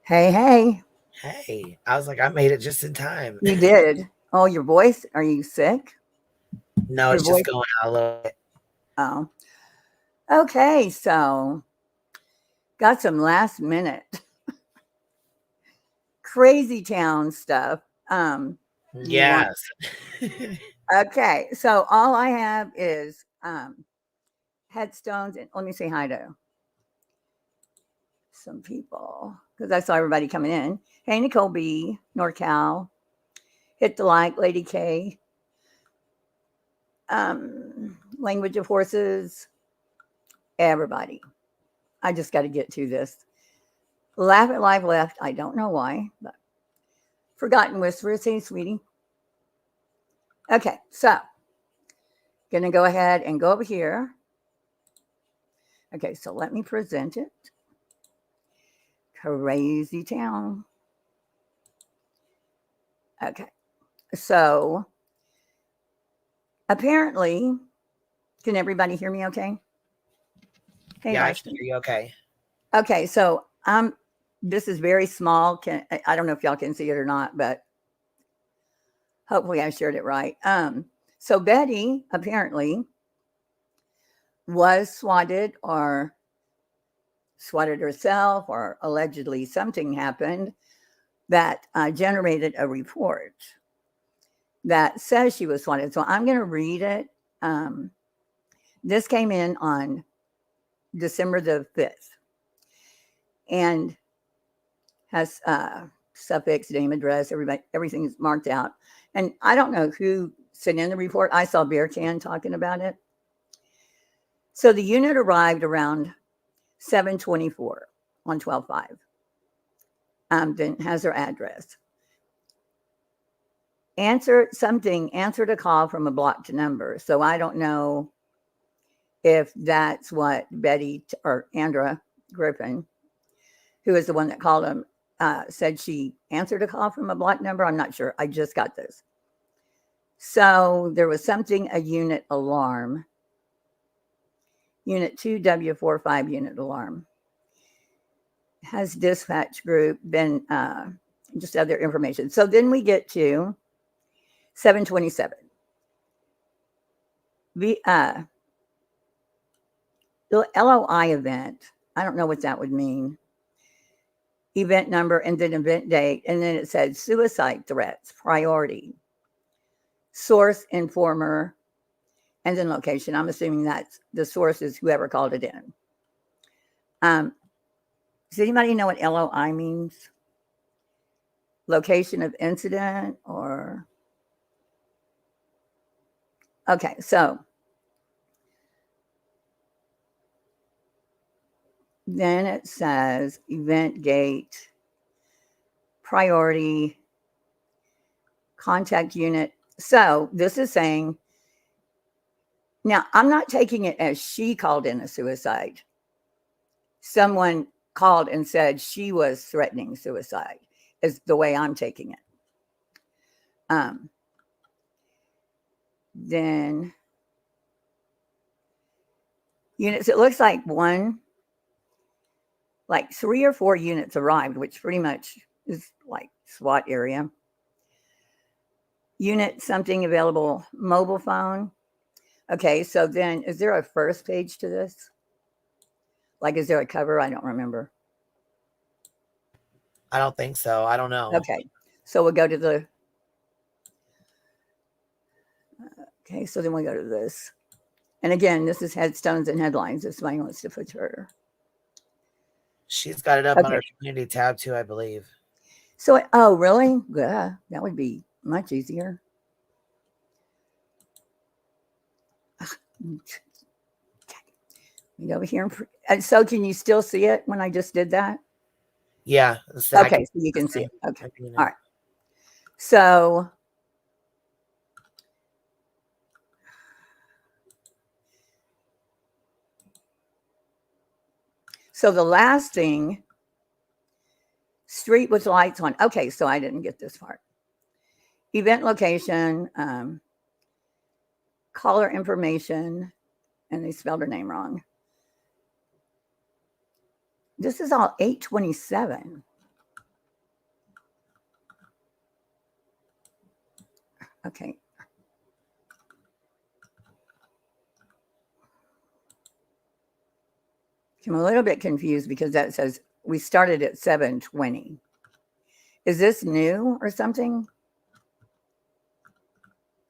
Hey, hey, Hey, I was like, I made it just in time. you did. Oh, your voice. Are you sick? No, Your it's just voice. going out a little bit. Oh, okay. So, got some last minute crazy town stuff. You want? Yes. Okay. So, all I have is headstones. And let me say hi to some people because I saw everybody coming in. Hey, Nicole B, NorCal, Hit the Like, Lady K, Language of Horses, everybody. I just got to get to this. Laugh at Live left. I don't know why, but Forgotten Whisperers. Hey, sweetie. Okay, so gonna go ahead and go over here. Okay, so let me present it. Crazy town. Okay, so apparently, can everybody hear me okay? Hey, Yeah, I can Larson. hear you okay. Okay, so this is very small. I don't know if y'all can see it or not, but hopefully I shared it right. So Betty apparently was swatted herself, or allegedly something happened that generated a report that says she was swatted. So I'm going to read it. Um, this came in on December the 5th and has suffix, name, address, everything is marked out. And I don't know who sent in the report. I saw Bear Can talking about it. So the unit arrived around 7:24 on 12/5. Then has her address. Answered a call from a blocked number. So I don't know if that's what Betty or Andra Griffin, who is the one that called him, said she answered a call from a blocked number. I'm not sure. I just got this. So there was something, a unit alarm, unit 2W45 unit alarm. Has dispatch group been just other information? So then we get to 7:27. The LOI event, I don't know what that would mean. Event number and then event date. And then it said suicide threats, priority, source, informer, and then location. I'm assuming that's the source is whoever called it in. Does anybody know what LOI means? Location of incident or. Okay, so then it says event gate, priority, contact unit. So this is saying, now I'm not taking it as she called in a suicide. Someone called and said she was threatening suicide, is the way I'm taking it. Then units, it looks like like 3 or 4 units arrived, which pretty much is like SWAT area. Unit something available, mobile phone. Okay, so then is there a first page to this? Like, is there a cover? I don't remember. I don't think so. I don't know. Okay, so we'll go to okay, so then we go to this. And again, this is headstones and headlines if somebody wants to put her. She's got it up on Okay, her community tab too, I believe. so, oh, really? Yeah, that would be much easier. We go over here. And so can you still see it when I just did that? Yeah, I Okay, can so you the can see same. it. Okay, I can, all right. So the last thing, street with lights on. Okay, so I didn't get this part. Event location, caller information, and they spelled her name wrong. This is all 827. Okay. I'm a little bit confused because that says we started at 7:20. Is this new or something?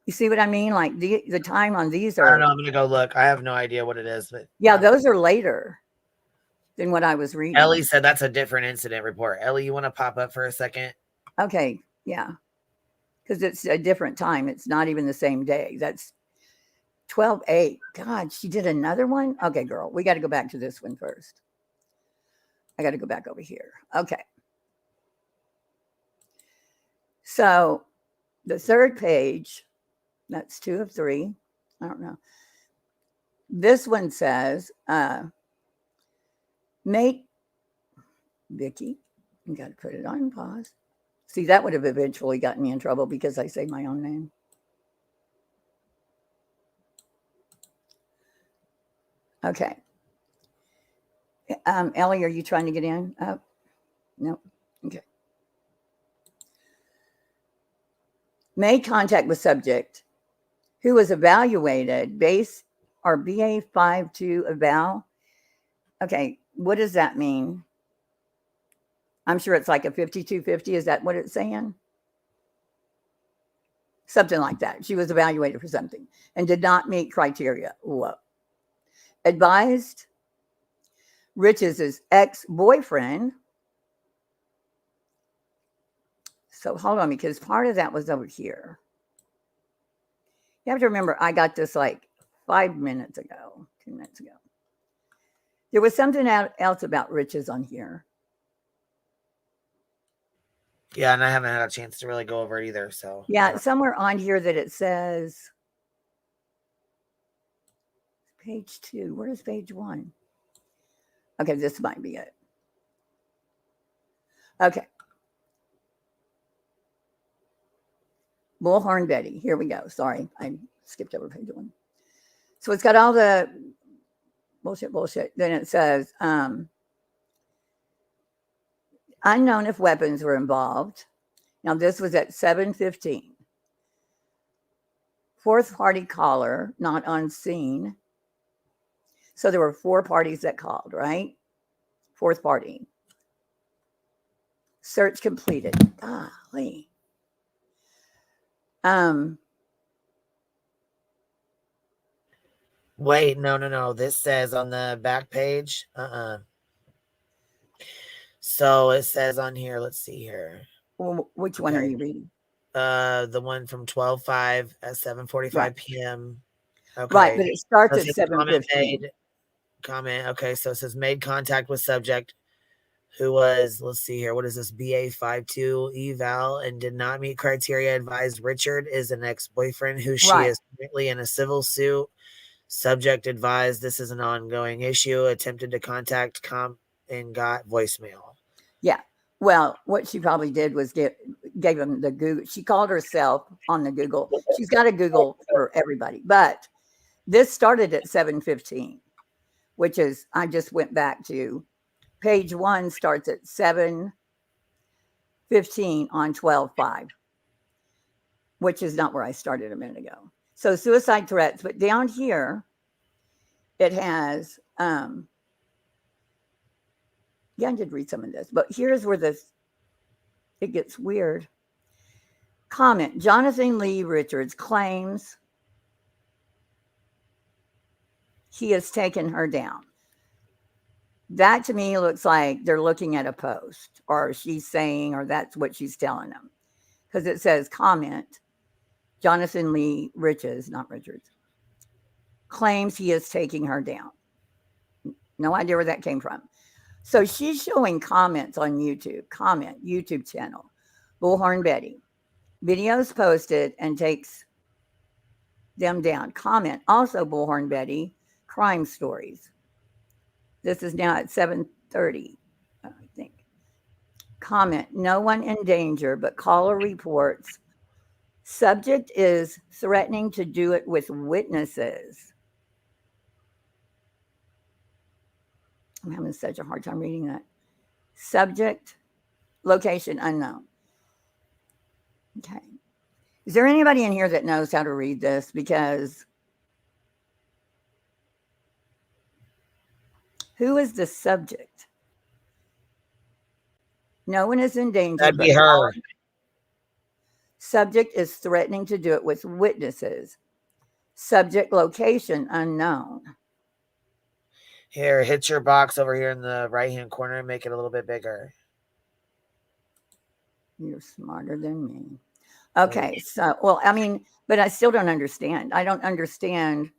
You see what I mean? Like the time on these I don't are, know. I'm gonna go look. I have no idea what it is, but yeah, those are later than what I was reading. Ellie said that's a different incident report. Ellie, you want to pop up for a second? Okay, yeah, because it's a different time. It's not even the same day. That's 12/8. God, she did another one? Okay, girl, we got to go back to this one first. I got to go back over here. Okay. So the third page, that's 2 of 3. I don't know. This one says, make Vicky, you got to put it on pause. See, that would have eventually gotten me in trouble because I say my own name. Okay. Ellie, are you trying to get in? No. Okay. Made contact with subject who was evaluated base or BA52 eval. Okay. What does that mean? I'm sure it's like a 5250. Is that what it's saying? Something like that. She was evaluated for something and did not meet criteria. Whoa. Advised Rich's ex-boyfriend. So hold on, because part of that was over here. You have to remember, I got this like 5 minutes ago, 2 minutes ago. There was something else about Rich's on here. Yeah, and I haven't had a chance to really go over it either. So yeah, somewhere on here that it says page 2. Where is page 1? Okay, this might be it. Okay. Bullhorn Betty. Here we go. Sorry, I skipped over page 1. So it's got all the bullshit. Then it says, unknown if weapons were involved. Now, this was at 7:15. Fourth party caller, not on scene. So there were 4 parties that called, right? Fourth party. Search completed. Golly. Wait, no. This says on the back page. So it says on here, let's see here. Well, which one are you reading? The one from 12:05 at 7:45 right. p.m. Okay. Right, but it starts at 7:15. Comment. Okay, so it says made contact with subject who was, let's see here, what is this, BA52 eval and did not meet criteria. Advised Richard is an ex-boyfriend who she is currently in a civil suit. Subject advised this is an ongoing issue. Attempted to contact and got voicemail. Yeah. Well, what she probably did was gave him the Google. She called herself on the Google. She's got a Google for everybody. But this started at 7:15, which is, I just went back to page 1 starts at 7:15 on 12/5, which is not where I started a minute ago. So suicide threats, but down here it has, yeah, I did read some of this, but here's where it gets weird. Comment, Jonathan Lee Richards claims he has taken her down. That to me looks like they're looking at a post, or she's saying, or that's what she's telling them. Because it says comment, Jonathan Lee Richards, not Richards, claims he is taking her down. No idea where that came from. So she's showing comments on YouTube, YouTube channel, Bullhorn Betty. Videos posted and takes them down. Comment, also Bullhorn Betty, crime stories. This is now at 7:30, I think. Comment, no one in danger, but caller reports. Subject is threatening to do it with witnesses. I'm having such a hard time reading that. Subject, location unknown. Okay. Is there anybody in here that knows how to read this? Because who is the subject? No one is in danger. That'd be her. Subject is threatening to do it with witnesses. Subject location unknown. Here, hit your box over here in the right-hand corner and make it a little bit bigger. You're smarter than me. Okay, so, well, I mean, but I still don't understand. I don't understand.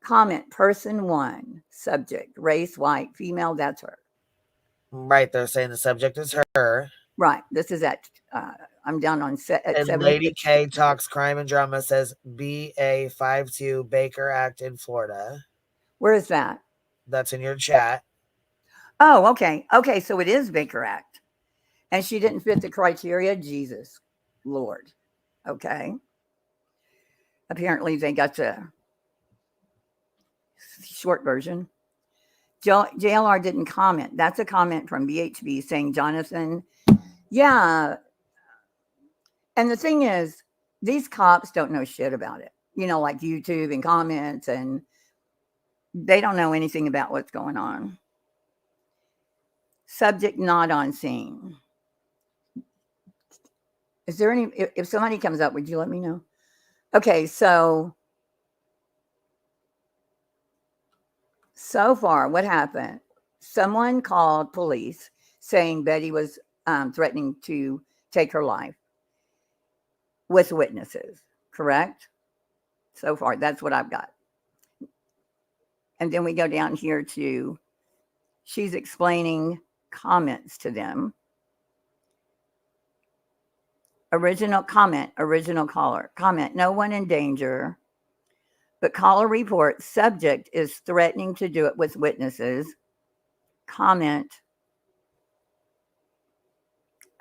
Comment, person 1, subject, race, white, female, that's her. Right, they're saying the subject is her. Right, this is at, I'm down on set. And Lady K Talks Crime and Drama says BA52 Baker Act in Florida. Where is that? That's in your chat. Oh, okay. Okay, so it is Baker Act. And she didn't fit the criteria. Jesus, Lord. Okay. Apparently they got the short version. JLR didn't comment. That's a comment from BHB saying, Jonathan, yeah. And the thing is, these cops don't know shit about it. You know, like YouTube and comments, and they don't know anything about what's going on. Subject not on scene. Is there any, if somebody comes up, would you let me know? Okay, so far, what happened? Someone called police saying Betty was threatening to take her life with witnesses, correct? So far, that's what I've got. And then we go down here to, she's explaining comments to them. Original comment, original caller. Comment, no one in danger. But caller report, subject is threatening to do it with witnesses. Comment,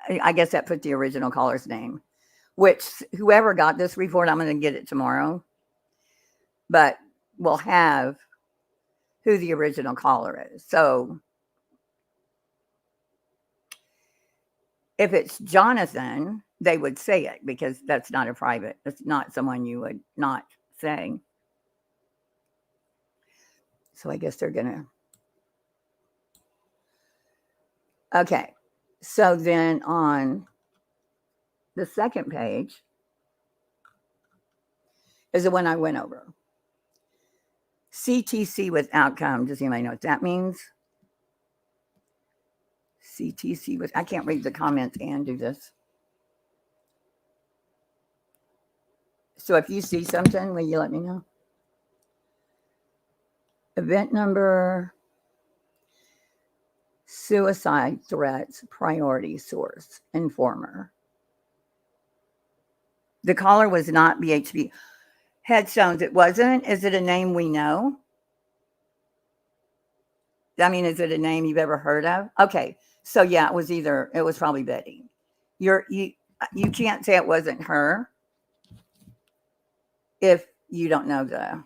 I guess that put the original caller's name, which whoever got this report, I'm going to get it tomorrow. But we'll have who the original caller is. So if it's Jonathan, they would say it because that's not a private, it's not someone you would not say. So I guess they're going to. Okay. So then on the second page is the one I went over. CTC with outcome. Does anybody know what that means? CTC with, I can't read the comments and do this. So if you see something, will you let me know? Event number, suicide threats, priority source, informer. The caller was not BHB. Headstones, it wasn't. Is it a name we know? I mean, is it a name you've ever heard of? Okay, so yeah, it was probably Betty. You can't say it wasn't her if you don't know the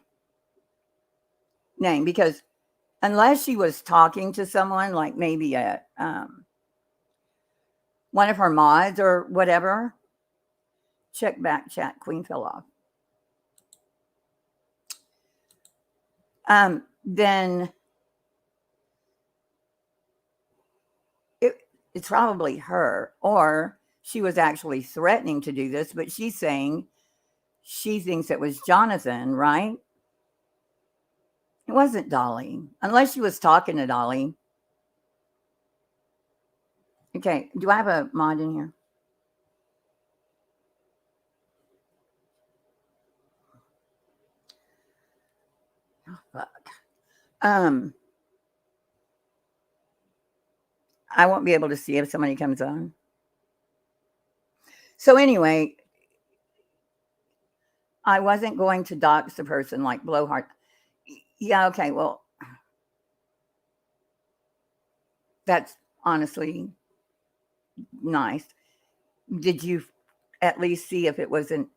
name, because unless she was talking to someone like maybe one of her mods or whatever, check back chat, Queen fell off. Then it's probably her, or she was actually threatening to do this, but she's saying she thinks it was Jonathan, right? It wasn't Dolly, unless she was talking to Dolly. Okay, do I have a mod in here? Oh, fuck. I won't be able to see if somebody comes on. So anyway, I wasn't going to dox the person like blowhard. Yeah, okay, well, that's honestly nice. Did you at least see if it was an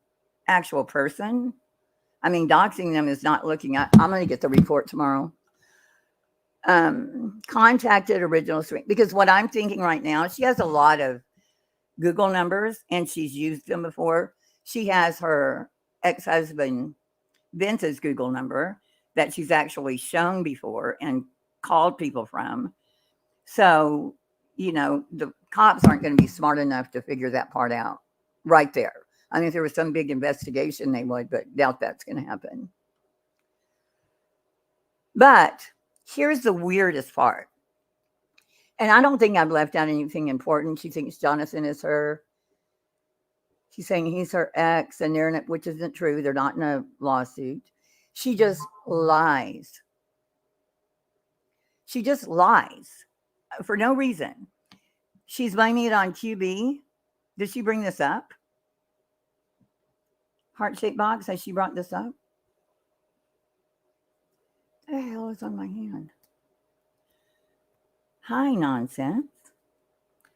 actual person? I mean, doxing them is not looking at, I'm going to get the report tomorrow. Contacted original string, because what I'm thinking right now, she has a lot of Google numbers, and she's used them before. She has her ex-husband Vince's Google number that she's actually shown before and called people from. So, the cops aren't going to be smart enough to figure that part out right there. I mean, if there was some big investigation, they would, but doubt that's going to happen. But here's the weirdest part. And I don't think I've left out anything important. She thinks Jonathan is her. She's saying he's her ex, and they're in it, which isn't true. They're not in a lawsuit. She just lies. She just lies for no reason. She's blaming it on QB. Did she bring this up? Heart-shaped box, has she brought this up? What the hell is on my hand? Hi, nonsense.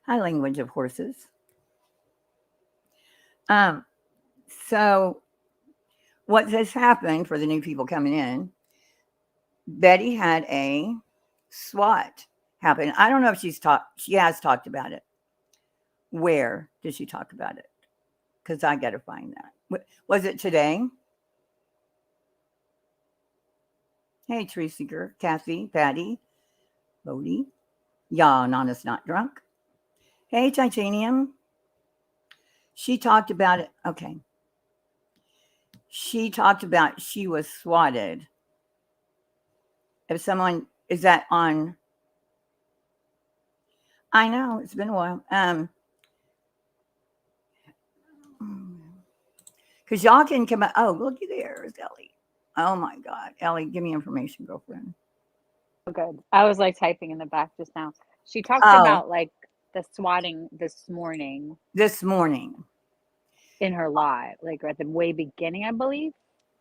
Hi, language of horses. So what has happened for the new people coming in, Betty had a SWAT happen. I don't know if she has talked about it. Where did she talk about it? Because I got to find that. Was it today? Hey, Tree Seeker, Kathy, Patty, Bodie. Yeah, Nana's not drunk. Hey, Titanium. She talked about it. Okay. She talked about she was swatted. If someone, is that on? I know, it's been a while. Because y'all can come out. Oh, looky there's Ellie. Oh my God. Ellie, give me information, girlfriend. Oh, good. I was like typing in the back just now. She talked about like the swatting this morning. This morning. In her live, like at the way beginning, I believe.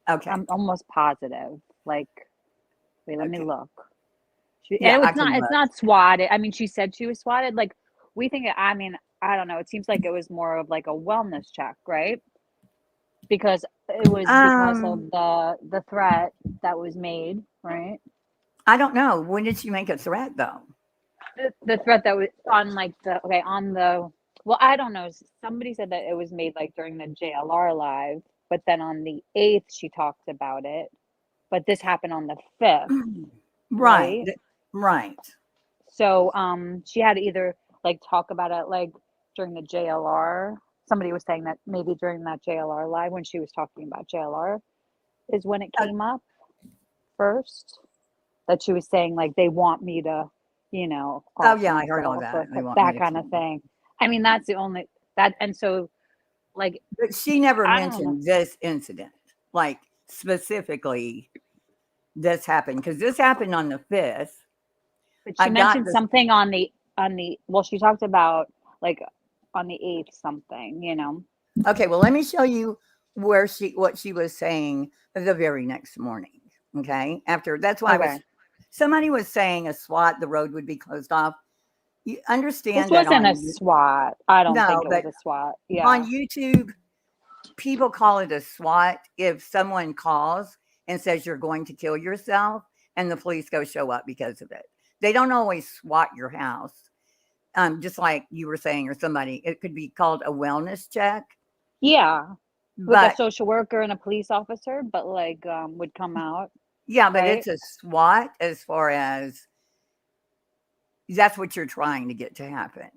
Okay. I'm almost positive. Like, wait, let me look. Yeah, it's not swatted. I mean, she said she was swatted. Like, we think, I mean, I don't know. It seems like it was more of like a wellness check, right? Because it was because of the threat that was made, right? I don't know. When did she make a threat, though? The threat that was on like well, I don't know. Somebody said that it was made like during the JLR live, but then on the 8th she talked about it. But this happened on the 5th. Right. Right. So she had to either like talk about it like during the JLR. Somebody was saying that maybe during that JLR live when she was talking about JLR is when it came up first. That she was saying like they want me to, oh yeah, I heard all that. That kind of thing. I mean, that's the only that, and so like. But she never mentioned this incident, like specifically this happened, because this happened on the 5th. But she mentioned something on the well, she talked about like on the 8th something, Okay, well, let me show you what she was saying the very next morning. Okay, that's why somebody was saying a SWAT, the road would be closed off. You understand this wasn't a SWAT. I don't think it was a SWAT. Yeah. On YouTube, people call it a SWAT if someone calls and says you're going to kill yourself and the police go show up because of it. They don't always SWAT your house. Just like you were saying, or somebody, it could be called a wellness check. Yeah. With a social worker and a police officer, but like would come out. Yeah, but it's a SWAT as far as that's what you're trying to get to happen.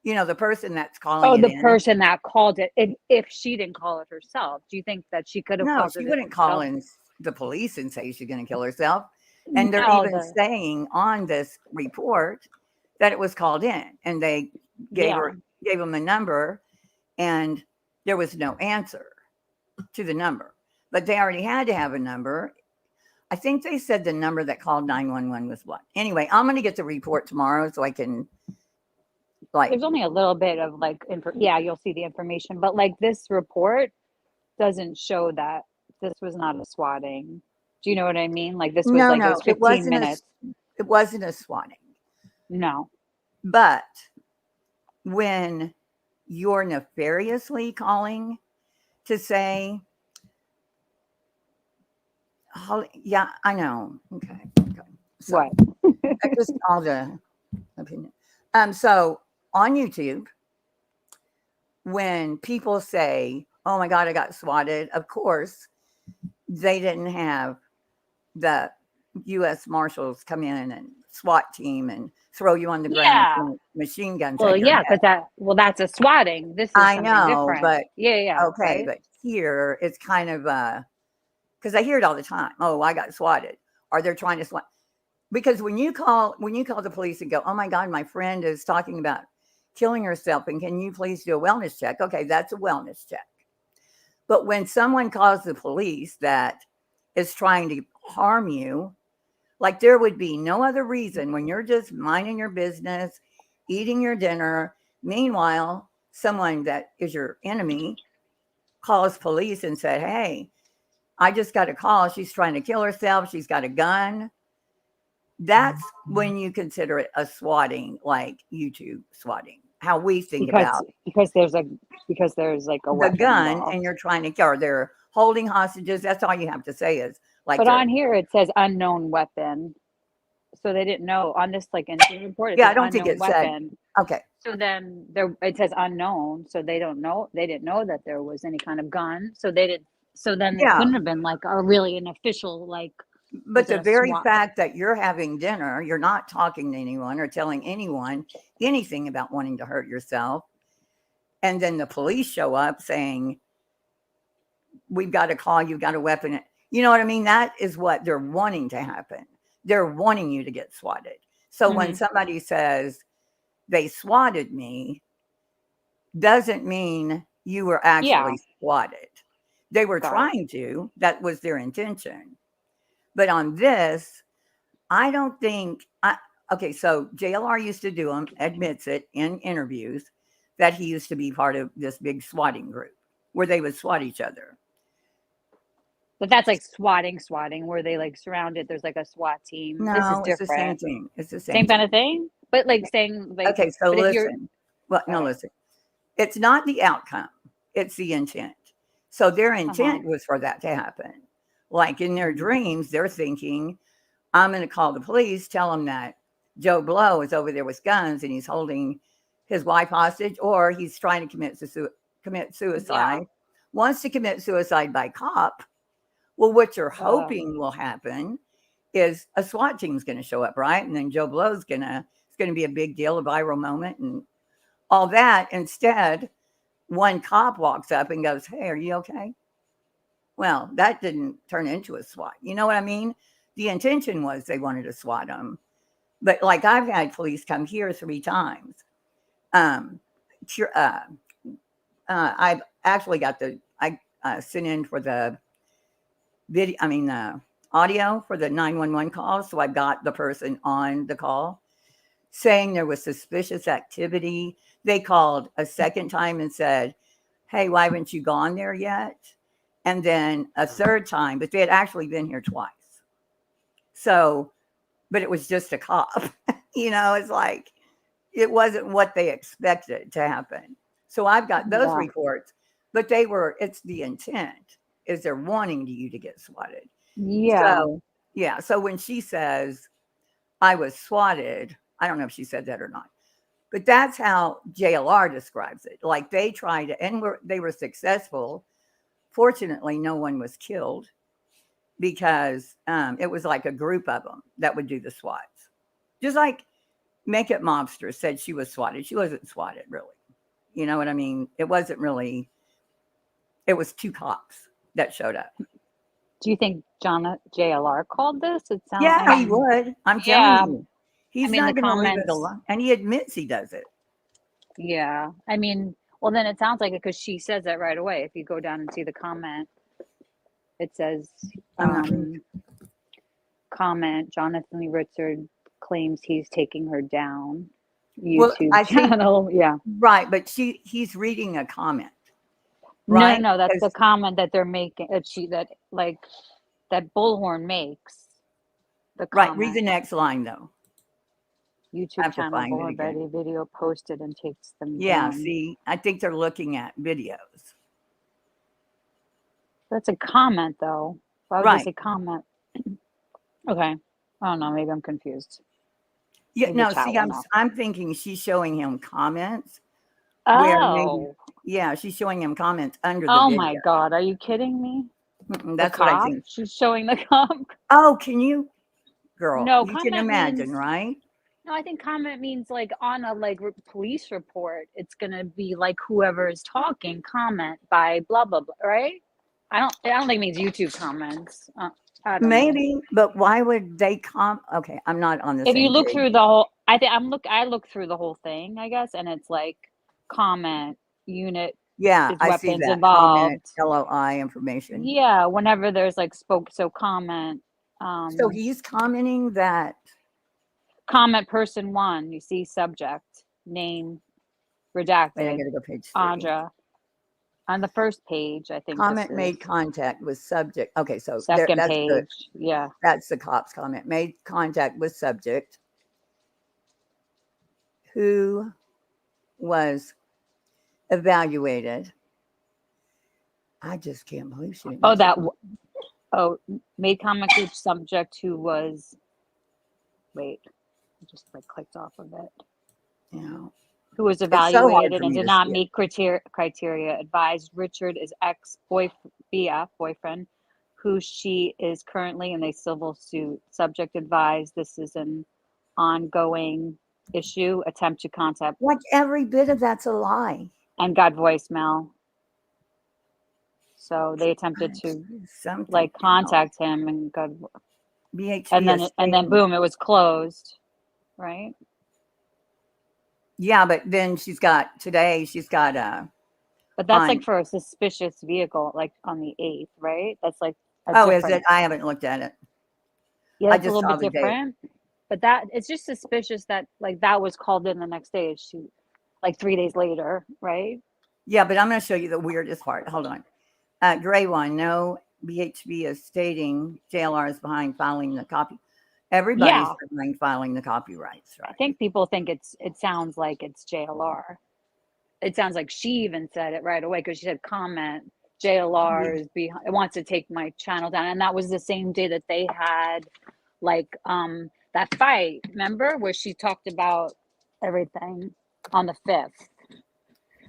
The person that's calling. Oh, the person that called it. If she didn't call it herself, do you think that she could have? No, she wouldn't call in the police and say she's going to kill herself. And they're even saying on this report that it was called in, and they gave them a number, and there was no answer to the number. But they already had to have a number. I think they said the number that called 911 was what? Anyway, I'm going to get the report tomorrow so I can there's only a little bit of like you'll see the information, but like this report doesn't show that this was not a swatting. Do you know what I mean? Like this was it was 15 minutes. It wasn't a swatting. No. But when you're nefariously calling to say, yeah, I know. Okay. So, what? That's just all the opinion. So on YouTube, when people say, oh my God, I got swatted, of course, they didn't have the U.S. Marshals come in and SWAT team and throw you on the ground Yeah. with machine guns Well, at your yeah, head. because that's a swatting. This is I something know, different. but Yeah, okay, right? but here it's kind of because I hear it all the time. Oh, I got swatted. Or they're trying to swat. Because when you call the police and go, oh my God, my friend is talking about killing herself, and can you please do a wellness check? Okay, that's a wellness check. But when someone calls the police that is trying to harm you, like there would be no other reason when you're just minding your business, eating your dinner. Meanwhile, someone that is your enemy calls police and said, hey, I just got a call. She's trying to kill herself. She's got a gun. That's when you consider it a swatting, like YouTube swatting, how we think about because there's like a the weapon gun involved. and you're trying to kill her. They're holding hostages. That's all you have to say is like, But on here it says unknown weapon. So they didn't know on this like incident report. It yeah, says I don't think unknown it said, weapon. okay. So then it says unknown. So they don't know. They didn't know that there was any kind of gun. So they didn't. So then it Yeah. couldn't have been like a really an official like. But the very SWAT? fact that you're having dinner, you're not talking to anyone or telling anyone anything about wanting to hurt yourself. And then the police show up saying, we've got a call, you've got a weapon. You know what I mean? That is what they're wanting to happen. They're wanting you to get swatted. So when somebody says they swatted me, doesn't mean you were actually swatted. They were trying to, that was their intention. But on this, I don't think, okay, so JLR used to do them, admits it in interviews, that he used to be part of this big swatting group where they would swat each other. But that's like swatting, where they like surround it. There's like a SWAT team. No, This is it's the same different. thing. It's the Same same kind of thing. But like saying like okay, so but if you're listen. Well, no, okay. listen. It's not the outcome, it's the intent. So their intent was for that to happen. Like in their dreams, they're thinking, I'm going to call the police, tell them that Joe Blow is over there with guns and he's holding his wife hostage, or he's trying to commit suicide, wants to commit suicide by cop. Well, what you're hoping will happen is a SWAT team's going to show up, right? And then Joe Blow's it's going to be a big deal, a viral moment and all that. Instead, one cop walks up and goes, hey, are you okay? Well, that didn't turn into a SWAT. You know what I mean? The intention was they wanted to SWAT them. But like I've had police come here 3 times. I've actually got I sent in for the video, the audio for the 911 call. So I got the person on the call saying there was suspicious activity. They called a second time and said, hey, why haven't you gone there yet? And then a third time, but they had actually been here twice. So, but it was just a cop. It's like, it wasn't what they expected to happen. So I've got those reports, but it's the intent is they're wanting you to get swatted. Yeah. So when she says, I was swatted, I don't know if she said that or not, but that's how JLR describes it. Like they tried to, and they were successful. Fortunately, no one was killed because it was like a group of them that would do the swats. Just like Make It Mobster said she was swatted. She wasn't swatted, really. You know what I mean? It wasn't really, it was 2 cops that showed up. Do you think JLR called this? It sounds he would. I'm telling you. He's not going to leave it alone. And he admits he does it. Yeah. Well, then it sounds like it because she says that right away. If you go down and see the comment, it says, comment, Jonathan Lee Richard claims he's taking her down. YouTube channel. Right. But he's reading a comment. Right? No, that's the comment that they're making. That Bullhorn makes. Right. Read the next line, though. YouTube channel Bullhorn Betty video posted and takes them down. See, I think they're looking at videos. That's a comment, though. Why would they say comment? Okay. I don't know. Maybe I'm confused. Yeah, no, see, I'm thinking she's showing him comments where maybe, Oh. yeah, she's showing him comments under the Oh video. my God. Are you kidding me? That's The what I cop? think. She's showing the cop. Oh, can you, girl? No, You can comment imagine, means right? no, I think comment means like on a police report, it's gonna be like whoever is talking comment by blah blah blah, right? I don't think it means YouTube comments. I don't know. Maybe, but why would they Okay, I'm not on the If you same look page. through the whole, I look through the whole thing, I guess, and it's like comment unit Yeah, is I see weapons that comment involved. LOI information. Yeah, whenever there's like comment. So he's commenting that. Comment person one, you see subject, name, Wait, I redacted, gotta go page 3. Audra. On the first page, I think this Comment made is contact with subject. Okay, so there, second page. Yeah. that's the cop's comment. Made contact with subject who was evaluated. I just can't believe she didn't. Oh, use that. it. Oh, made comment with subject who was. Wait, I just like clicked off of it. Yeah. Who was It's so hard evaluated for and me did to not see it. meet criteria. Advised Richard is boyfriend, who she is currently in a civil suit. Subject advised this is an ongoing issue. Attempt to contact Like every bit of that's a lie. and got voicemail. So they attempted to Something like else. contact him and got BHP and then stating- boom, it was closed, right? Yeah, but then she's got But that's on- like for a suspicious vehicle, like on the 8th, right? That's like Oh, is it? I haven't looked at it. Yeah, I that's a just little saw bit the date. different. But that it's just suspicious that like that was called in the next day. She like 3 days later, right? Yeah, but I'm going to show you the weirdest part. Hold on. Gray one, no, BHB is stating JLR is behind filing the copy. Everybody's Yeah. behind filing the copyrights, I right? think people think it sounds like it's JLR. It sounds like she even said it right away because she said comment JLR is behind, it wants to take my channel down. And that was the same day that they had like that fight, remember, where she talked about everything on the 5th.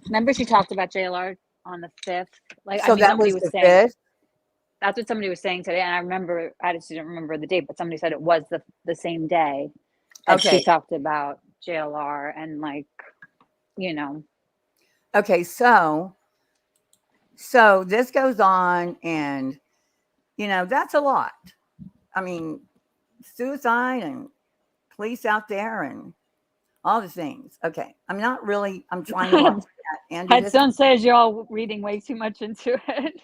Remember she talked about JLR on the 5th? Like So I mean that somebody was was the saying 5th? that's what somebody was saying today. And I remember I just didn't remember the date, but somebody said it was the same day that Okay. she talked about JLR and like, you know. Okay, so this goes on, and that's a lot. I mean, suicide and police out there and all the things. Okay, I'm trying to watch that and do My this. son says you're all reading way too much into it.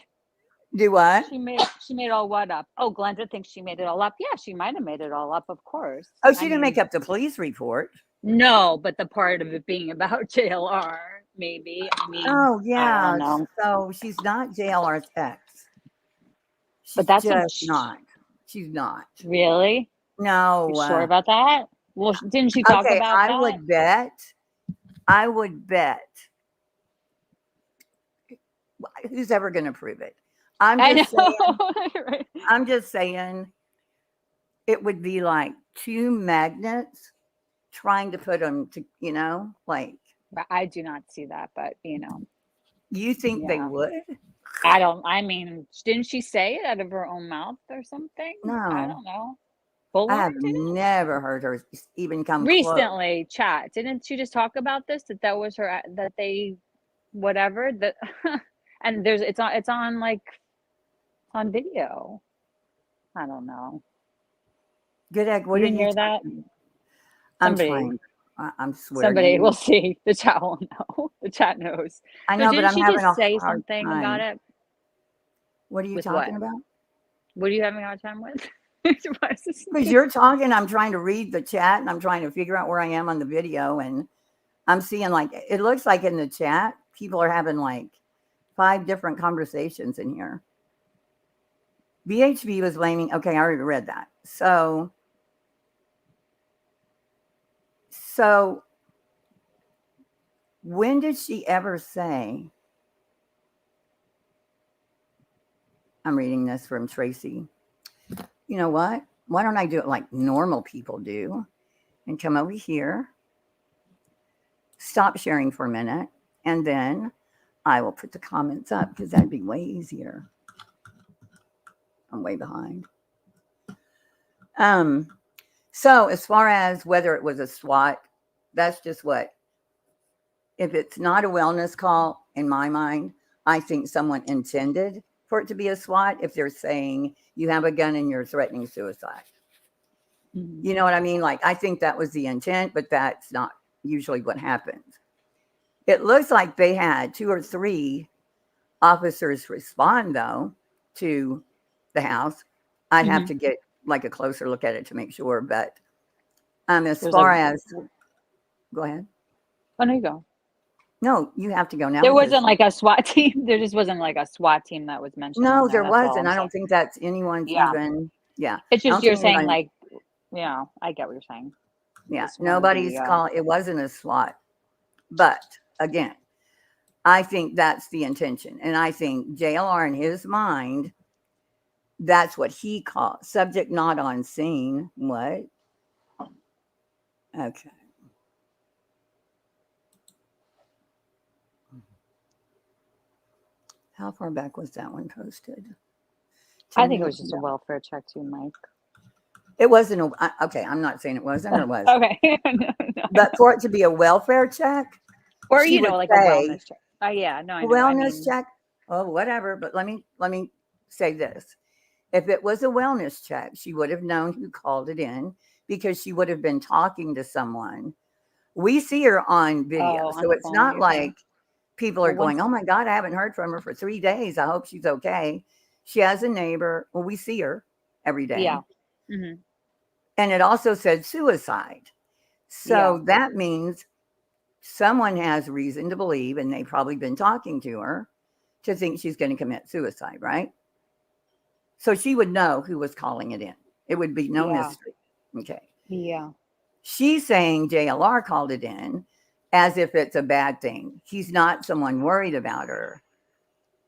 Do what? She made all what up? Oh, Glenda thinks she made it all up. Yeah, she might have made it all up, of course. Oh, she didn't make up the police report. No, but the part of it being about JLR, maybe. I mean, Oh, I yeah. don't know. So she's not JLR's ex. She's But that's just not. She's not. Really? No. You sure about that? Well, didn't she talk Okay, about that? I would bet. Who's ever going to prove it? I'm just saying it would be like two magnets trying to put them to, like. I do not see that, but You think they would? I mean, didn't she say it out of her own mouth or something? No. I don't know. I have never heard her even come recently close. chat. Didn't she just talk about this? That was her, that they, whatever that, and it's on like on video. I don't know. Good egg. What You did you hear that? I'm trying. I'm swearing. Somebody will see. The chat will know. The chat knows. I know, but I'm having a say hard something time about it? What are you talking about? What are you having a hard time with? Because you're talking, I'm trying to read the chat and I'm trying to figure out where I am on the video, and I'm seeing like it looks like in the chat people are having like 5 different conversations in here. BHB was blaming. Okay, I already read that. So when did she ever say? I'm reading this from Tracy. You know what? Why don't I do it like normal people do and come over here, stop sharing for a minute, and then I will put the comments up because that'd be way easier. I'm way behind. So as far as whether it was a SWAT, that's just what, if it's not a wellness call, in my mind, I think someone intended for it to be a SWAT if they're saying you have a gun and you're threatening suicide. You know what I mean? Like, I think that was the intent, but that's not usually what happens. It looks like they had 2 or 3 officers respond, though, to the house. I'd have to get like a closer look at it to make sure. But as There's far like- as, go ahead. Oh, no, you go. No, you have to go now. There because- wasn't like a SWAT team. There just wasn't like a SWAT team that was mentioned. No, in there that's all wasn't. I'm I don't saying. think that's anyone's Yeah. even. Yeah. It's I just don't you're think saying anybody- like, yeah, I get what you're saying. Yeah. Just wanna Nobody's be, call. It wasn't a SWAT. But again, I think that's the intention. And I think JLR in his mind, that's what he called subject not on scene. What? Okay. How far back was that one posted? I 10 think it was minutes just a ago. welfare check too, Mike. It wasn't okay. I'm not saying it wasn't or was, Okay. No. but for it to be a welfare check, Or she would like say, a wellness check. Oh yeah, no, I know. wellness check. Oh, whatever. But let me say this: if it was a wellness check, she would have known who called it in because she would have been talking to someone. We see her on video, on so the it's phone, not you're like saying? people are Well, going, "Oh my God, I haven't heard from her for 3 days. I hope she's okay." She has a neighbor. Well, we see her every day. Yeah. Mm-hmm. And it also said suicide. So that means someone has reason to believe, and they've probably been talking to her, to think she's going to commit suicide, right? So she would know who was calling it in. It would be no mystery. Okay. Yeah. She's saying JLR called it in as if it's a bad thing. He's not someone worried about her.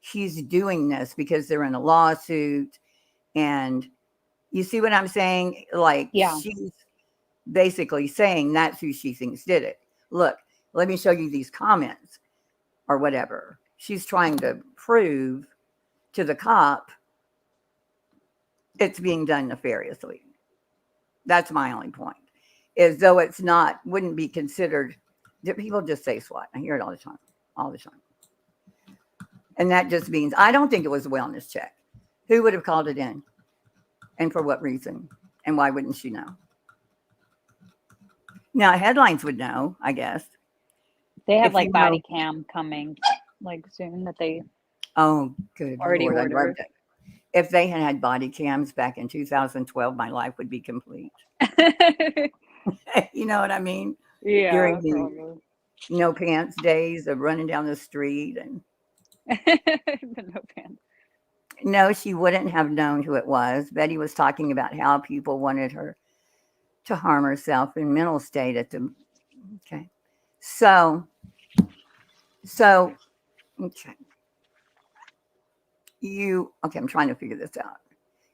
He's doing this because they're in a lawsuit. And you see what I'm saying? Like, she's basically saying that's who she thinks did it. Look, let me show you these comments or whatever. She's trying to prove to the cop it's being done nefariously. That's my only point. Is though it's not, wouldn't be considered, people just say SWAT. I hear it all the time, all the time. And that just means, I don't think it was a wellness check. Who would have called it in? And for what reason? And why wouldn't she know? Now, headlines would know, I guess. They have If like you body know- cam coming like soon that they Oh, good already Lord, I loved ordered. it. If they had had body cams back in 2012, my life would be complete. You know what I mean? Yeah. During the probably. no pants days of running down the street. And No pants. no, she wouldn't have known who it was. Betty was talking about how people wanted her to harm herself in mental state at the, okay. So, okay. Okay, I'm trying to figure this out.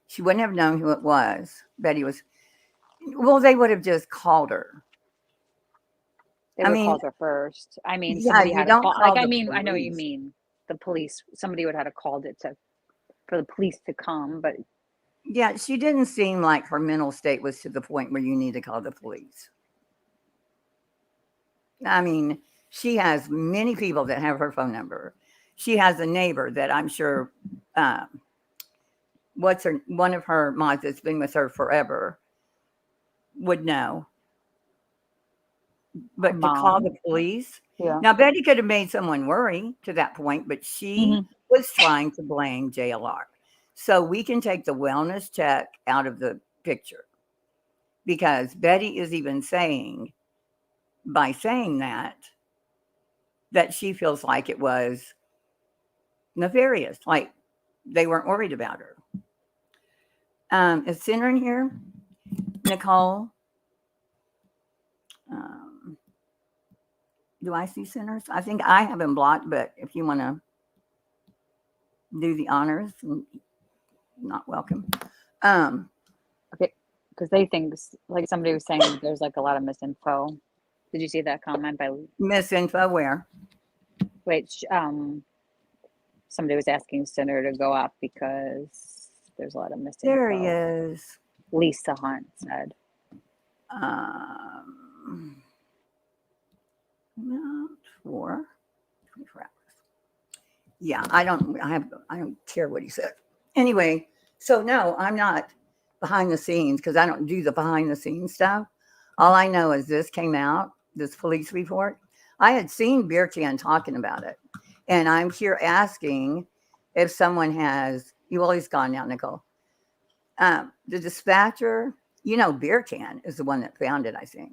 She wouldn't have known who it was. Betty was, well, they would have just called her. They would have called her first. I mean, Yeah, somebody you had don't to call. call Like, I the mean, I know what you police. mean. The police. Somebody would have called it for the police to come, but Yeah, she didn't seem like her mental state was to the point where you need to call the police. I mean, she has many people that have her phone number. She has a neighbor that I'm sure, one of her moms that's been with her forever would know. But to call the police, yeah. now Betty could have made someone worry to that point, but she was trying to blame JLR. So we can take the wellness check out of the picture because Betty is even saying, by saying that she feels like it was nefarious, like they weren't worried about her. Is Sinner in here? Nicole? Do I see Sinners? I think I have him blocked, but if you want to do the honors, not welcome. Okay, because they think, like somebody was saying, there's like a lot of misinfo. Did you see that comment by Misinfo where? Wait, somebody was asking Sinner to go up because there's a lot of missing. There he is. Lisa Hunt said. Not for 24 hours. Yeah, I don't care what he said. Anyway, so no, I'm not behind the scenes because I don't do the behind the scenes stuff. All I know is this came out, this police report. I had seen Beer Can talking about it. And I'm here asking if someone has, you always gone now, Nicole. The dispatcher, Beer Can is the one that found it, I think.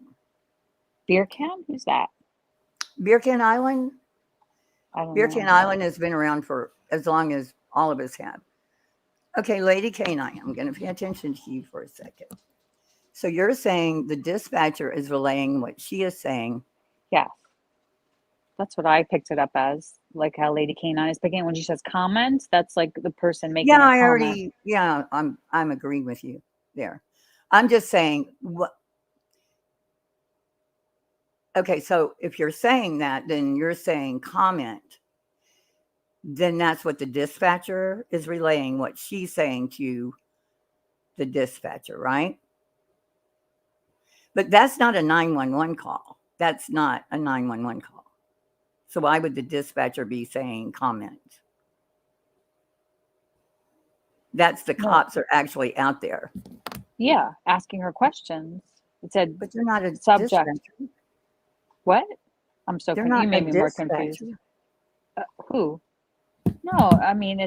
Beer Can? Who's that? Beer Can Island? I don't Beer know. Can Island has been around for as long as all of us have. Okay, Lady Canine, I'm going to pay attention to you for a second. So you're saying the dispatcher is relaying what she is saying. Yeah. That's what I picked it up as, like how Lady Canine is picking it. When she says comments, that's like the person making a comment. I'm agreeing with you there. I'm just saying what. Okay, so if you're saying that, then you're saying comment. Then that's what the dispatcher is relaying, what she's saying to the dispatcher, right? But that's not a 911 call. That's not a 911 call. So why would the dispatcher be saying comment? That's the cops are actually out there. Yeah, asking her questions. It said, but they're not a subject. dispatcher. What? I'm so They're confused. not You made a me more dispatcher. confused. Who? No, I mean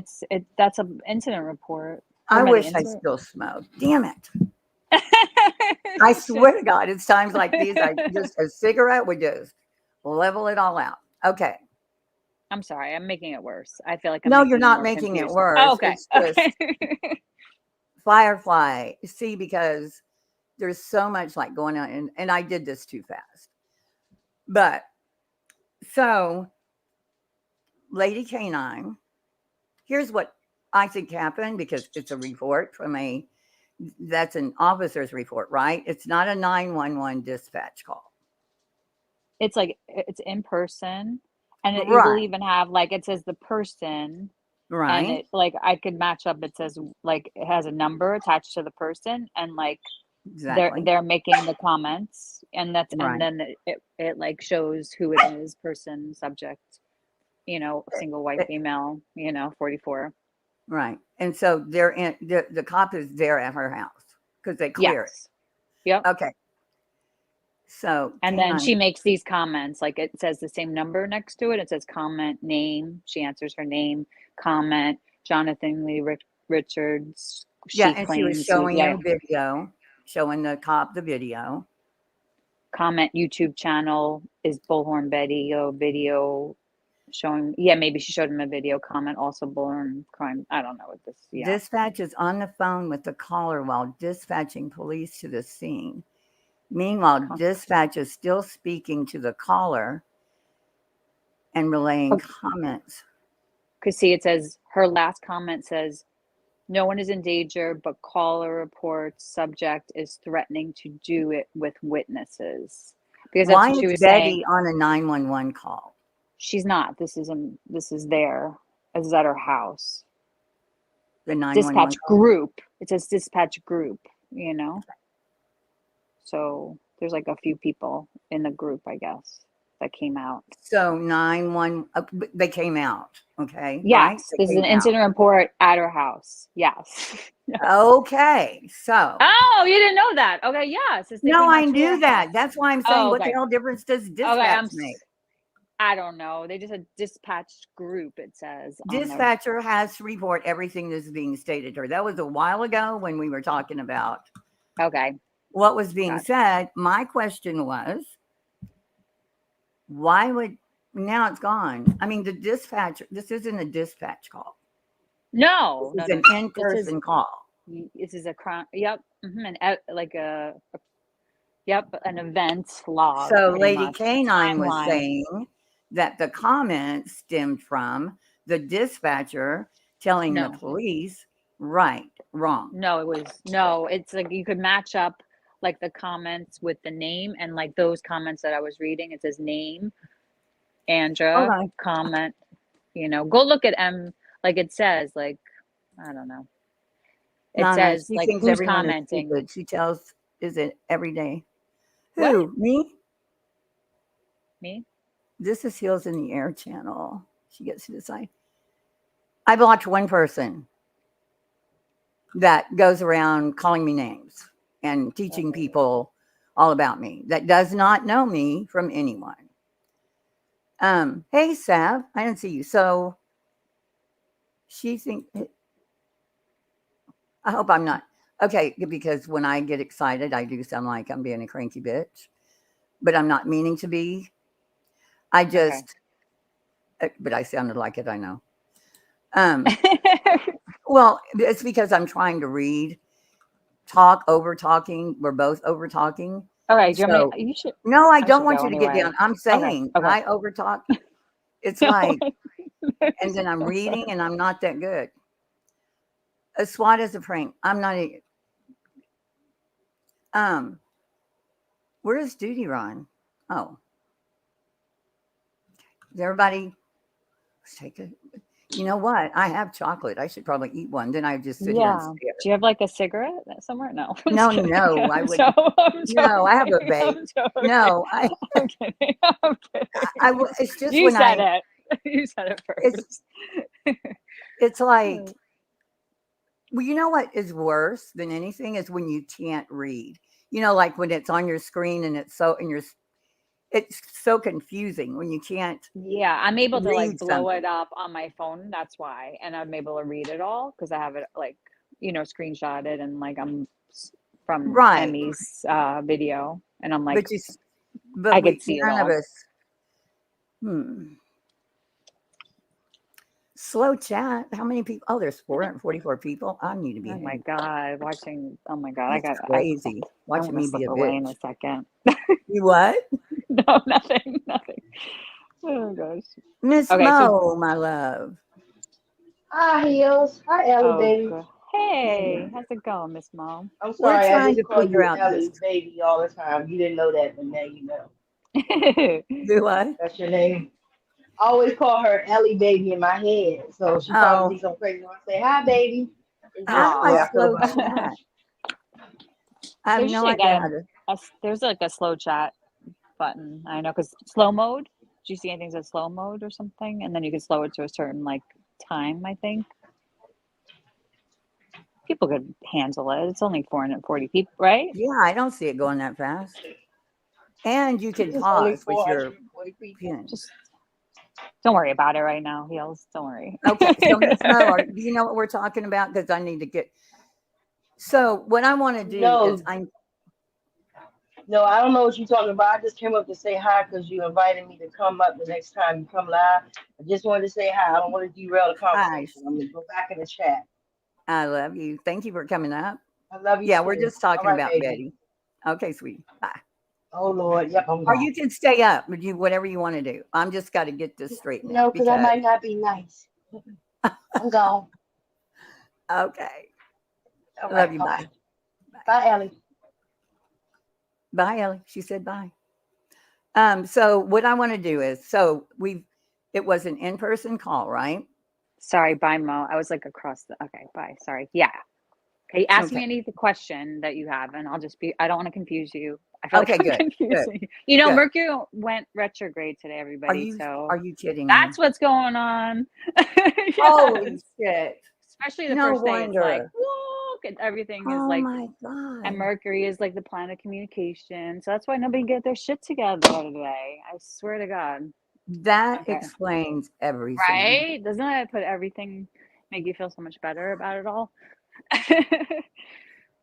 that's an incident report. I wish I Incident. still smoked. Damn it. I swear to God, it's times like these, just a cigarette would just level it all out. Okay. I'm sorry, I'm making it worse. I feel like I'm No, making you're you not more making it confused. worse. Oh, okay. It's just Firefly. See, because there's so much like going on, and I did this too fast. But so, Lady Canine, here's what I think happened, because it's a report from that's an officer's report, right? It's not a 911 dispatch call. It's like it's in person, and it Right. will even have like it says the person, Right. and it like I could match up. It says like it has a number attached to the person, and like Exactly. they're making the comments, and that's Right. and then it like shows who it is, person, subject, single, white, female, 44. Right. And so they're in the cop is there at her house because they clear Yes. Yep. it. Okay. So And then she makes these comments, like it says the same number next to it. It says comment name. She answers her name, comment, Jonathan Lee Richards. and she was showing a video, showing the cop the video. Comment YouTube channel is Bullhorn Betty video showing. Yeah, maybe she showed him a video. Comment also Bullhorn crime. I don't know what this. Yeah. Dispatch is on the phone with the caller while dispatching police to the scene. Meanwhile, dispatch is still speaking to the caller and relaying comments. Because see, it says her last comment says, "No one is in danger, but caller reports subject is threatening to do it with witnesses." Because that's what she was Betty saying. On a 911 call? She's not. This is there. This is at her house. The 911 dispatch group. It says dispatch group. So there's like a few people in the group, I guess, that came out. So 911, they came out. Okay. Yes, right? This is an incident report at her house. Yes. Okay. So. Oh, you didn't know that? Okay. Yes. No, I knew that. That's why I'm saying, what the hell difference does dispatch make? I don't know. They just said dispatch group. It says dispatcher has to report everything that's being stated to her. That was a while ago when we were talking about. Okay. What was being said. My question was, why would, now it's gone. I mean, the dispatcher, this isn't a dispatch call. No. It's an in-person call. This is a crime. Yep. And like an event log. So Lady Canine was saying that the comments stemmed from the dispatcher telling the police right, wrong. It's like you could match up like the comments with the name, and like those comments that I was reading, it says name, Andra on. comment, go look at like it says, like, I don't know. It Nana, says she like thinks who's everyone is commenting. stupid. She tells, is it every day? What? Who? Me? Me? This is Heels in the Air channel. She gets to decide. I blocked one person that goes around calling me names and teaching people all about me that does not know me from anyone. Hey, Sav, I didn't see you. So she thinks, I hope I'm not. Okay, because when I get excited, I do sound like I'm being a cranky bitch, but I'm not meaning to be. I just, but I sounded like it, I know. Well, it's because I'm trying to read, talk over talking. We're both over talking. Okay, do you So, want me? You should. no, I I don't should want go you to get anyway. down. I'm saying Okay. I over talk. It's like, and then I'm reading and I'm not that good. A SWAT is a prank. I'm not where is Duty Ron? Oh. Is everybody take it? You know what? I have chocolate. I should probably eat one. Then I just sit here and Yeah. stare. Do you have like a cigarette somewhere? No. I'm No, just kidding. no, I I'm would. I'm No, I have a joking. vape. I'm joking. No, I'm kidding. I'm kidding. it's just You when said it. You said it it's first. it's like, well, you know what is worse than anything is when you can't read. You know, like when it's on your screen and it's so confusing when you can't Yeah, I'm able to like read blow something. it up on my phone. That's why, and I'm able to read it all because I have it like screenshotted and like from Right. Emmy's video, and I'm like But but I we could see it none of all. us slow chat. How many people? Oh, there's 444 people. I need to be Oh my hanging. God, watching. Oh my God, That's crazy. I'm Watching gonna me be slip a away in bitch. a second. You what? No, nothing, nothing. Oh gosh. Miss Okay, so Mo, my love. Hi, Heels. Hi, Ellie, baby. good. Hey, Hey, how's it going, Miss Mo? I'm we're sorry, I trying just to call figure you out this. Ellie, baby, all the time. You didn't know that, but now you know. Do what? That's your name. I always call her Ellie, baby, in my head. So she probably Oh, thinks I'm crazy when I say, hi, baby. It's how just do the way I I feel slow about it. chat? I have There no should idea get how to. there's like a slow chat button. I know because slow mode. Do you see anything that says slow mode or something? And then you can slow it to a certain like time. I think people could handle it. It's only 440 people, right? Yeah, I don't see it going that fast. And you can It's only pause with your 440 people. pen. Just don't worry about it right now, Heels. Don't worry. Okay, so Miss Mo, do you know what we're talking about? Because I need to get. So what I want to do is No, I don't know what you're talking about. I just came up to say hi because you invited me to come up the next time you come live. I just wanted to say hi. I don't want to derail the Hi, conversation. I'm going to go back in the chat. I love you. Thank you for coming up. I love you Yeah, we're too. just All talking right, about baby. Betty. Okay, sweetie. Bye. Oh, Lord. Yep, I'm Or gone. you can stay up. You whatever you want to do. I'm just got to get this straightened No, out because I because might not be nice. I'm gone. okay. All Love right. you. Bye-bye. Bye. Bye, Ellie. Bye, Ellie. She said bye. So what I want to do is it was an in-person call, right? Sorry, bye, Mo. I was like across the. Okay, bye. Sorry. Yeah. Okay, ask Okay. me any question that you have, and I'll just be. I don't want to confuse you. I feel Okay, like I'm good. Good. confusing you. Good. Mercury went retrograde today, everybody. Are So you kidding me? that's what's going on. Holy Yes. shit. Especially the No first day, it's like wonder. look, and everything is Oh like, my and God. Mercury is like the planet of communication. So that's why nobody get their shit together today. I swear to God. That Okay. explains everything. Right? Doesn't that put everything make you feel so much better about it all?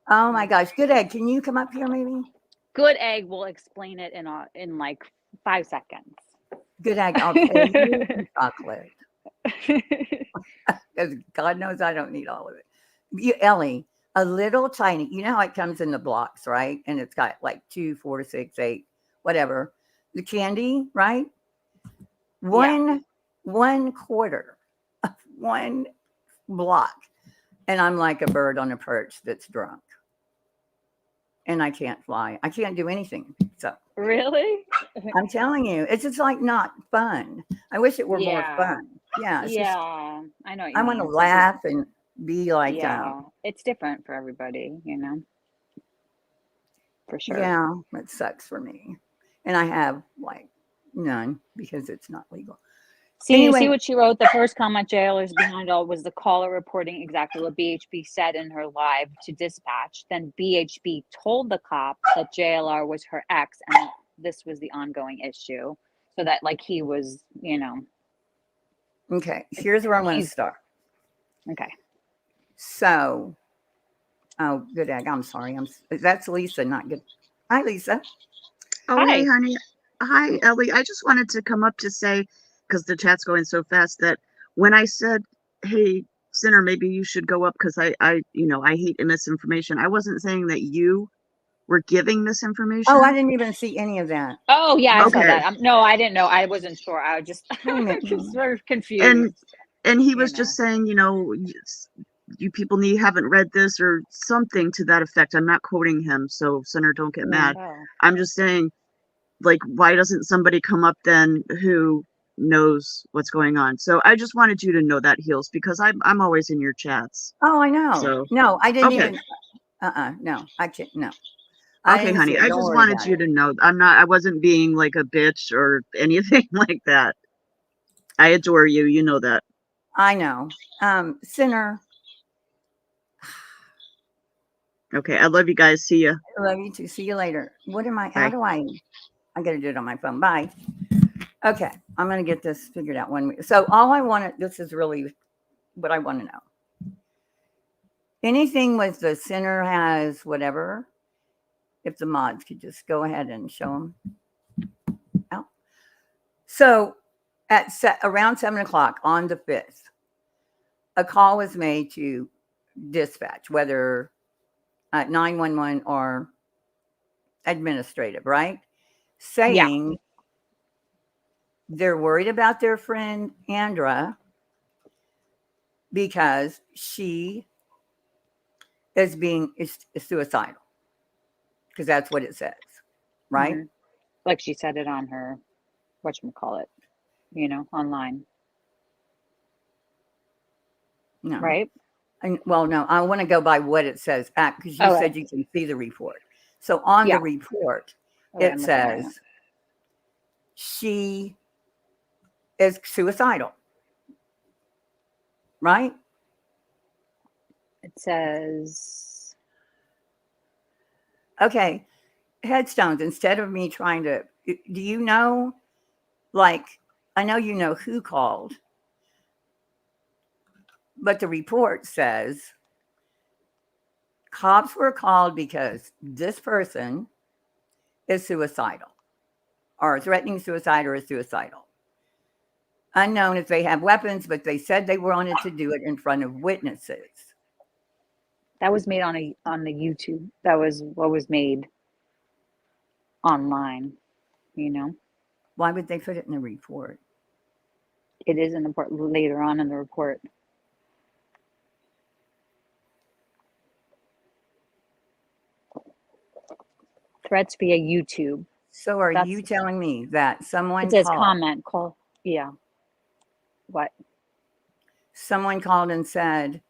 Oh my gosh. Good egg. Can you come up here maybe? Good egg will explain it in like 5 seconds. Good egg. I'll pay you in chocolate. Because God knows I don't need all of it. Ellie, a little tiny, you know how it comes in the blocks, right? And it's got like 2, 4, 6, 8, whatever. The candy, right? Yeah. One quarter of one block. And I'm like a bird on a perch that's drunk. and I can't fly. I can't do anything. So Really? I'm telling you, it's just like not fun. I wish it were more Yeah. fun. Yeah, it's just Yeah. I know what you I want to mean. Some laugh people, and be like, yeah. It's different for everybody, you know, for sure. yeah, it sucks for me, and I have like none because it's not legal. See Anyway, what she wrote. The first comment jailers behind all was the caller reporting exactly what BHB said in her live to dispatch. Then BHB told the cop that JLR was her ex and this was the ongoing issue. So that like he was, you know, okay, here's where I'm going to he's start. okay. So, oh, good egg. I'm sorry. That's Lisa, not good. Hi, Lisa. Oh, hey, Hi. honey. Hi, Ellie. I just wanted to come up to say, because the chat's going so fast, that when I said, hey, Sinner, maybe you should go up because I hate misinformation. I wasn't saying that you were giving Oh, I misinformation. didn't even see any of that. Oh yeah, I saw Okay. that. No, I didn't know. I wasn't sure. I was just Wait a minute. just sort of confused, And he you was know. just saying, you people haven't read this or something to that effect. I'm not quoting him, so Sinner, don't get mad. Oh. I'm just saying, like, why doesn't somebody come up then who knows what's going on? So I just wanted you to know that, Heels, because I'm always in your chats. Oh, I know. So No, I didn't okay, even. No, I can't. No, I okay, didn't see honey. it. I Don't just worry wanted about you it. to know I wasn't being like a bitch or anything like that. I adore you. You know that. I know. Sinner, Okay, I love you guys. See ya. I love you too. See you later. What am I? How Bye. do I got to do it on my phone. Bye. Okay, I'm going to get this figured out So all I wanted, this is really what I want to know. Anything with the sinner has whatever, if the mods could just go ahead and show them out. So at around 7 o'clock on the 5th, a call was made to dispatch, whether 911 or administrative, right? Saying they're worried about their friend Andra because she is suicidal, because that's what it says, right? Mhm. Like she said it on her whatchamacallit, you know, online. No. Right? Well, no, I want to go by what it says because you Okay. said you can see the report. So on Yeah. the report, Okay, I'm it looking at it. says she is suicidal, right? It says Okay, headstones. Instead of me trying to, do you know, like, I know you know who called, but the report says cops were called because this person is suicidal or threatening suicide or is suicidal. Unknown if they have weapons, but they said they wanted to do it in front of witnesses. that was made on the YouTube. That was what was made online, you know. Why would they put it in the report? It is in the report later on in the report. Threats via YouTube. So are That's you telling me that it someone says called call. Yeah. What? someone called and said,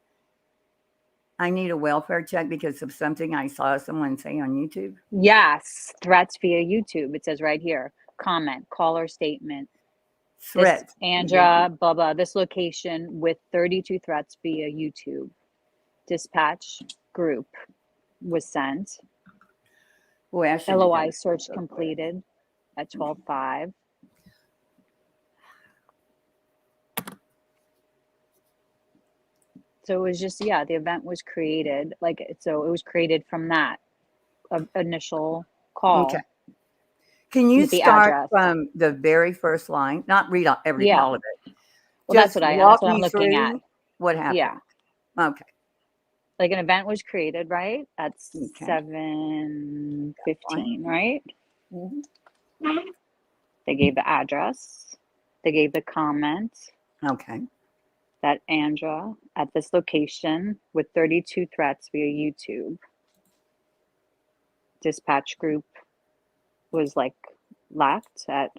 I need a welfare check because of something I saw someone say on YouTube? Yes, threats via YouTube. It says right here. Comment, caller statement. This Threats. Andra, blah blah. This location with 32 threats via YouTube. Dispatch group was sent. Boy, I should have done LOI it search so quick. completed at 12:05. So it was just the event was created so it was created from that initial call Okay. Can you with the start address. from the very first line? Not read every Yeah. all of it. Well, Just that's walk what I'm me looking at. through what happened. Yeah. Okay. Like an event was created, right? At Okay. 7:15, right? Mhm. They gave the address. They gave the comment Okay. that Andra at this location with 32 threats via YouTube. dispatch group was like lacked at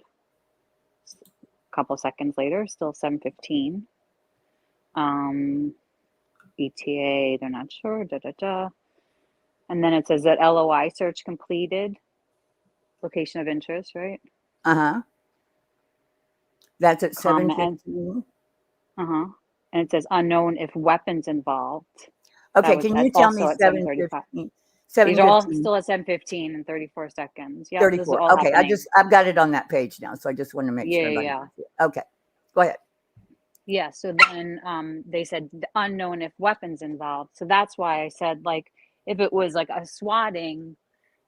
a couple seconds later, still 7:15. ETA, they're not sure, And then it says that LOI search completed, location of interest, right? Uh-huh. That's at Comment. 7:15. Uh-huh. And it says unknown if weapons involved. Okay, was can at you tell me also at 7:35. 7:15? These are all 7:15, still at 7:15 and 34 seconds. Yeah, this is 34. all Okay, happening. I've got it on that page now, so I just want to make sure Yeah, everybody yeah. can see it. Okay, go ahead. Yeah, so then they said unknown if weapons involved. So that's why I said, like, if it was like a swatting,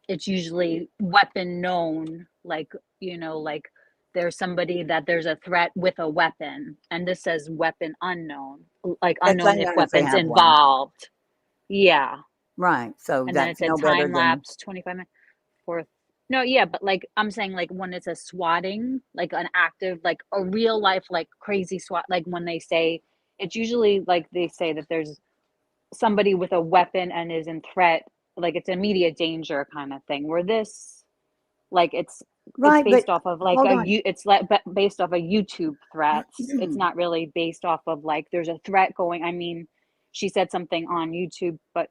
it's usually weapon known, like, like there's somebody that there's a threat with a weapon, and this says weapon unknown, like It's unknown if unknown if they weapons have one. involved. Yeah. Right, so And then it that's said no better time than, lapse 25 minutes. Fourth. No, yeah, but like I'm saying, like when it's a swatting, like an active, like a real life, like crazy SWAT, like when they say it's usually like they say that there's somebody with a weapon and is in threat, like it's immediate danger kind of thing. Where this, like it's right, but based off of like hold on. it's like based off of YouTube threats. It's not really based off of like there's a threat going. I mean, she said something on YouTube, but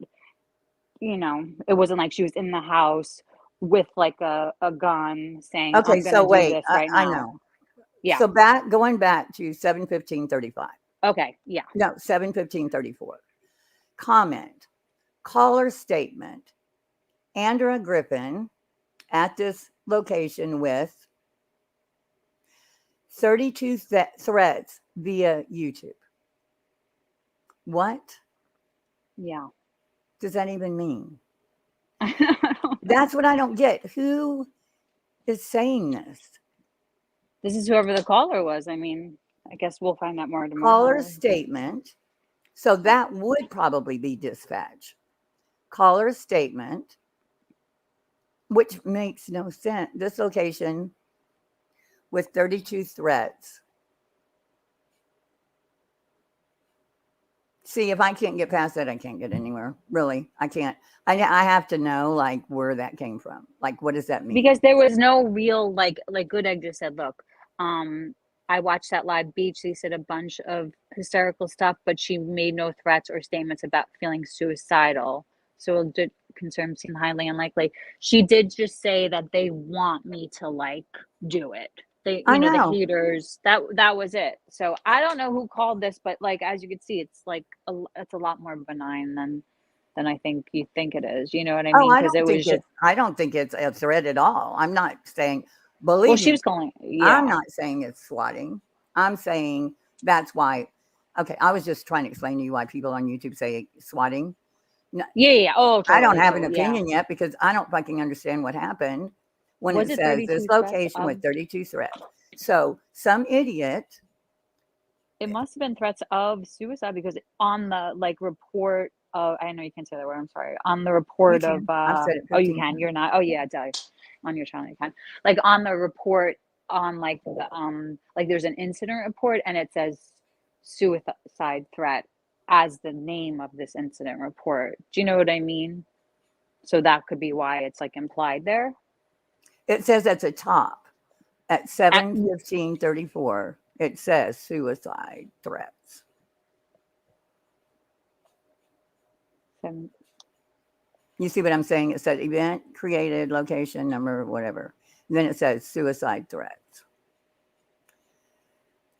it wasn't like she was in the house with like a gun saying, Okay, I'm gonna so do wait, this right I now. know. Yeah. So going back to 7:15:35. Okay. Yeah. No, 7:15:34. Comment. Caller statement. Andrea Griffin at this location with 32 threats via YouTube. What Yeah. does that even mean? That's what I don't get. Who is saying this? This is whoever the caller was. I mean, I guess we'll find out more tomorrow. Caller's statement. So that would probably be dispatch. Caller's statement, which makes no sense. This location with 32 threats. See, if I can't get past that, I can't get anywhere. Really, I can't. I have to know like where that came from. Like, what does that mean? Because there was no real like Good Egg just said, look, I watched that live beach. They said a bunch of hysterical stuff, but she made no threats or statements about feeling suicidal. So the concern seemed highly unlikely. She did just say that they want me to like do it. They, I the know. haters. That was it. So I don't know who called this, but like as you can see, it's like it's a lot more benign than I think you think it is. You know what I mean? I Because it was just. I don't think it's a threat at all. I'm not saying. Believe Well, she me, was calling. Yeah. I'm not saying it's swatting. I'm saying that's why. Okay, I was just trying to explain to you why people on YouTube say swatting. No, Yeah. Oh, totally, I don't have an totally, yeah. opinion yet because I don't fucking understand what happened when Was it it says 32 this threats location with of- 32 threats. So some idiot. It must have been threats of suicide because on the like report of I know you can't say that word. I'm sorry. On the report You of can. I've said it oh you 15 can. times. You're not. Oh yeah, Deli. On your channel you can. Like on the report on like the like there's an incident report and it says suicide threat as the name of this incident report. Do you know what I mean? So that could be why it's like implied there. It says at the top at 7:15:34. It says suicide threats. You see what I'm saying? It said event created, location, number, whatever. And then it says suicide threats.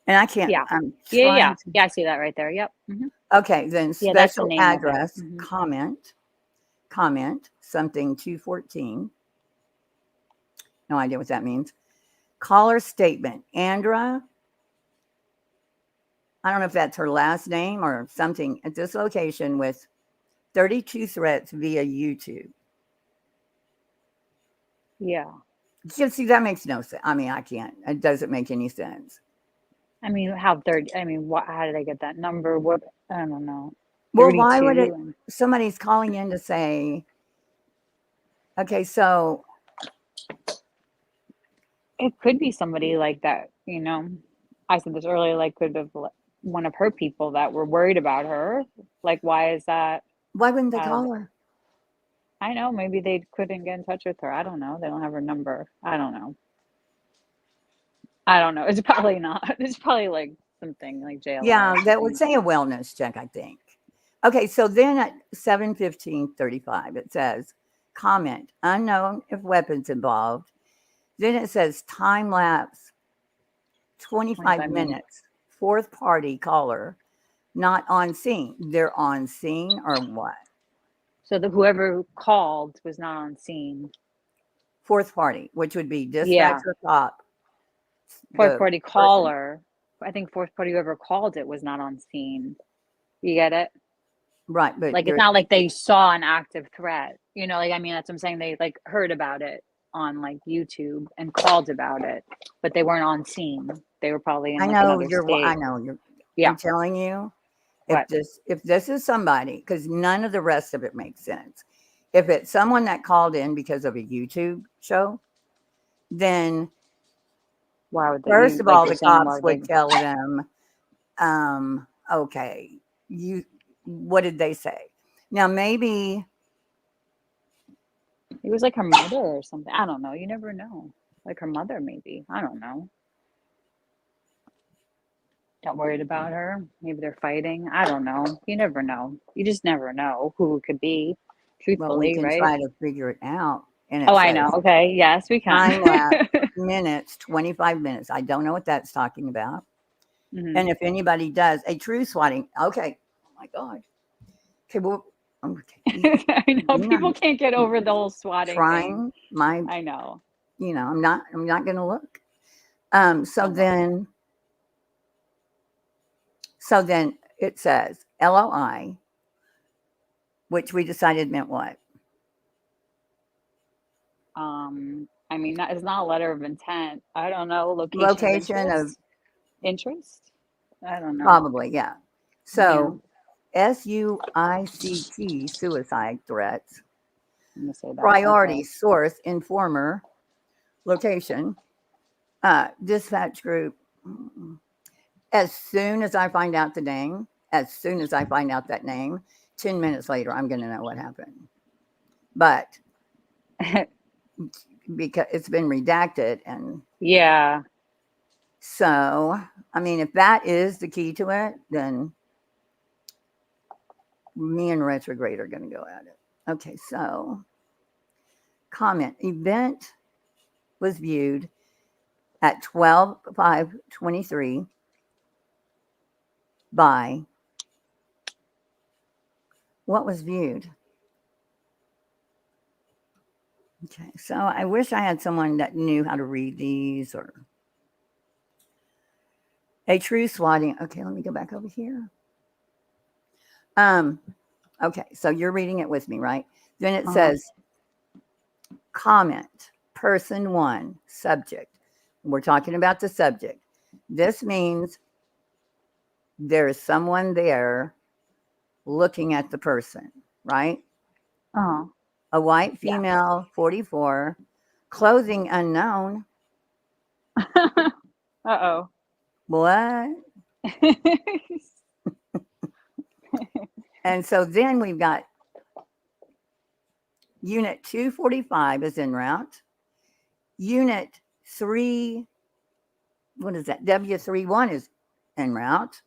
And I can't. Yeah. I'm Yeah. trying Yeah, I see that right there. Yep. Mm-hmm. Okay, then Yeah, that's the special name of it. address, Mhm. comment, something 214. No idea what that means. Caller statement, Andra. I don't know if that's her last name or something at this location with 32 threats via YouTube. Yeah. See, that makes no sense. I mean, I can't. It doesn't make any sense. I mean, how how did I get that number? What, I don't know. Well, why would 32 it? and- Somebody's calling in to say, okay, so It could be somebody like that, I said this earlier, like could have one of her people that were worried about her. Like, why is that? why wouldn't they Uh, call her? I know. Maybe they couldn't get in touch with her. I don't know. They don't have her number. I don't know. I don't know. It's probably not. It's probably like something like JLR. Yeah, Or that would something. say a wellness check, I think. Okay, so then at 7:15:35, it says comment unknown if weapons involved. Then it says time lapse 25 25 minutes. minutes, fourth party caller, not on scene. They're on scene or what? So whoever called was not on scene. Fourth party, which would be Yeah. dispatcher, cop, Fourth the party person. caller. I think fourth party whoever called it was not on scene. You get it? Right, but Like it's not like they saw an active threat. You know, like I mean that's what I'm saying. They like heard about it on like YouTube and called about it, but they weren't on scene. They were probably in I like know another you're. I state. know you're. Yeah. I'm telling you, What? if this is somebody, because none of the rest of it makes sense. If it's someone that called in because of a YouTube show, then Why would they? first of Like all, you're the saying, cops why they? would tell them, okay, what did they say? Now maybe It was like her mother or something. I don't know. You never know. Like her mother, maybe. I don't know. Not worried about her. Maybe they're fighting. I don't know. You never know. You just never know who it could be. well, we Truthfully, can right? try to figure it out. And it Oh, I know. says Okay. Yes, we can. time lapse minutes, 25 minutes. I don't know what that's talking about. Mhm. And if anybody does a true swatting, okay. Oh my God. Okay, well, okay. I know You're people not can't get over the whole swatting thing. trying my, I know. I'm not gonna look. So Oh, well. then it says LOI, which we decided meant what? I mean, that is not a letter of intent. I don't know. Location of Interest? I don't know. probably, yeah. Yeah. So SUICT, suicide threats, I'm gonna say that. priority, Okay. source, informer, location, dispatch group. As soon as I find out the name, as soon as I find out that name, 10 minutes later, I'm going to know what happened. But because it's been redacted. And Yeah. so, I mean, if that is the key to it, then me and retrograde are going to go at it. Okay, so comment event was viewed at 12/5/23 by what was viewed. Okay, so I wish I had someone that knew how to read these or a true swatting. Okay, let me go back over here. Okay, so you're reading it with me, right? Then it says comment, person one, subject. We're talking about the subject. This means there is someone there looking at the person, right? Oh. A white Yeah. female, 44, clothing unknown. Uh-oh. What? And so then we've got unit 245 is en route. Unit 3, what is that? W31 is en route.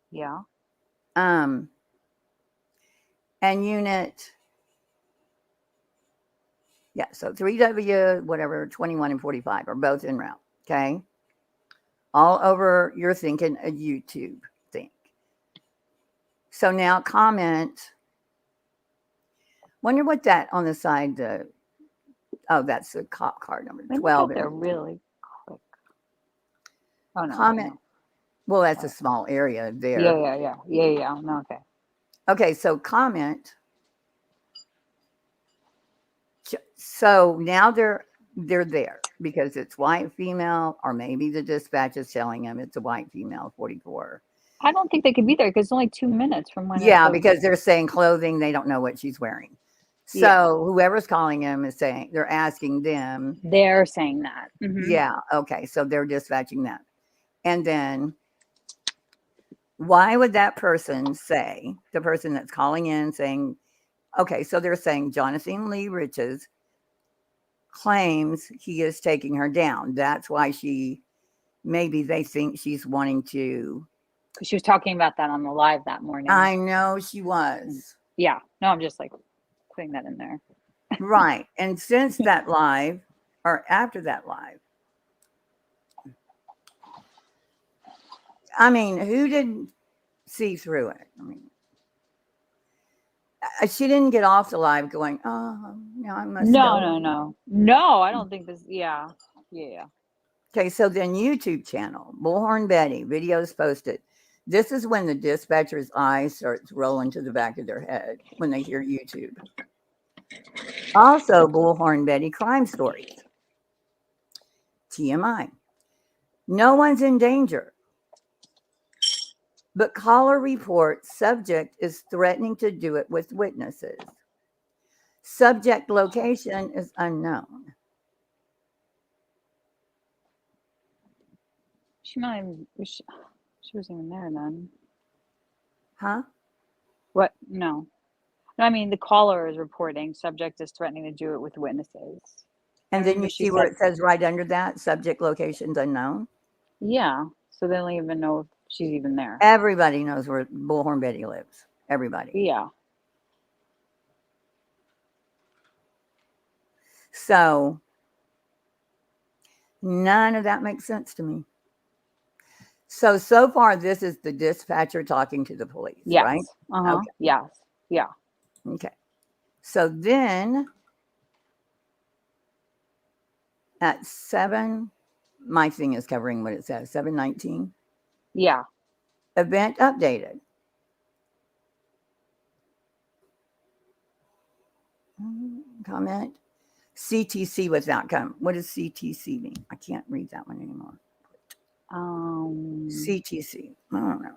Yeah. And unit, yeah, so 3W, whatever, 21 and 45 are both en route. Okay. All over, you're thinking a YouTube thing. So now comment. Wonder what that on the side, that's the cop car number 12. They're really quick. Oh no. Comment. No. Well, that's a small area there. Yeah. No, okay. Okay, so comment. So now they're there because it's white female, or maybe the dispatch is telling them it's a white female, 44. I don't think they could be there because it's only 2 minutes from when. Yeah, because they're saying clothing, they don't know what she's wearing. So whoever's calling them is saying, they're asking them. They're saying that. Mm-hmm. Yeah. Okay. So they're dispatching that. And then why would that person say, the person that's calling in saying, Okay, so they're saying Jonathan Lee Riches claims he is taking her down. That's why maybe they think she's wanting to. She was talking about that on the live that morning. I know she was. Yeah. No, I'm just like putting that in there. Right. And since that live, or after that live, I mean, who didn't see through it? I mean, she didn't get off the live going, oh, no, I must go. No, I don't think this. Yeah. Okay, so then YouTube channel, Bullhorn Betty, videos posted. This is when the dispatcher's eyes starts rolling to the back of their head when they hear YouTube. Also, Bullhorn Betty crime stories. TMI. No one's in danger. But caller reports subject is threatening to do it with witnesses. Subject location is unknown. She might even, she wasn't even there then. Huh? What? No, I mean, the caller is reporting subject is threatening to do it with witnesses. And then you see where it says right under that, subject location's unknown? Yeah, so they don't even know if she's even there. Everybody knows where Bullhorn Betty lives. Everybody. Yeah. So none of that makes sense to me. So far, this is the dispatcher talking to the police, Yes. right? Uh-huh. Okay. Yes. Yeah. Okay. So then at 7, my thing is covering what it says, 7:19. Yeah. Event updated. Comment. CTC with outcome. What does CTC mean? I can't read that one anymore. CTC. I don't know.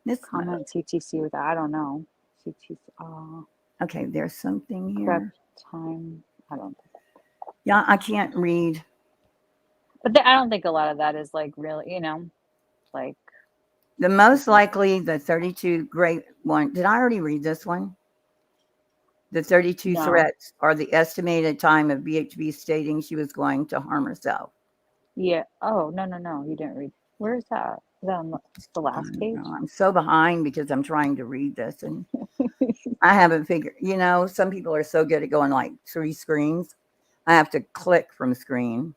This comment CTC with that. I don't know. CTC. Okay, there's something here. Correct time. I don't think. Yeah, I can't read. But I don't think a lot of that is like really, like. The most likely, the 32 great one. Did I already read this one? The 32 threats are the estimated time of BHB stating she was going to harm herself. Yeah. Oh, no. You didn't read. Where is that? Is that on the last page? I'm so behind because I'm trying to read this and I haven't figured, some people are so good at going like 3 screens. I have to click from screen.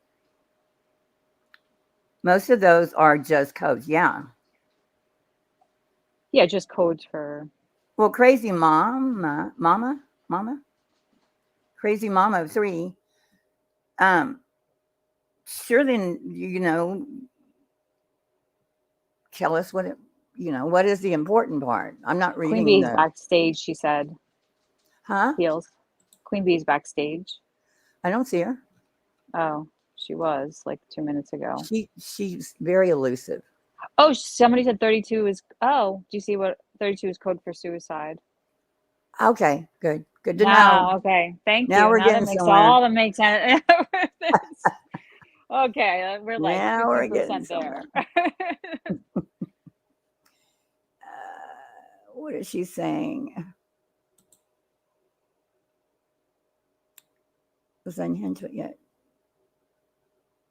Most of those are just codes. Yeah. Yeah, just codes for. Well, Crazy Mama, Crazy Mama 3. Sure, then, tell us what what is the important part? I'm not reading. Queen Bee's backstage, she said. Huh? Heels. Queen Bee's backstage. I don't see her. Oh, she was like 2 minutes ago. She's very elusive. Oh, somebody said 32 is. Oh, do you see what 32 is code for suicide? Okay, good to know. Okay, thank you. Now we're getting somewhere. All that makes sense. Okay, we're like 50% there. What is she saying? Was unhinged yet?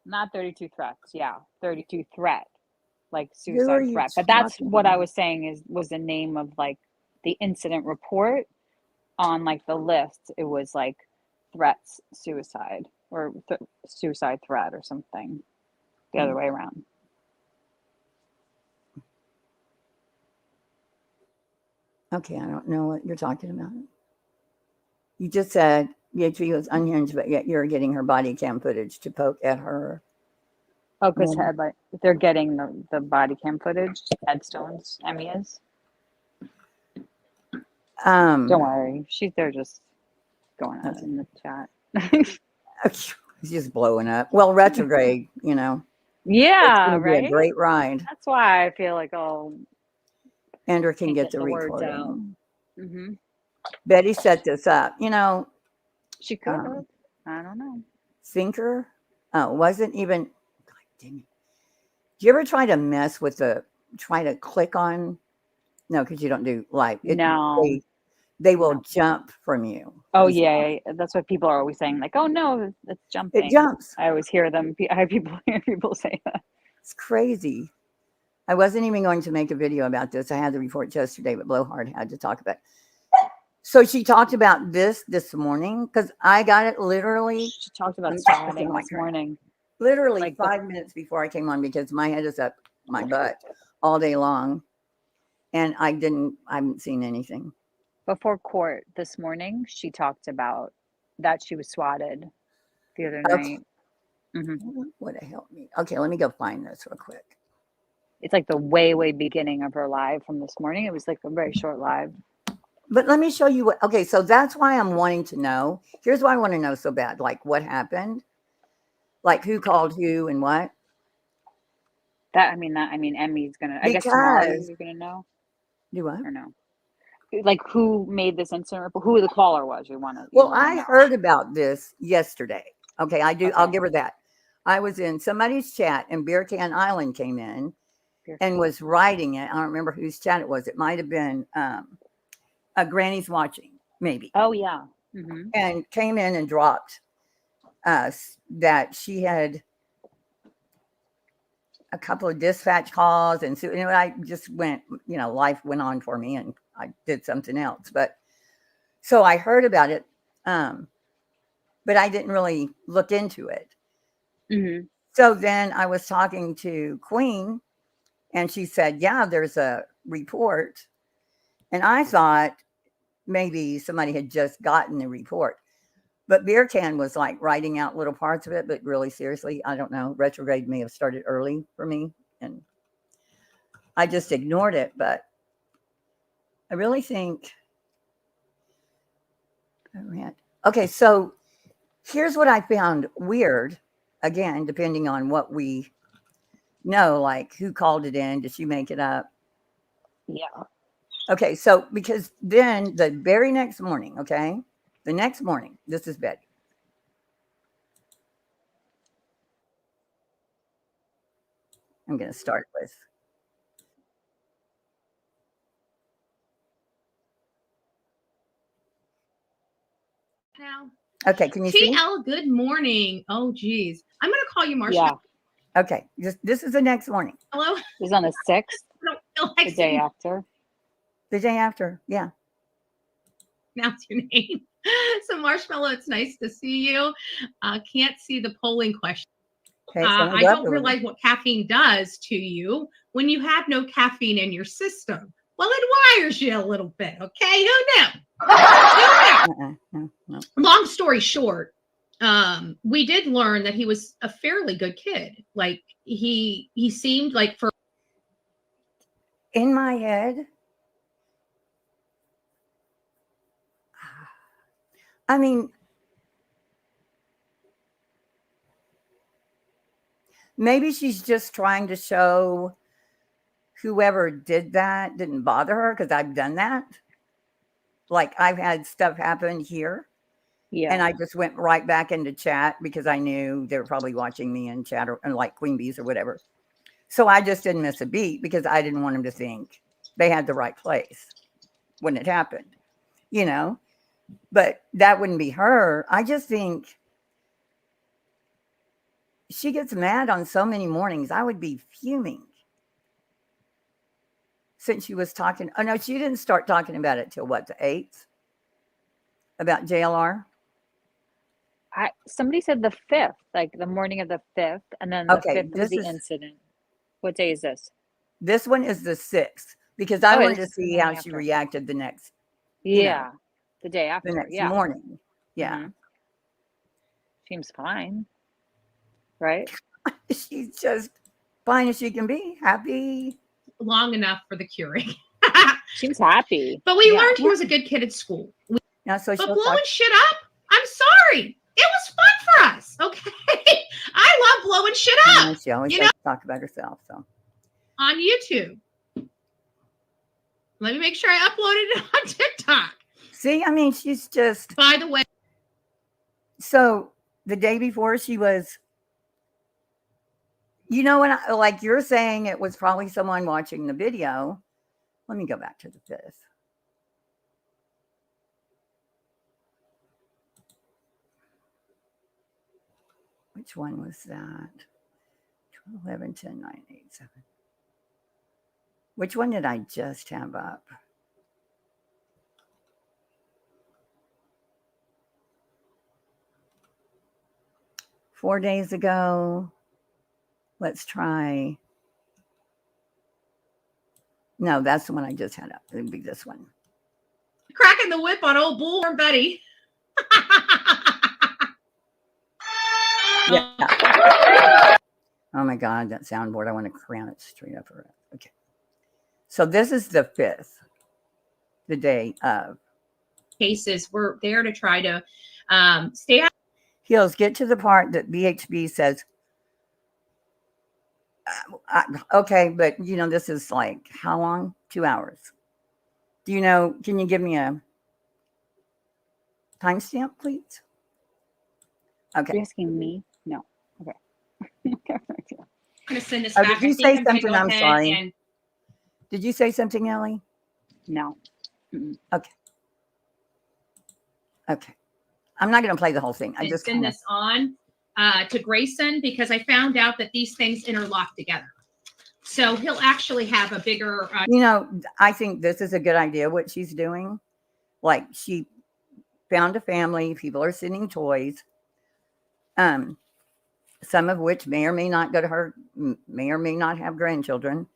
Not 32 threats. Yeah, 32 threat, like suicide threat. But that's what I was saying was the name of like the incident report on like the list. It was like threats, suicide, or suicide threat or something. The other way around. Okay, I don't know what you're talking about. You just said BHB was unhinged, but yet you're getting her body cam footage to poke at her. Oh, because they're getting the body cam footage, headstones, Emmy is. Don't worry, they're just going on in the chat. It's just blowing up. Well, retrograde, Yeah, it's gonna right. be a great ride. That's why I feel like Andrew can get the words out. recording. Mm-hmm. Betty set this up. She could have. I don't know. Thinker. Oh, wasn't even. God dang it. Do you ever try to click on? No, because you don't do live. No. they will jump from you. Oh You see? yeah, that's what people are always saying. Like, oh no, it's jumping. It jumps. I always hear them. I hear people say that. It's crazy. I wasn't even going to make a video about this. I had the report yesterday, but Blowhard had to talk about it. So she talked about this morning because I got it literally. She talked about I'm swatting like this morning. Literally Like 5 minutes before I came on because my head is up my butt all day long. And I haven't seen anything. Before court this morning, she talked about that she was swatted the other Okay. night. Would have helped me. Okay, let me go find this real quick. It's like the way beginning of her live from this morning. It was like a very short live. But let me show you what. Okay, so that's why I'm wanting to know. Here's why I want to know so bad. Like what happened, like who called who and what. Emmy's gonna. I guess tomorrow Because you're gonna know. do what? Or no? Like who made this incident report? Who the caller was? Well, I heard about this yesterday. Okay, I do. Okay. I'll give her that. I was in somebody's chat, and Beer Can Island came in and was writing it. I don't remember whose chat it was. It might have been a Granny's Watching, maybe. Oh yeah. And came in and dropped us that she had a couple of dispatch calls, and so I just went. Life went on for me, and I did something else. But so I heard about it, but I didn't really look into it. So then I was talking to Queen, and she said, "Yeah, there's a report," and I thought maybe somebody had just gotten the report. But Beer Can was like writing out little parts of it, but really seriously, I don't know. Retrograde may have started early for me, and I just ignored it. But I really think, okay, so here's what I found weird. Again, depending on what we know, like who called it in, did she make it up? Yeah. Okay, so because then the very next morning, the next morning, this is Betty. I'm going to start with. Now. Okay, can you see? TL, good morning. Oh, geez. I'm going to call you Marcia. Yeah. Okay, this is the next morning. Hello? It was on the 6th, I don't feel like the day after. The day after, yeah. Pronounce your name. So, Marshmallow, it's nice to see you. Can't see the polling question. Okay, I don't realize what caffeine does to you when you have no caffeine in your system. Well, it wires you a little bit, okay? Who knew? No. Long story short, we did learn that he was a fairly good kid. Like he seemed like for in my head, I mean, maybe she's just trying to show whoever did that didn't bother her, because I've done that. Like I've had stuff happen here. Yeah. And I just went right back into chat because I knew they were probably watching me in chat or like Queen Bees or whatever. So I just didn't miss a beat because I didn't want them to think they had the right place when it happened, but that wouldn't be her. I just think she gets mad on so many mornings. I would be fuming since she was talking. Oh no, she didn't start talking about it till what, the 8th? About JLR? Somebody said the 5th, like the morning of the 5th, and then the 5th was the incident. What day is this? This one is the 6th because I wanted to see how she reacted the next. Yeah, the day after. The next morning. Yeah. Seems fine, right? She's just fine as she can be. Happy. Long enough for the curing. Seems happy. But we learned he was a good kid at school. But blowing shit up, I'm sorry. It was fun for us, okay? I love blowing shit up. She always likes to talk about herself. So on YouTube. Let me make sure I uploaded it on TikTok. See, I mean, she's just. By the way. So the day before she was, when like you're saying it was probably someone watching the video. Let me go back to the 5th. Which one was that? 12, 11, 10, 9, 8, 7. Which one did I just have up? Four days ago. Let's try. No, that's the one I just had up. It would be this one. Cracking the whip on old Bullhorn Betty. Yeah. Oh my God, that soundboard. I want to crown it straight up around. Okay. So this is the 5th, the day of. Cases, we're there to try to stay out. Heels, get to the part that BHB says, okay, but you know, this is like how long? 2 hours. Do you know, can you give me a timestamp, please? Okay. You're asking me? No. Okay. I'm going to send this Oh, back. did you I think say I'm gonna something? go I'm ahead sorry. and Did you say something, Ellie? No. Mm-mm. Okay. Okay. I'm not going to play the whole thing. I and just send kinda, this on to Grayson because I found out that these things interlock together. So he'll actually have a bigger. you know, I think this is a good idea, what she's doing. Like she found a family, people are sending toys, some of which may or may not go to her, may or may not have grandchildren,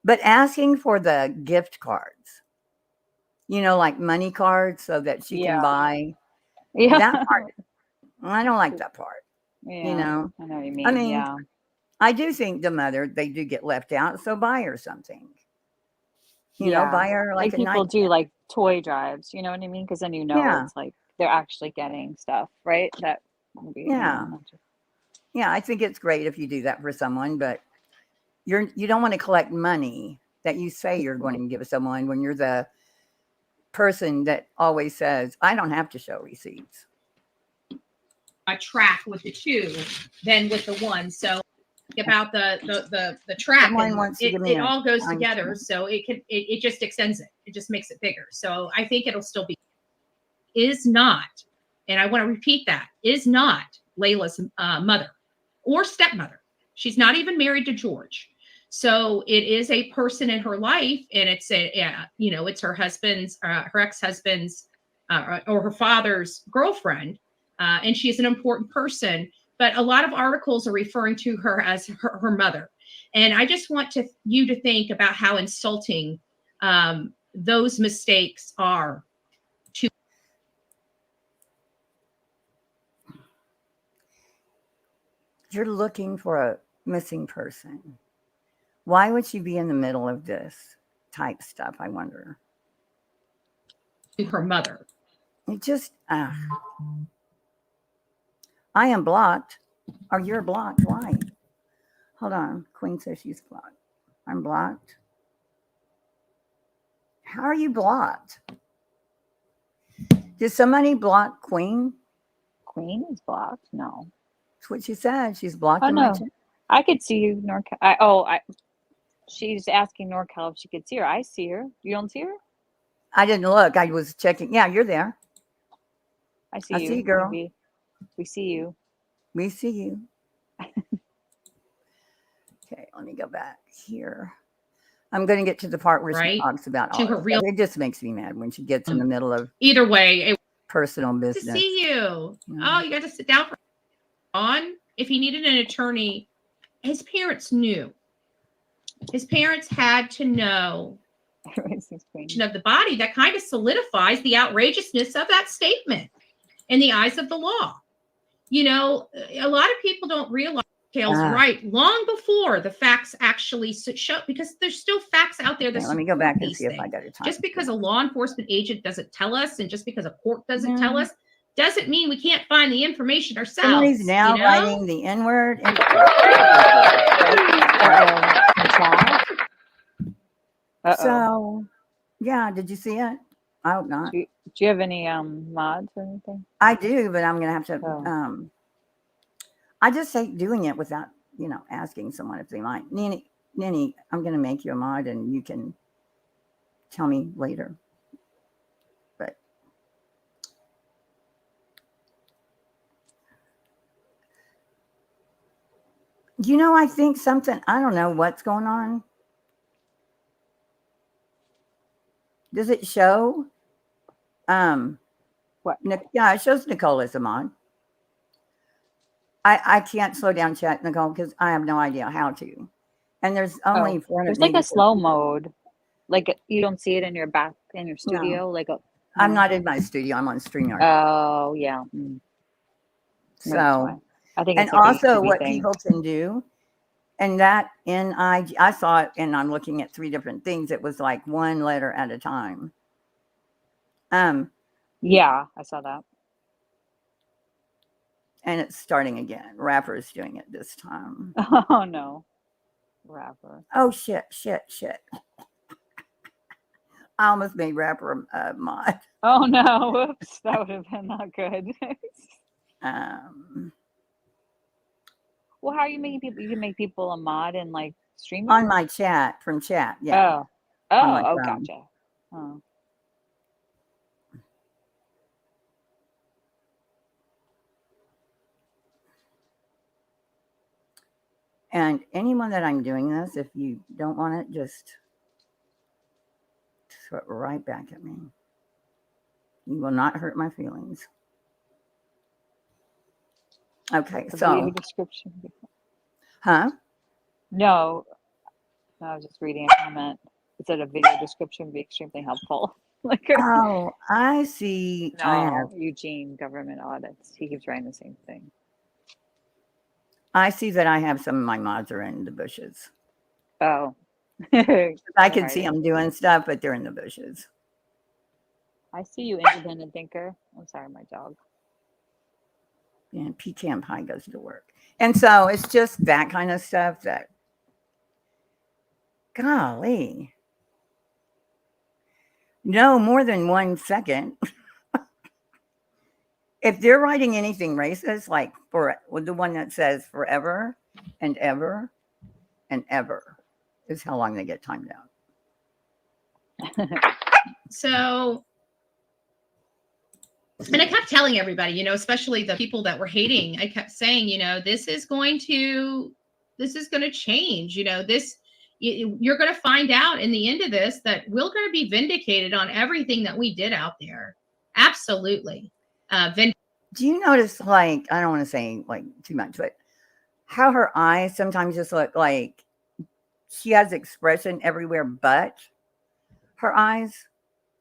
but asking for the gift cards, you know, like money cards so that she can Yeah. buy Yeah. that part. I don't like that part, Yeah. you know. I know what you mean. I mean, Yeah. I do think the mother, they do get left out, so buy her something. You know, Yeah. buy her like a people night. do like toy drives, you know what I mean? Because then you know Yeah. it's like they're actually getting stuff, right? That would be, Yeah. Yeah, I think it's great if you do that for someone, but you don't want to collect money that you say you're going to give someone when you're the person that always says, I don't have to show receipts. Track with the 2 than with the 1. So about the track, Someone and wants to give me it a all goes time together. stamp. So it just extends it. It just makes it bigger. So I think it'll still be is not, and I want to repeat that, is not Layla's mother or stepmother. She's not even married to George. So it is a person in her life, and it's it's her husband's, her ex-husband's, or her father's girlfriend, and she's an important person. But a lot of articles are referring to her as her mother, and I just want you to think about how insulting those mistakes are. You're looking for a missing person. Why would she be in the middle of this type stuff, I wonder? To her mother. It just, I am blocked. Or you're blocked. Why? Hold on. Queen says she's blocked. I'm blocked. How are you blocked? Did somebody block Queen? Queen is blocked. No. That's what she said. She's blocked Oh in my no. chat. I could see you, NorCal. She's asking NorCal if she could see her. I see her. You don't see her? I didn't look. I was checking. Yeah, you're there. I see I you. see you, girl. Maybe. We see you. We see you. Okay, let me go back here. I'm going to get to the part where she talks about all to her real. It just makes me mad when she gets in the middle of either way. Personal To business. see you. Oh, you got to sit down for on. If he needed an attorney, his parents knew. His parents had to know of the body. That kind of solidifies the outrageousness of that statement in the eyes of the law. You know, a lot of people don't realize details right long before the facts actually show, because there's still facts out there that let me go back and see things. if I got a time. Just because a law enforcement agent doesn't tell us, and just because a court doesn't tell us, doesn't mean we can't find the information ourselves. Somebody's now writing the N-word. So, yeah, did you see it? I hope not. Do you have any mods or anything? I do, but I'm gonna have to. I just hate doing it without, asking someone if they might. Nini, I'm gonna make you a mod, and you can tell me later. But You know, I think something, I don't know what's going on. Does it show? What? Yeah, it shows Nicole is a mod. I can't slow down chat, Nicole, because I have no idea how to. And there's only Oh, 484 there's like a slow people. mode. Like you don't see it in your back in your No, studio. Like a I'm no. not in my studio. I'm on StreamYard. Oh yeah. That's So, why. I think and it's like a also YouTube what thing. people can do, and that I saw it, and I'm looking at 3 different things. It was like 1 letter at a time. Yeah, I saw that. And it's starting again. Rapper is doing it this time. Oh no, rapper. Oh shit. I almost made Rapper a mod. Oh no, whoops, that would have been not good. Well, how are you making people? You can make people a mod and like stream On my chat, from chat, yeah. On my phone. Gotcha. Oh. And anyone that I'm doing this, if you don't want it, just throw it right back at me. You will not hurt my feelings. Okay, The so, video description. huh? No, I was just reading a comment. It said a video description would be extremely helpful. Like, Oh, I see. I have. no, Eugene government audits. He keeps writing the same thing. I see that I have some of my mods are in the bushes. Oh, I can see them doing stuff, but they're in the bushes. I see you, independent thinker. I'm sorry, my dog. And Pecan Pie goes to work. And so it's just that kind of stuff that, golly, no more than 1 second. If they're writing anything racist, like for the one that says forever and ever and ever is how long they get timed out. So, and I kept telling everybody, you know, especially the people that were hating, I kept saying, you know, this is going to change, you know, you're going to find out in the end of this that we're going to be vindicated on everything that we did out there. Absolutely. Do you notice, like, I don't want to say like too much, but how her eyes sometimes just look like she has expression everywhere but her eyes?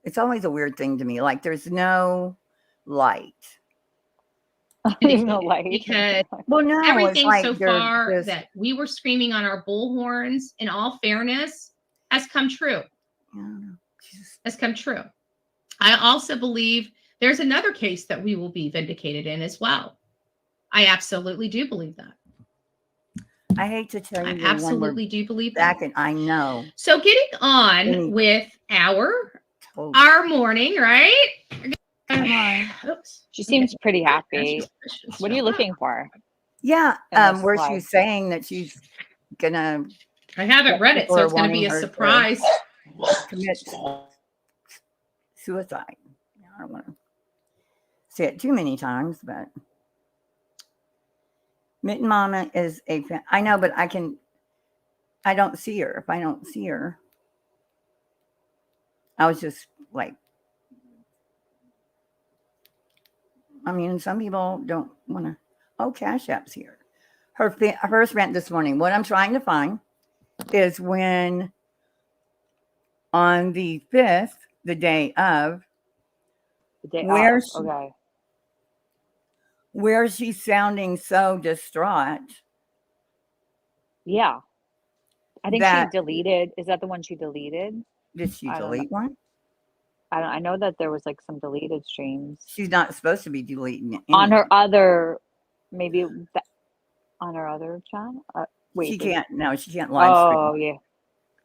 It's always a weird thing to me. Like there's no light. There's no light. Because well, no, everything like so far that we were screaming on our bullhorns, in all fairness, has come true. Has come true. I also believe there's another case that we will be vindicated in as well. I absolutely do believe that. I hate to tell you, I absolutely do believe back, that. and I know. So getting on with our morning, right? Come on. Oops. She seems pretty happy. What are you looking for? Yeah, in this where live? she's saying that she's gonna. I haven't read it, so it's going to be a surprise. Commit suicide. I don't want to say it too many times, but Mitten Mama is a fan. I know, but I don't see her. If I don't see her, I was just like, I mean, some people don't want to. Oh, Cash App's here. Hers rant this morning. What I'm trying to find is when on the 5th, the day of, where she's sounding so distraught. Yeah. I think she deleted. Is that the one she deleted? Did she delete one? I know that there was like some deleted streams. She's not supposed to be deleting it. On her other, maybe on her other channel? Wait. She can't. No, she can't live stream. Oh, yeah.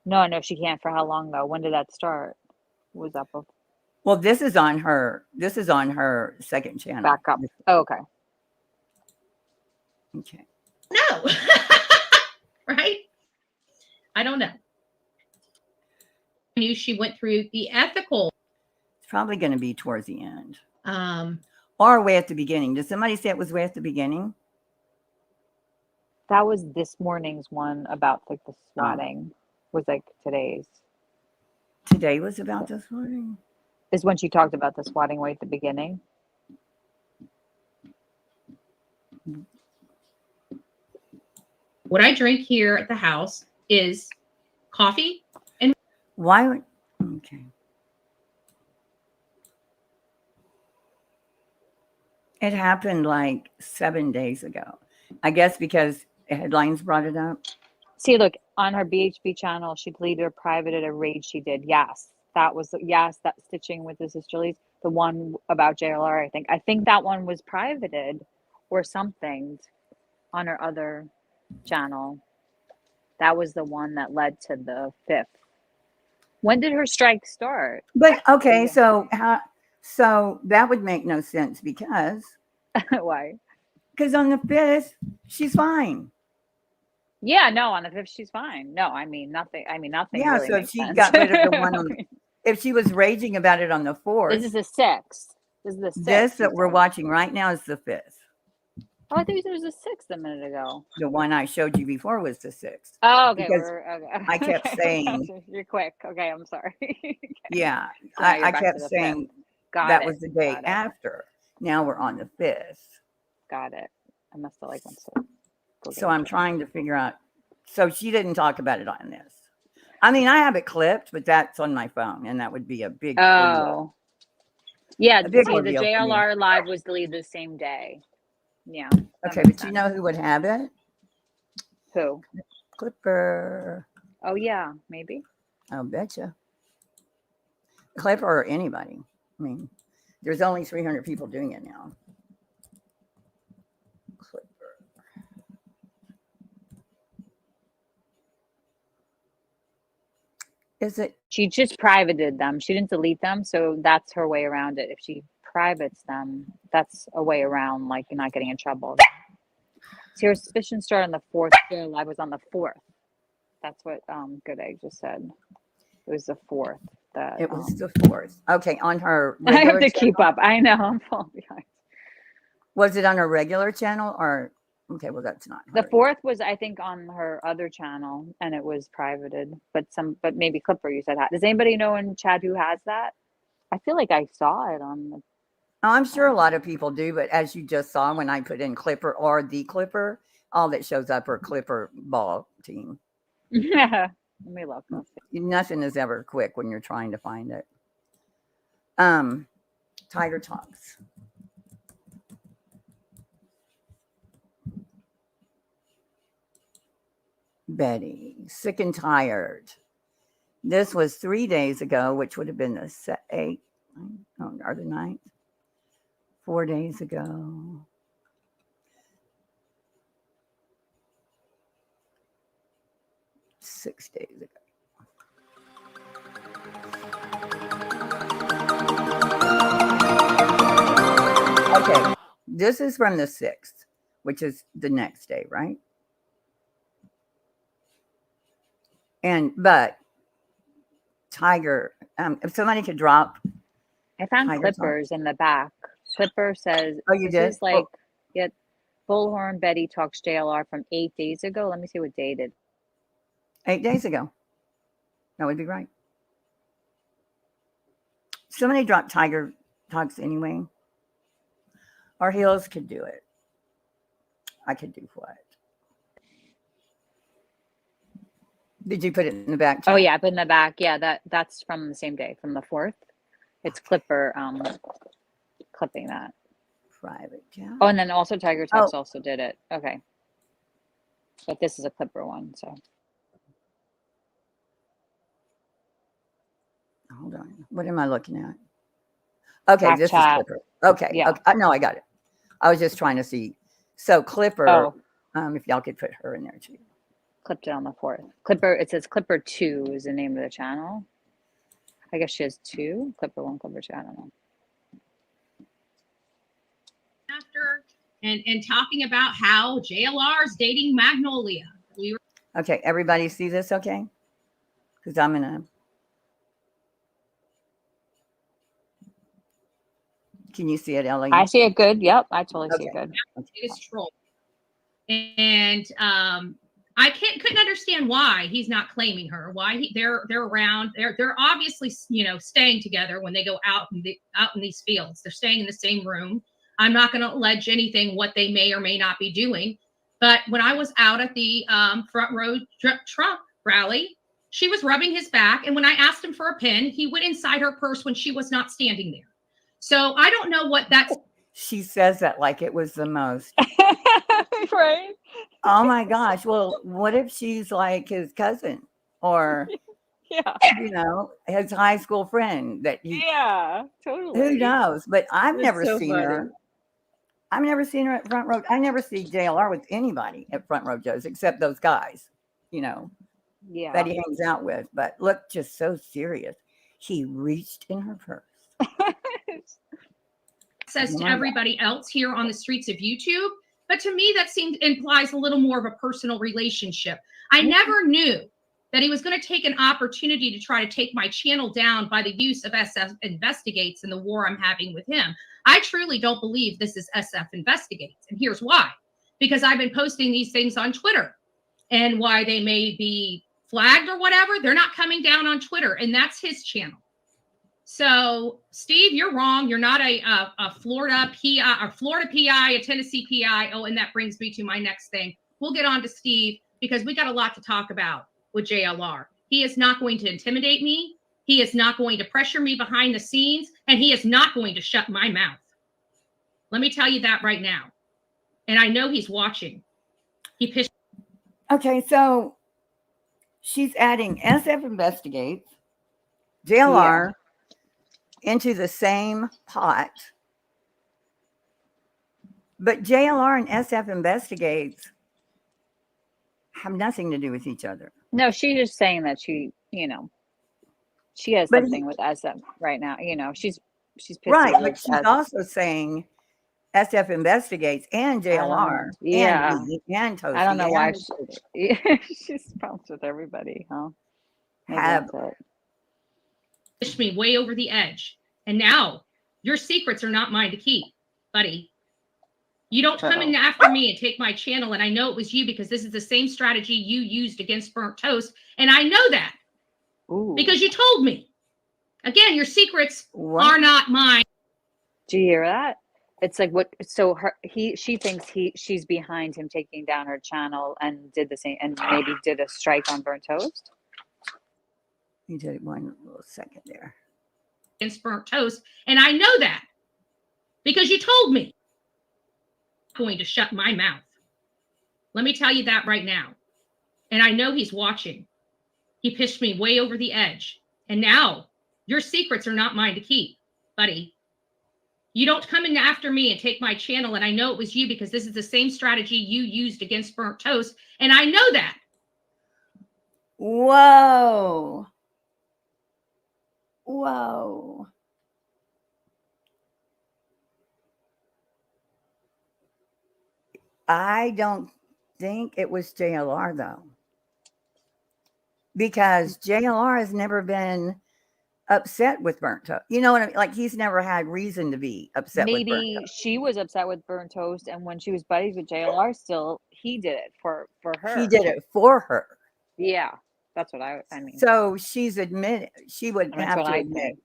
No, she can't. For how long though? When did that start? Was that before? Well, this is on her second channel. Back up. Oh, okay. Okay. No. Right? I don't know. I knew she went through the ethical. It's probably going to be towards the end. Or way at the beginning. Did somebody say it was way at the beginning? That was this morning's one about like the swatting. Was like today's. Today was about this morning. Is when she talked about the swatting way at the beginning. What I drink here at the house is coffee. Why would, okay. It happened like 7 days ago. I guess because headlines brought it up. See, look, on her BHB channel, she deleted or privated a raid she did. Yes, that was, yes, that stitching with the sisterlies, the one about JLR, I think. I think that one was privated or something on her other channel. That was the one that led to the 5th. When did her strike start? But okay, Yeah. so that would make no sense because Why? on the 5th, she's fine. Yeah, no, on the 5th, she's fine. No, I mean, nothing Yeah, really so if makes she sense. got rid of the one on, if she was raging about it on the 4th, This is the 6th. This is the 6th. this that we're watching right now is the 5th. Oh, I thought you said it was the 6th a minute ago. The one I showed you before was the 6th. Oh, okay. Because Okay. I kept saying, You're quick. Okay, I'm sorry. Okay. yeah, So now you're I back kept to the saying 5th. that was the day Got it. after. Now we're on the 5th. Got it. I must have like went to go So get I'm it. trying to figure out. So she didn't talk about it on this. I mean, I have it clipped, but that's on my phone, and that would be a big ordeal. Oh, yeah. A big See, the ordeal for me. JLR live was deleted the same day. Yeah. Okay, but you know who would have it? Who? Clipper. Oh, yeah, maybe. I'll betcha. Clipper or anybody. I mean, there's only 300 people doing it now. Clipper. Is it? She just privated them. She didn't delete them, so that's her way around it. If she privates them, that's a way around like you're not getting in trouble. So your suspicion started on the 4th. Your live was on the 4th. That's what Good Egg just said. It was the 4th. That It was the 4th. Okay, on her I have regular to keep channel? up. I know I'm falling behind. Was it on her regular channel or? Okay, well that's not The her. 4th was, I think, on her other channel, and it was privated. But maybe Clipper. You said that. Does anybody know in chat who has that? I feel like I saw it on the. Oh, I'm sure a lot of people do, but as you just saw when I put in Clipper or the Clipper, all that shows up are Clipper ball team. Let me look. Nothing is ever quick when you're trying to find it. Tiger Talks. Betty, sick and tired. This was 3 days ago, which would have been the 8th or the 9th. 4 days ago. Six days ago. Okay, this is from the 6th, which is the next day, right? But Tiger, if somebody could drop. I found Tiger Clippers Talks. in the back. Clipper says, Oh, you did? Is like, yet Bullhorn Betty talks JLR from 8 days ago. Let me see what date it. 8 days ago. That would be right. Somebody dropped Tiger Talks anyway. Our heels could do it. I could do what? Did you put it in the back? Oh yeah, I put in the back. Yeah, that's from the same day, from the 4th. It's Clipper clipping that. Private chat. Oh, and then also Tiger Talks also did it. Okay. But this is a Clipper one, so. Hold on. What am I looking at? Okay, Back this chat. is Clipper. Okay. Yeah. Okay. No, I got it. I was just trying to see. So Clipper, if y'all could put her in there too. Clipped it on the 4th. Clipper, it says Clipper 2 is the name of the channel. I guess she has 2. Clipper 1, Clipper 2, I don't know. After and talking about how JLR's dating Magnolia. Okay, everybody see this okay? Because I'm going to. Can you see it, Ellie? I see it good. Yep, I totally see it good. Biggest troll. And I couldn't understand why he's not claiming her. Why they're around. They're obviously, you know, staying together when they go out in these fields. They're staying in the same room. I'm not going to allege anything what they may or may not be doing. But when I was out at the front row Trump rally, she was rubbing his back. And when I asked him for a pin, he went inside her purse when she was not standing there. So I don't know what that's. She says that like it was the most. Right? Oh my gosh. Well, what if she's like his cousin or, Yeah. you know, his high school friend that he, Yeah, totally. who knows? But I've That's never so seen funny. her. I've never seen her at front row. I never see JLR with anybody at front row shows except those guys, you know, Yeah. that he hangs out with. But look, just so serious. He reached in her purse. Says Oh to my God. everybody else here on the streets of YouTube. But to me, that implies a little more of a personal relationship. I never knew that he was going to take an opportunity to try to take my channel down by the use of SF Investigates and the war I'm having with him. I truly don't believe this is SF Investigates. And here's why. Because I've been posting these things on Twitter, and why they may be flagged or whatever, they're not coming down on Twitter, and that's his channel. So, Steve, you're wrong. You're not a Florida PI, or Florida PI, a Tennessee PI. Oh, and that brings me to my next thing. We'll get on to Steve because we got a lot to talk about with JLR. He is not going to intimidate me. He is not going to pressure me behind the scenes, and he is not going to shut my mouth. Let me tell you that right now. And I know he's watching. He pissed. Okay, so she's adding SF Investigates, JLR into the same pot. But JLR and SF Investigates have nothing to do with each other. No, she's just saying that she, you know, she has But something with SF right now. You know, she's pissy right, but with she's also saying SF Investigates and JLR Yeah. and me and Toasty. I don't know why and she's bounced with everybody, huh? Maybe have that's it. pushed me way over the edge. And now your secrets are not mine to keep, buddy. You don't come in after me and take my channel. And I know it was you because this is the same strategy you used against Burnt Toast. And I know that because you told me. Again, your secrets are not mine. Do you hear that? It's like what? So she thinks she's behind him taking down her channel and did the same, and maybe did a strike on Burnt Toast. You did one little second there. Against Burnt Toast. And I know that because you told me. I'm going to shut my mouth. Let me tell you that right now. And I know he's watching. He pushed me way over the edge. And now your secrets are not mine to keep, buddy. You don't come in after me and take my channel. And I know it was you because this is the same strategy you used against Burnt Toast. And I know that. Whoa. Whoa. I don't think it was JLR though. Because JLR has never been upset with Burnt Toast. You know what I mean? Like he's never had reason to be upset with Burnt Maybe Toast. she was upset with Burnt Toast, and when she was buddies with JLR, still he did it for her. He did it for her. Yeah, that's what I mean. So she's admitted. She would That's have what to I admit. think.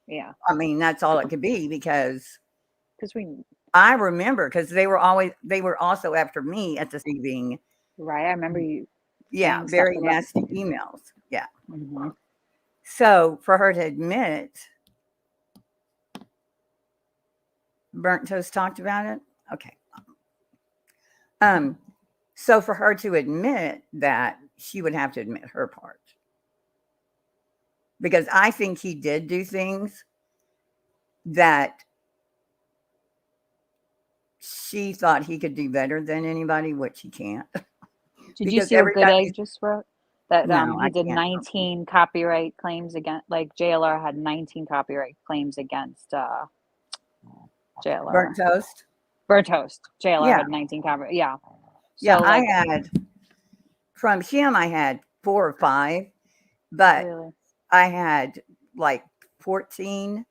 Yeah, I mean, that's all it could be because we I remember because they were also after me at the receiving. right. I remember you. Yeah, saying very stuff about- nasty emails. Yeah. Mm-hmm. So for her to admit, Burnt Toast talked about it. Okay. So for her to admit that, she would have to admit her part. Because I think he did do things that she thought he could do better than anybody, which he can't. Did you Because see what Good everybody- Egg just wrote? That No, I he did can't. 19 copyright claims against, like JLR had 19 copyright claims against JLR. Burnt Toast. Burnt Toast. JLR Yeah. had 19 copyright. Yeah. Yeah, So, I like, had from him. I had 4 or 5, but really? I had like 14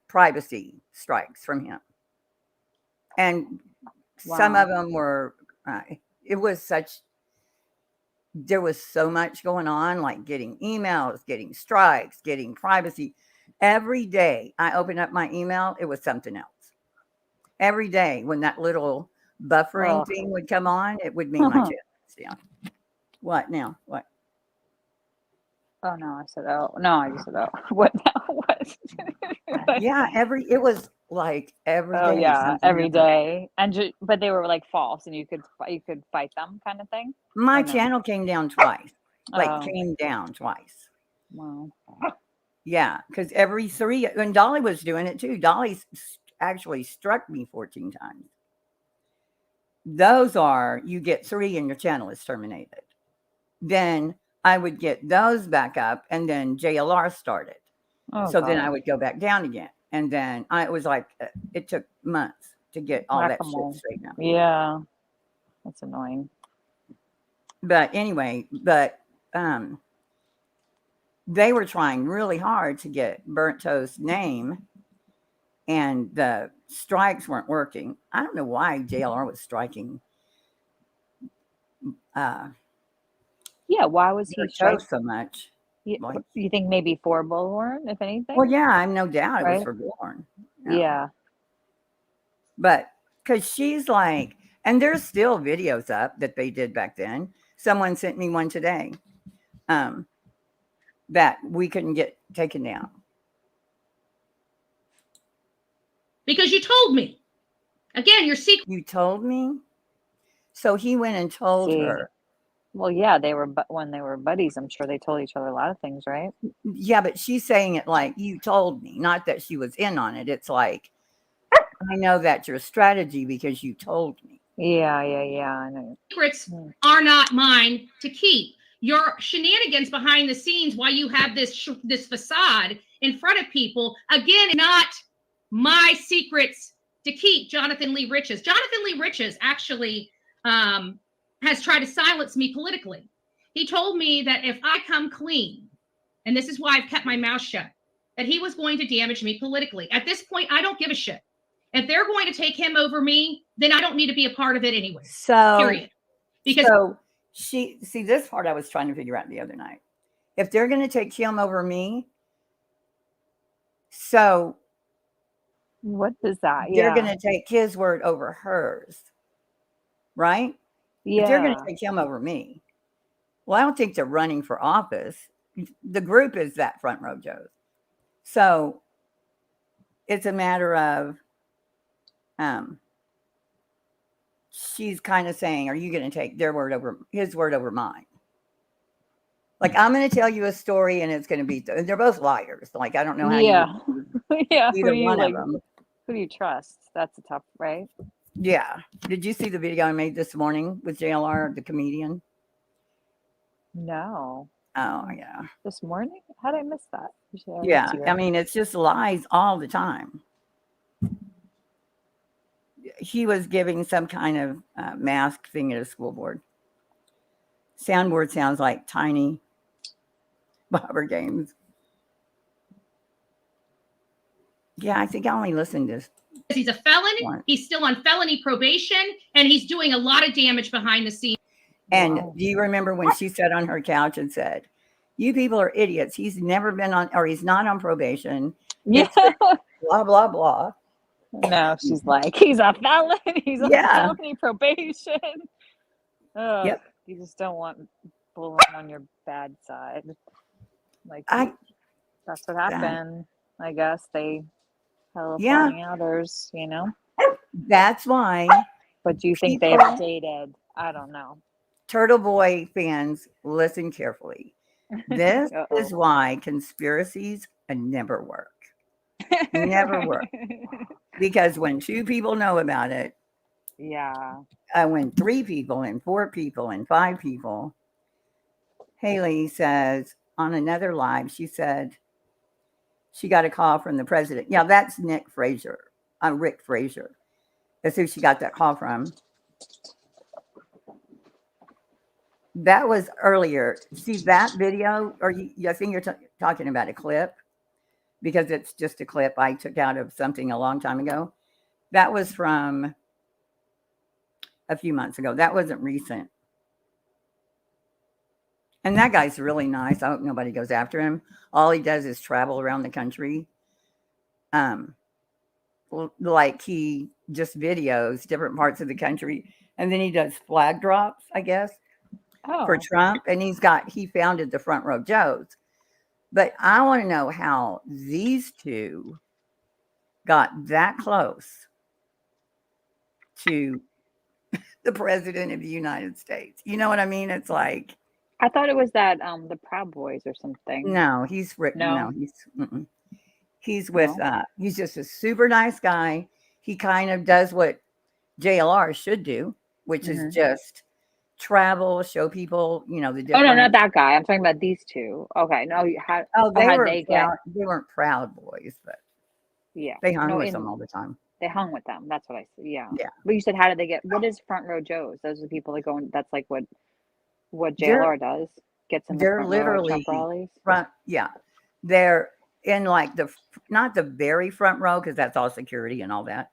privacy strikes from him, and some Wow. of them were it was such, there was so much going on, like getting emails, getting strikes, getting privacy. Every day I opened up my email, it was something else. Every day when that little buffering thing would come on, it would mean my channel was down. What now? What? Oh no, I said oh. No, I just said oh. What now? What? Yeah, it was like every Oh day. yeah, something every happened. day. And but they were like false, and you could fight them, kind of thing. My Or no? channel came down twice. Like Oh, came down twice. wow. Yeah, because every 3, and Dolly was doing it too. Dolly actually struck me 14 times. Those are, you get 3 and your channel is terminated. Then I would get those back up, and then JLR started. Oh, So then I God. would go back down again. And then it was like, it took months to get all that Whack-a-mole. shit straightened out. Yeah, that's annoying. But anyway, they were trying really hard to get Burnt Toast's name, and the strikes weren't working. I don't know why JLR was striking Yeah, why was he Burnt striking? Toast so much. Like, You think maybe for Bullhorn, if anything? well, yeah, I'm no doubt it was Right? for Bullhorn. Yeah. But because she's like, and there's still videos up that they did back then. Someone sent me one today that we couldn't get taken down. Because you told me. Again, your secret. You told me? So he went and told her. Well, yeah, when they were buddies, I'm sure they told each other a lot of things, right? Yeah, but she's saying it like, you told me, not that she was in on it. It's like, I know that's your strategy because you told me. Yeah, I know. Secrets are not mine to keep. Your shenanigans behind the scenes, while you have this facade in front of people, again, not my secrets to keep. Jonathan Lee Riches. Jonathan Lee Riches actually has tried to silence me politically. He told me that if I come clean, and this is why I've kept my mouth shut, that he was going to damage me politically. At this point, I don't give a shit. If they're going to take him over me, then I don't need to be a part of it anyway. So, period. Because see, this part I was trying to figure out the other night. If they're going to take him over me, so what is that? They're going to take his word over hers, right? Yeah. If they're going to take him over me, well, I don't think they're running for office. The group is that front row Joe's. So it's a matter of, she's kind of saying, are you going to take his word over mine? Like, I'm going to tell you a story and it's going to be, they're both liars. Like, I don't know how yeah. either one of them. Who do you trust? That's a tough, right? Yeah. Did you see the video I made this morning with JLR, the comedian? No. Oh, yeah. This morning? How did I miss that? Yeah. I mean, it's just lies all the time. He was giving some kind of mask thing at a school board. Soundboard sounds like tiny bobber games. Yeah, I think I only listened to this. He's a felon. He's still on felony probation, and he's doing a lot of damage behind the scenes. And do you remember when she sat on her couch and said, you people are idiots. He's never been on, or he's not on probation. Yeah. Blah, blah, blah. No, she's like, he's a felon. He's on felony probation. Oh, yep. You just don't want Bullhorn on your bad side. Like, that's what happened. I guess they hella falling outers, you know? That's why. But do you think they have dated? I don't know. Turtle Boy fans, listen carefully. This is why conspiracies never work. Never work. Because when 2 people know about it, when 3 people and 4 people and 5 people, Haley says on another live, she said she got a call from the president. Yeah, that's Rick Frazier. That's who she got that call from. That was earlier. See that video, or I think you're talking about a clip, because it's just a clip I took out of something a long time ago. That was from a few months ago. That wasn't recent. And that guy's really nice. I hope nobody goes after him. All he does is travel around the country. Like he just videos different parts of the country, and then he does flag drops, I guess, for Oh, Trump. And he founded the Front Row Joes. But I want to know how these two got that close to the president of the United States. You know what I mean? It's like, I thought it was that the Proud Boys or something. no, he's No? he's with No? he's just a super nice guy. He kind of does what JLR should do, which Mhm. is just travel, show people, the Oh no, different. not that guy. I'm talking about these two. Okay, no, how Oh, they how'd were they get? proud. They weren't Proud Boys, but Yeah, they hung no, with them all the time. they hung with them. That's what I said. Yeah, Yeah, but you said how did they get? What is Front Row Joes? Those are the people that go in. That's like what they're JLR does. Gets in the they're front row at literally Trump rallies. front. Yeah, they're in like not the very front row because that's all security and all that.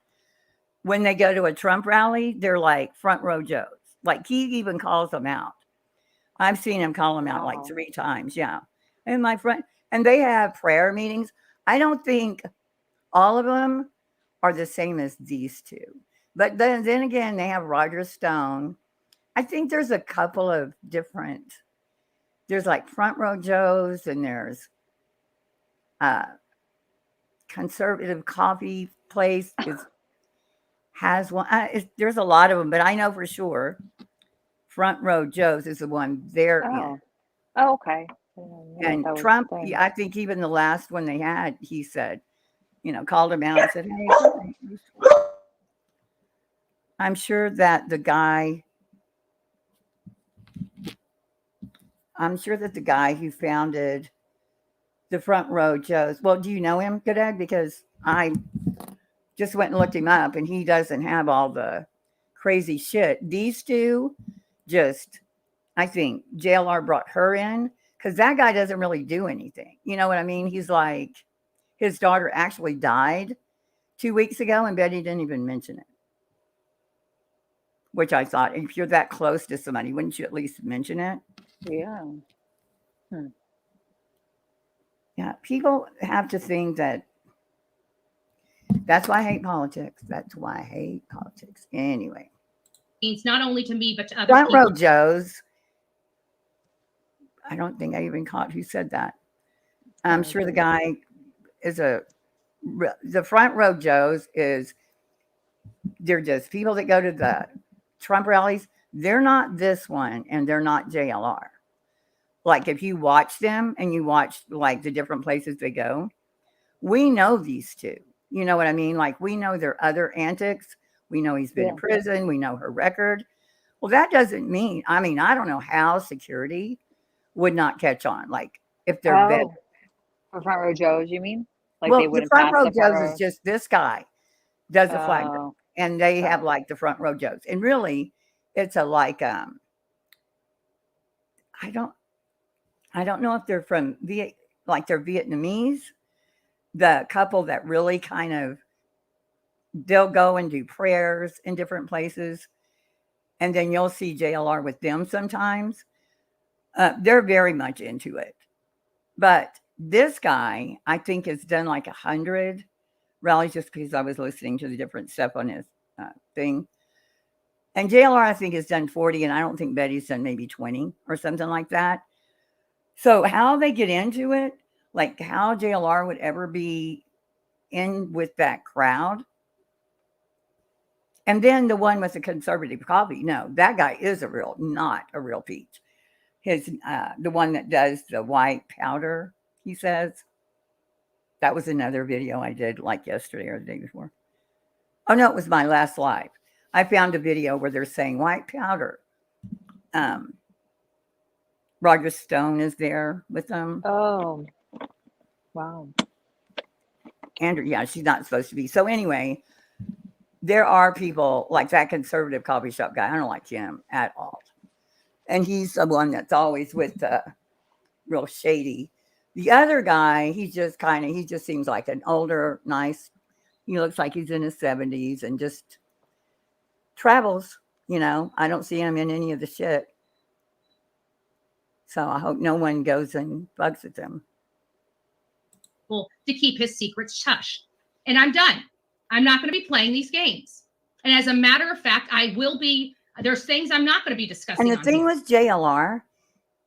When they go to a Trump rally, they're like Front Row Joes. Like he even calls them out. I've seen him call them out like Wow. 3 times. Yeah. And my friend, and they have prayer meetings. I don't think all of them are the same as these two. But then again, they have Roger Stone. I think there's a couple of different, there's like Front Row Joes and there's conservative coffee place has one. There's a lot of them, but I know for sure Front Row Joe's is the one they're in. Oh, okay. I didn't know And that was a Trump, thing. I think even the last one they had, he said, called him out and said, hey, I'm sure that the guy who founded the Front Row Joe's, well, do you know him, Godeg? Because I just went and looked him up and he doesn't have all the crazy shit. These two I think JLR brought her in because that guy doesn't really do anything. You know what I mean? He's like, his daughter actually died 2 weeks ago and Betty didn't even mention it. Which I thought, if you're that close to somebody, wouldn't you at least mention it? Yeah. Yeah, people have to think that. That's why I hate politics. Anyway. Means not only to me, but to other Front people. Row Joes. I don't think I even caught who said that. I'm sure the guy is the Front Row Joes they're just people that go to the Trump rallies. They're not this one and they're not JLR. Like if you watch them and you watch like the different places they go, we know these two. You know what I mean? Like we know their other antics. We know he's been in prison. We know her record. Well, that doesn't mean, I don't know how security would not catch on. Like if they're better. For Front Row Joes, you mean? Like well, they the wouldn't Front pass Row the front Joes row? is just this guy does the flag Oh. and they have like the Front Row Joes. And really it's a like I don't know if they're from they're Vietnamese. The couple that really kind of they'll go and do prayers in different places. And then you'll see JLR with them sometimes. They're very much into it. But this guy, I think, has done like 100 rallies just because I was listening to the different stuff on his thing. And JLR, I think, has done 40, and I don't think Betty's done maybe 20 or something like that. So how they get into it, like how JLR would ever be in with that crowd. And then the one with the conservative coffee. No, that guy is not a real peach. The one that does the white powder, he says. That was another video I did like yesterday or the day before. Oh, no, it was my last live. I found a video where they're saying white powder. Roger Stone is there with them. Oh, wow. Andrew, yeah, she's not supposed to be. So anyway, there are people like that conservative coffee shop guy. I don't like him at all. And he's the one that's always with real shady. The other guy, he just seems like an older, nice, he looks like he's in his 70s and just travels You know, I don't see him in any of the shit. So I hope no one goes and bugs at him. To keep his secrets hush. And I'm done. I'm not going to be playing these games. And as a matter of fact, I will be. There's things I'm not going to be discussing. And the thing with JLR,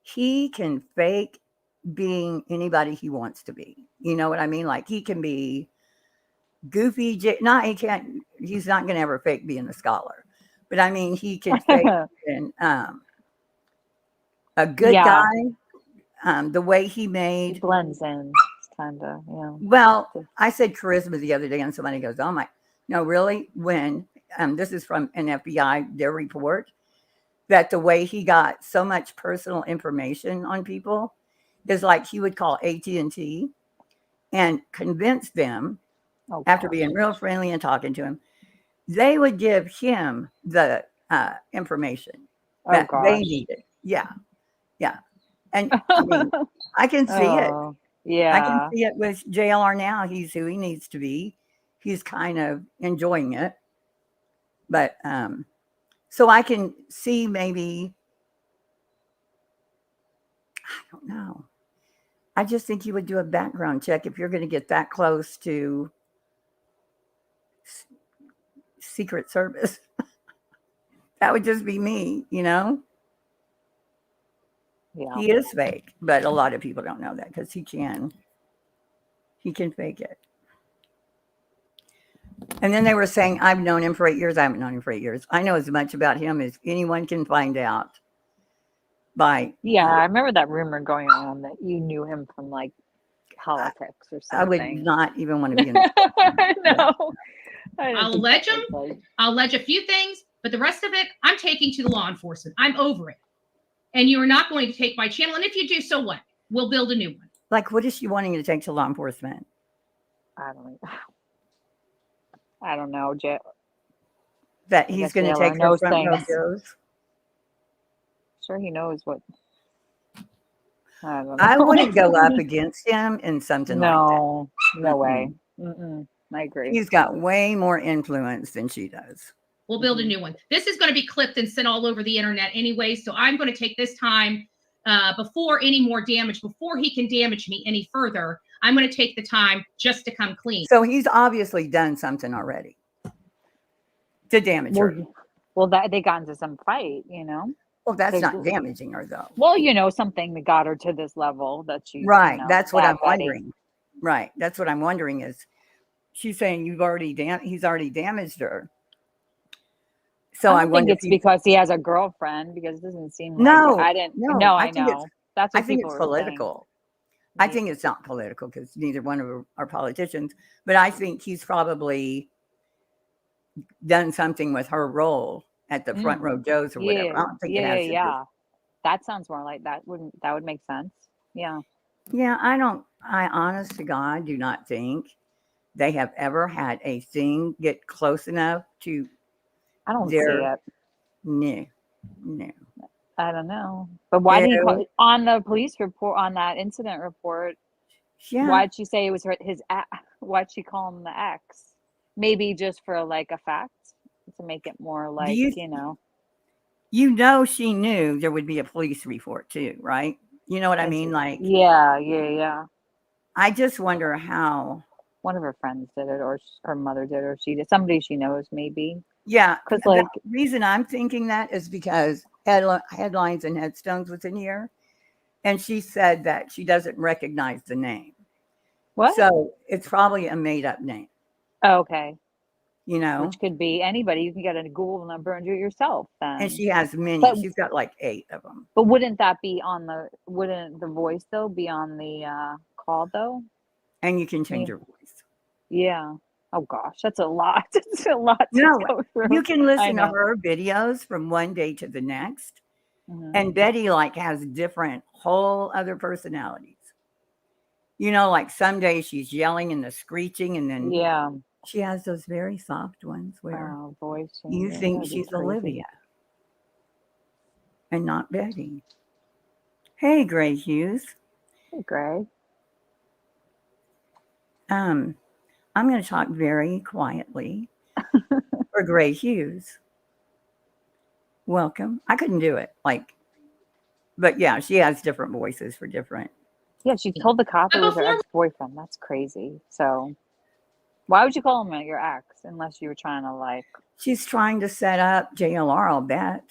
he can fake being anybody he wants to be. You know what I mean? Like he can be goofy. He can't. He's not going to ever fake being a scholar. But I mean, he can fake being a good guy. The way he made He blends in, kind of, yeah. Well, I said charisma the other day, and somebody goes, "Oh my, no, really?" When this is from an FBI their report, that the way he got so much personal information on people is like he would call AT&T and convince them after being real friendly and talking to him, they would give him the information that they needed. Yeah. And I mean, I can see it. Yeah. I can see it with JLR now. He's who he needs to be. He's kind of enjoying it. But so I can see maybe, I don't know. I just think you would do a background check if you're going to get that close to Secret Service. That would just be me, you know? Yeah. He is fake, but a lot of people don't know that because he can fake it. And then they were saying, I've known him for 8 years. I haven't known him for 8 years. I know as much about him as anyone can find out by. Yeah, I remember that rumor going on that you knew him from like politics or something. I would not even want to be in No. I'll allege him. I'll allege a few things, but the rest of it, I'm taking to the law enforcement. I'm over it. And you are not going to take my channel. And if you do, so what? We'll build a new one. Like, what is she wanting to take to law enforcement? I don't know, That he's going to take her front row Joes? Sure, he knows what. I don't know. I wouldn't go up against him in something like that. No way. Mm-mm. I agree. He's got way more influence than she does. We'll build a new one. This is going to be clipped and sent all over the internet anyway. So I'm going to take this time before any more damage, before he can damage me any further. I'm going to take the time just to come clean. So he's obviously done something already to damage her. Well, they got into some fight, you know. Well, that's not damaging her, though. Well, you know, something that got her to this level that she. Right. You know, that's what I'm wondering. Right. That's what I'm wondering is she's saying he's already damaged her. So I think it's because he has a girlfriend, because it doesn't seem like I know. That's what I think it's political. I think it's not political because neither one of them are politicians, but I think he's probably done something with her role at the front row Joes or whatever. I don't think it has to do. That sounds more like that would make sense. Yeah. Yeah, I honest to God do not think they have ever had a thing get close enough to I don't see it. No. I don't know. But why did he on the police report, on that incident report? Yeah. Why'd she say it was his? Why'd she call him the ex? Maybe just for like a fact to make it more like you know. You know, she knew there would be a police report too, right? You know what I mean? Like, yeah. I just wonder how one of her friends did it, or her mother did, or she did. Somebody she knows, maybe. Yeah, because the reason I'm thinking that is because Headlines and Headstones was in here, and she said that she doesn't recognize the name. What? So it's probably a made-up name. Okay. You know, which could be anybody. You can get a Google number and do it yourself. Then. And she has many. She's got like 8 of them. But wouldn't that be wouldn't the voice though be on the call though? And you can change your voice. Yeah. Oh gosh, that's a lot. It's a lot to go through. You can listen to her videos from one day to the next. Mm-hmm. And Betty like has different whole other personalities. You know, like some days she's yelling and the screeching, and then she has those very soft ones where voice you think she's Olivia and not Betty. Hey, Gray Hughes. Hey, Gray. I'm going to talk very quietly for Gray Hughes. welcome. I couldn't do it. But yeah, she has different voices for different. Yeah, she told the cop it And was her before ex-boyfriend. That's crazy. So why would you call him your ex unless you were trying to like? She's trying to set up JLR, I'll bet.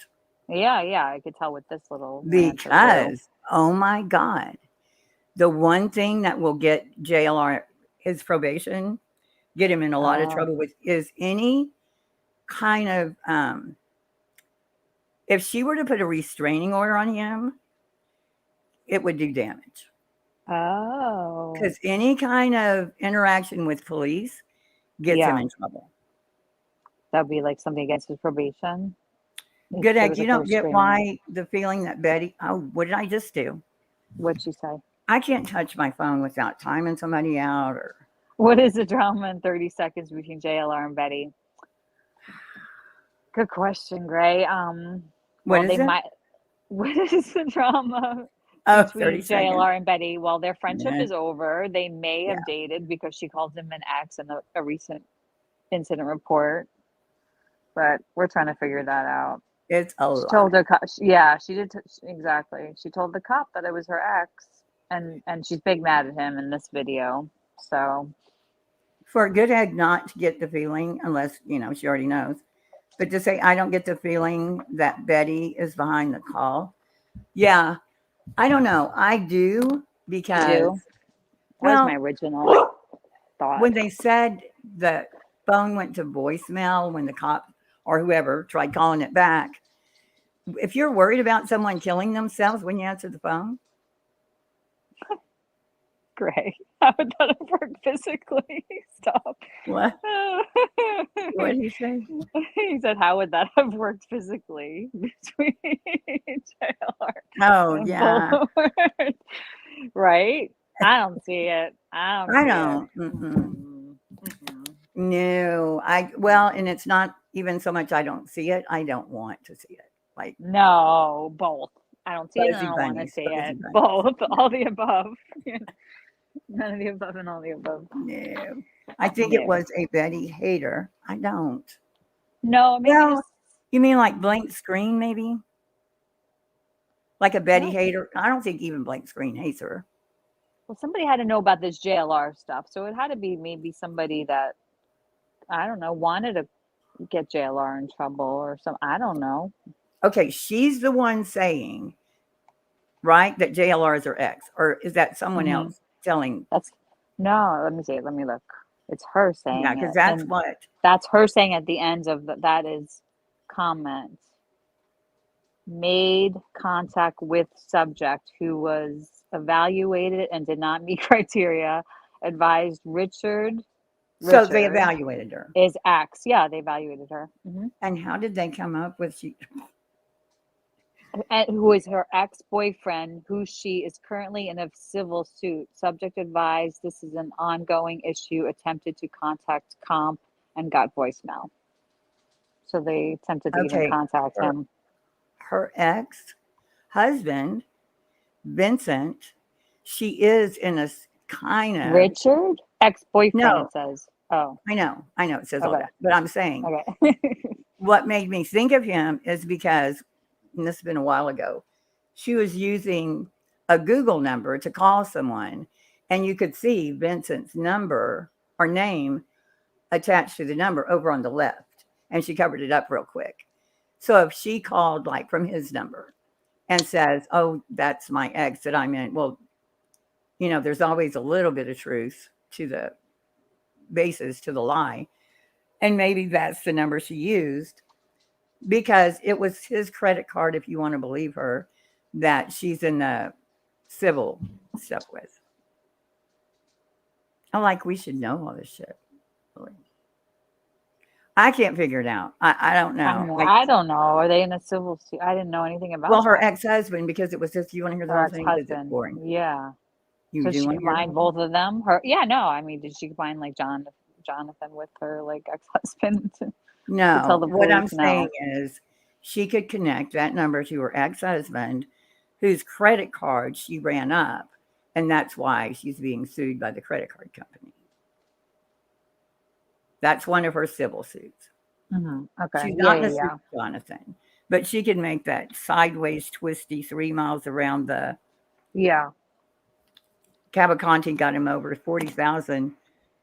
Yeah, I could tell with this little ranter too. Because, oh my God, the one thing that will get JLR his probation, get him in a lot of trouble with, is any kind of, if she were to put a restraining order on him, it would do damage. Oh, Because any kind of interaction with police gets him yeah, in trouble. that'd be like something against his probation. if Good there egg, was you a don't get restraining order. why the feeling that Betty, oh, what did I just do? What'd she say? I can't touch my phone without timing somebody out or. What is the drama in 30 seconds between JLR and Betty? Good question, Gray. What Well, is they it? might. What is the drama Oh, between 30 seconds. JLR and Betty? Well, their friendship Yeah. is over. They may have Yeah. dated because she called him an ex in a recent incident report, but we're trying to figure that out. It's a She lot. told the cop, yeah, she did exactly. She told the cop that it was her ex, and she's big mad at him in this video. So For a good egg not to get the feeling, unless, she already knows, but to say, I don't get the feeling that Betty is behind the call. Yeah, I don't know. I do because, you do. That was my original thought. when they said the phone went to voicemail when the cop or whoever tried calling it back, if you're worried about someone killing themselves when you answer the phone, Gray, how would that have worked physically? Stop. what? What did he say? He said, how would that have worked physically between JLR Oh, and yeah. Bullard? Right? I don't see it. I don't. I see don't. It. Mm-mm. Mm-mm. No, and it's not even so much I don't see it. I don't want to see it. Like No, both. I don't see it and I fuzzy don't want to bunnies, see fuzzy it. bunnies. Both. All the above. None of the above and all the above. No, I think it No. was a Betty hater. I don't. No, maybe Well, just you mean like blank screen, maybe? Like a Betty no. hater? I don't think even blank screen hates her. Well, somebody had to know about this JLR stuff, so it had to be maybe somebody that I don't know wanted to get JLR in trouble or some. I don't know. Okay, she's the one saying, right, that JLR is her ex, or is that someone Mhm. else telling? That's no. Let me see. Let me look. It's her saying Yeah, because it, that's and what. that's her saying at the end of that is comment. Made contact with subject who was evaluated and did not meet criteria. Advised So they Richard evaluated her. is ex. Yeah, they evaluated her. And how did they come up with she? Who is her ex-boyfriend, who she is currently in a civil suit. Subject advised this is an ongoing issue, attempted to contact comp and got voicemail. So they attempted to even Okay, contact him. her ex-husband, Vincent, she is in a kind of. Richard? Ex-boyfriend, No, it says. Oh, I know it says all okay. that, but I'm saying Okay. what made me think of him is because, and this has been a while ago, she was using a Google number to call someone, and you could see Vincent's number or name attached to the number over on the left, and she covered it up real quick. So if she called like from his number and says, "Oh, that's my ex that I'm in," well, there's always a little bit of truth to the basis to the lie, and maybe that's the number she used because it was his credit card, if you want to believe her, that she's in the civil stuff with. We should know all this shit. Really. I can't figure it out. I don't know. I don't know. Are they in a civil suit? I didn't know anything about Well, her that. ex-husband, because it was just, you want to hear the Her whole thing? Because it's ex-husband. boring. Yeah. You So do she want to hear combined both of them? No. I mean, did she combine like Jonathan with her like ex-husband? No. tell the What I'm police no. saying is she could connect that number to her ex-husband, whose credit card she ran up, and that's why she's being sued by the credit card company. That's one of her civil suits. Okay. She's not in a Yeah. suit with Jonathan. But she can make that sideways twisty 3 miles around the Yeah. Cavalcanti got him over 40,000.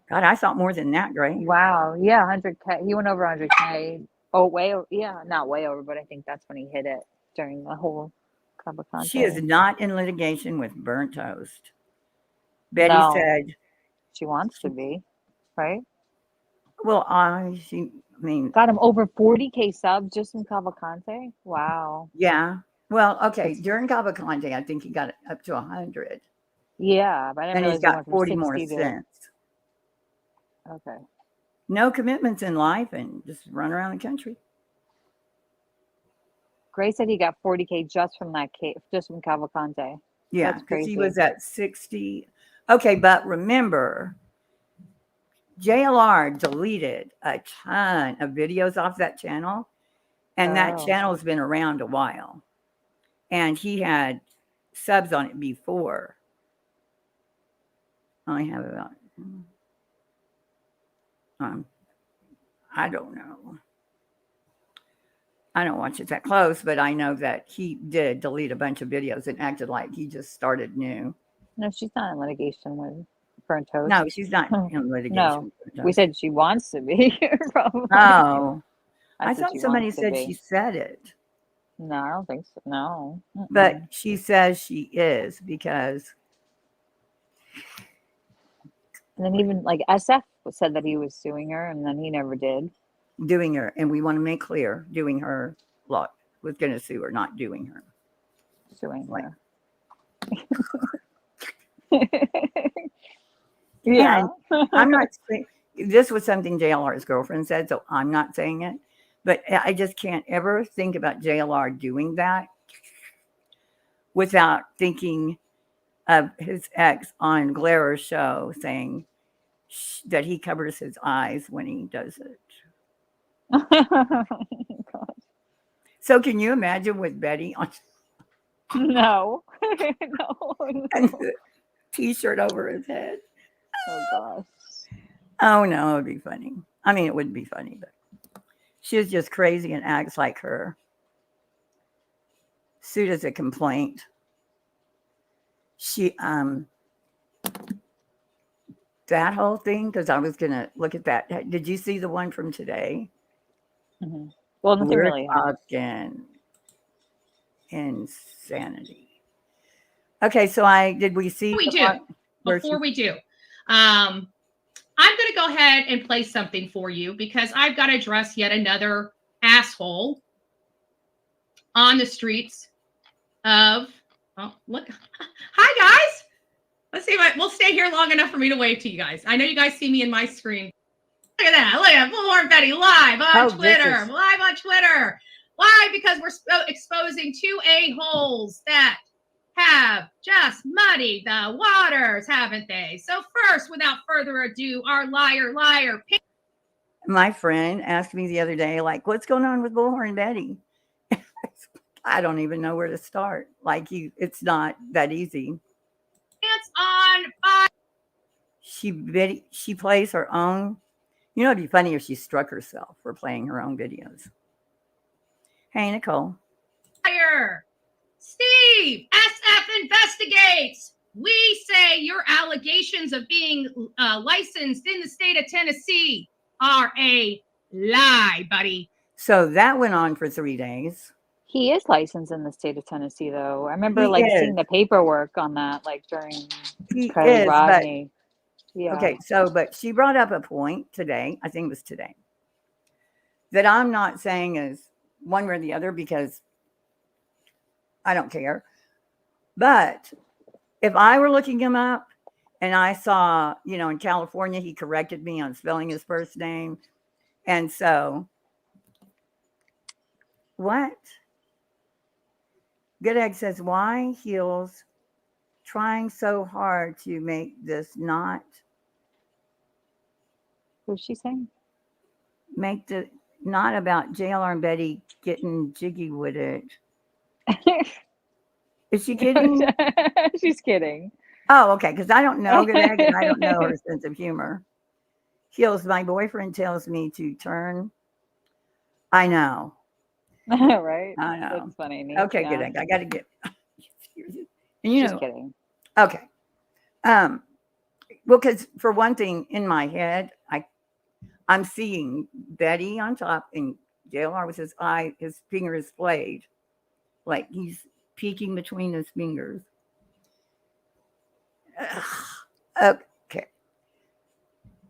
God, I thought more than that, Gray. Wow. Yeah. 100K. He went over 100K. Oh, way over. Yeah. Not way over, but I think that's when he hit it during the whole Cavalcante. She is not in litigation with Burnt Toast. Betty No. said, She wants to be, right? well, I mean, Got him over 40K subs just from Cavalcante. Wow. yeah. Well, okay. That's, During Cavalcante, I think he got it up to 100. yeah, but I didn't And he's realize it got went from 40 more 60 to. cents. Okay. No commitments in life and just run around the country. Gray said he got 40K just from that case, just from Cavalcante. Yeah, That's because he crazy. was at 60. Okay, but remember, JLR deleted a ton of videos off that channel, and that Oh. channel's been around a while. And he had subs on it before. I have about, I don't know. I don't watch it that close, but I know that he did delete a bunch of videos and acted like he just started new. No, she's not in litigation with Burnt Toast. No, she's not in litigation. No, with we us. said she wants to be. Probably. Oh, I said thought she somebody wants to said be. she said it, No, I don't think so. No. but she says she is because And then even like SF said that he was suing her, and then he never did. doing her, and we want to make clear, doing her lot was going to sue her, not doing her. Suing Right. her. Yeah. I'm not saying this was something JLR's girlfriend said, so I'm not saying it, but I just can't ever think about JLR doing that without thinking of his ex on Glara's show saying that he covers his eyes when he does it. God. So can you imagine with Betty on No. No. and the t-shirt over his head? Oh gosh. Oh no, it'd be funny. I mean, it wouldn't be funny, but she's just crazy and acts like her. Sued as a complaint. She that whole thing, because I was gonna look at that. Did you see the one from today? Mm-hmm. Well, nothing We're really happened. talking insanity. Okay, so did we see? Before we do, I'm going to go ahead and play something for you because I've got to address yet another asshole on the streets of. Oh, look! Hi guys. Let's see if we'll stay here long enough for me to wave to you guys. I know you guys see me in my screen. Look at that! Look at Bullhorn Betty live on Twitter. Live on Twitter. Why? Because we're exposing two a-holes that have just muddied the waters, haven't they? So first, without further ado, our liar. My friend asked me the other day, like, what's going on with Bullhorn Betty? I don't even know where to start. Like, it's not that easy. It's on fire. She plays her own. You know, it'd be funny if she struck herself for playing her own videos. Hey, Nicole. Steve, SF investigates. We say your allegations of being licensed in the state of Tennessee are a lie, buddy. So that went on for 3 days. He is licensed in the state of Tennessee, though. I remember seeing the paperwork on that, like during Kylie Rodney. Yeah. Okay, but she brought up a point today, I think it was today, that I'm not saying is one way or the other because I don't care. But if I were looking him up and I saw, in California, he corrected me on spelling his first name. And so, what? Good Egg says, why Heels trying so hard to make this not? What's she saying? Make the not about JLR and Betty getting jiggy with it. Is she kidding? She's kidding. Oh, okay. Because I don't know Good Egg and I don't know her sense of humor. Heels, my boyfriend tells me to turn. I know. Right? I know. That's funny. Neat. Okay, Yeah. good. I got to get. And you Just know, kidding. okay. Well, because for one thing, in my head, I'm seeing Betty on top and JLR with his finger is flayed, like he's peeking between his fingers. Okay.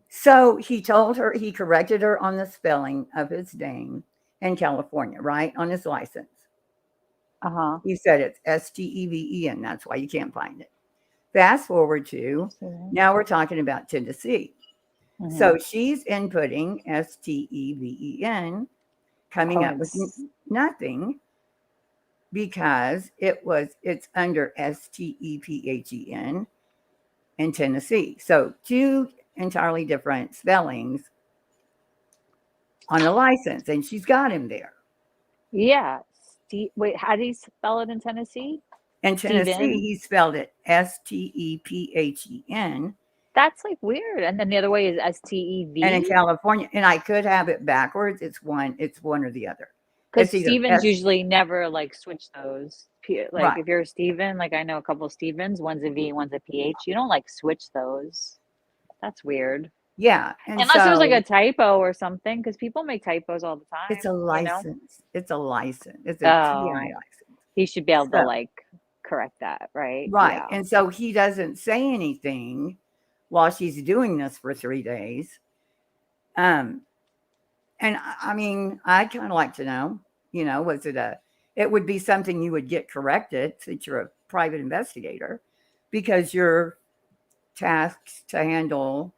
So he told her, he corrected her on the spelling of his name in California, right? On his license. Uh-huh. He said it's Steven. That's why you can't find it. Fast forward to now we're talking about Tennessee. Mhm. So she's inputting Steven, coming up with nothing because it's under Stephen in Tennessee. So two entirely different spellings on a license, and she's got him there. Yeah. Wait, how do you spell it in Tennessee? In Tennessee, Steven? he spelled it Stephen. That's like weird. And then the other way is Stev. And in California, and I could have it backwards. It's one or the other. Because It's either Stevens usually never like switch those. Like Right. if you're a Steven, like I know a couple of Stevens, one's a V, one's a PH. You don't like switch those. That's weird. Yeah. And Unless it was like so a typo or something, because people make typos all the time. it's a you know? license. It's a license. It's a TI license. He should be able to So- like correct that, right? Right. Yeah. And so he doesn't say anything while she's doing this for 3 days. And I mean, I'd kind of like to know, was it would be something you would get corrected since you're a private investigator because you're tasked to handle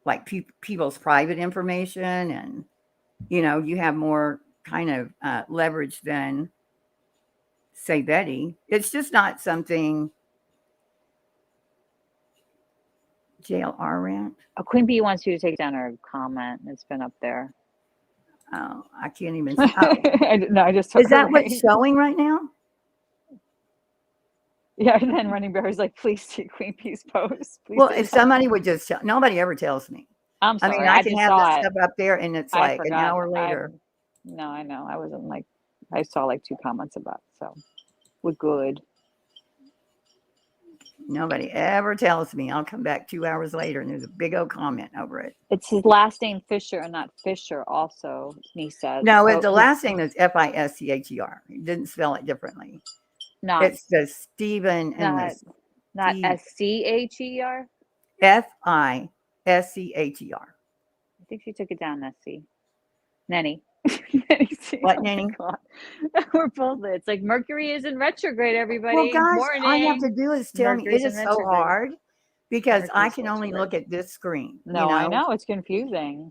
like people's private information and, you have more kind of leverage than say Betty. It's just not something. JLR rant. Queen Bee wants you to take down her comment. It's been up there. Oh, I can't even. Oh. No, I just took Is that her what's showing right now? Yeah, and then Running Bear is like, please see Queen Bee's post. Please Well, say if something. somebody would just tell, nobody ever tells me. I'm I sorry. mean, I can just have saw this it. stuff up there and it's I like an forgot. hour later. No, I know. I wasn't like, I saw like 2 comments about it, so we're good. Nobody ever tells me. I'll come back 2 hours later and there's a big old comment over it. It's his last name Fisher and not Fisher also, he says. No, So the last name is Fischer. He didn't spell it differently. not It's the Stephen and not the Scher. Fischer. I think she took it down, SC. Nenny. What, Nanny? We're both. It's like Mercury is in retrograde, everybody. Well, guys, Morning. all you have to do is tell Mercury's me. It in is so retrograde. hard because I Mercury's can only retrograde. look at this screen. No, I know it's confusing.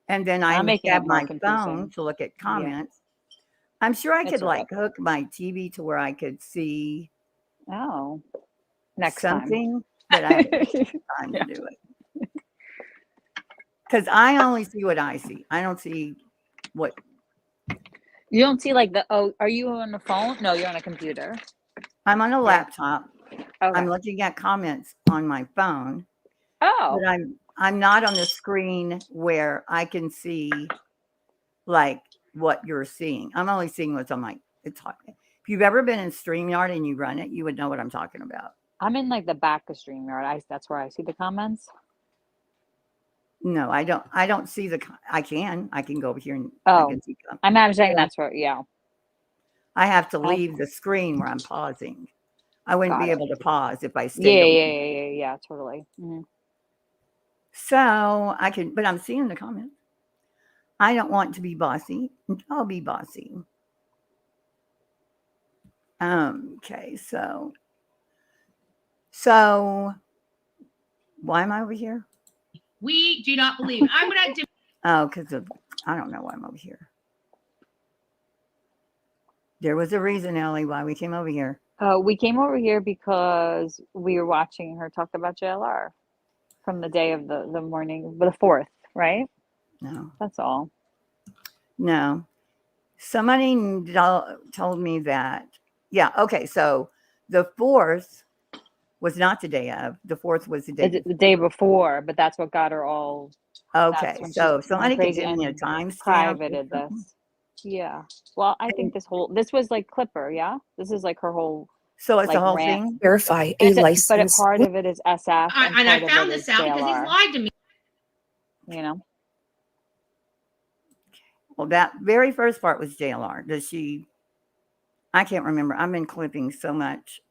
And then I I'm making have it more my confusing. phone to look at comments. I'm sure I It's could okay. like hook my TV to where I could see Oh, next something, but I haven't time. time to do it. Because I only see what I see. I don't see what. You don't see like are you on the phone? No, you're on a computer. I'm on a laptop. Okay. I'm looking at comments on my phone. Oh. But I'm not on the screen where I can see like what you're seeing. I'm only seeing what's on if you've ever been in StreamYard and you run it, you would know what I'm talking about. I'm in like the back of StreamYard. That's where I see the comments. No, I don't see I can go over here and Oh. I can see comments. I'm saying that's where, yeah. I have to leave the screen where I'm pausing. I wouldn't Got be it. able to pause if I stayed. Yeah, totally. Mm-hmm. So I can, but I'm seeing the comments. I don't want to be bossy. I'll be bossy. Okay, so why am I over here? We do not believe. I'm going to. Oh, because I don't know why I'm over here. There was a reason, Ellie, why we came over here. We came over here because we were watching her talk about JLR from the day of the morning, the 4th, right? No. That's all. No. Somebody told me that. Yeah. Okay. So the 4th was not the day of. The 4th was the day. The day before, but that's what got her all. Okay. So if somebody could crazy give me a and timestamp. privated this. Yeah. Well, I think this was like Clipper, yeah? This is like her whole So it's like the whole rant. thing. Verify a But license. part of it is SF and And I part of found it this is out because he's JLR, lied to me. you know? Well, that very first part was JLR. Does she? I can't remember. I've been clipping so much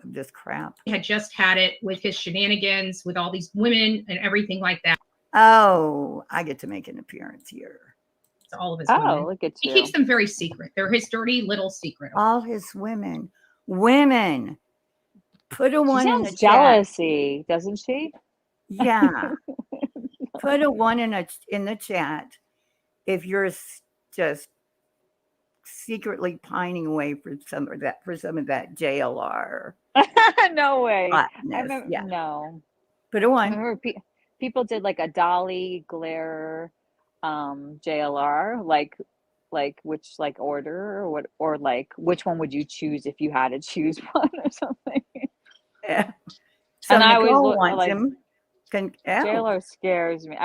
of this crap. He had just had it with his shenanigans with all these women and everything like that. Oh, I get to make an appearance here. To all of his Oh, women. look at He you. keeps them very secret. They're his dirty little secret. All his women. Women. Put a She one in the sounds chat. jealousy, doesn't she? Yeah. Put a one in the chat if you're just secretly pining away for some of that JLR. No way. I hotness. remember, Yeah. no. Put a I one. remember people did like a dolly glare JLR, like which like order or what, or like which one would you choose if you had to choose one or something? Yeah. So And I always Nicole look wants like him. JLR scares me.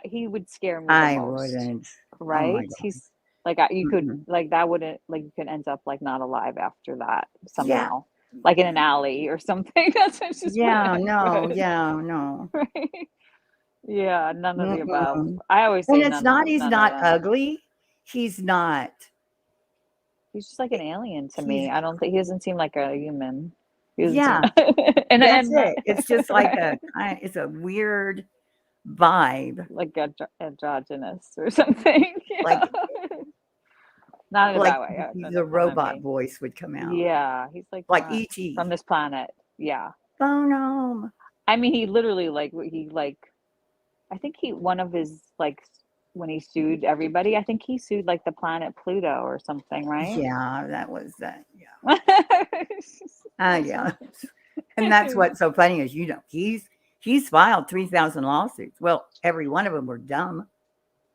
He would scare me the I most, wouldn't. right? Oh my God. He's like you could Mm-mm. like that wouldn't like you could end up like not alive after that Yeah. somehow, like in an alley or something. That's just Yeah, wouldn't no, end good. yeah, no. Right? Yeah, none of the above. Mm-mm. I always And say it's not, he's none not of them. ugly. He's not. He's just like an alien to He's, me. I don't think he doesn't seem like a human. He doesn't yeah, seem, that's and it. It's just like right? it's a weird vibe. Like androgynous or something. Like, Not in a like bad way. No, the don't come at robot me. voice would come out. Yeah, he's like Like not E.T. from this planet. Yeah. Phone home. I mean, he literally I think one of his like when he sued everybody, I think he sued like the planet Pluto or something, right? Yeah, that was that. Yeah. Yeah. And that's what's so funny is, he's filed 3,000 lawsuits. Well, every one of them were dumb.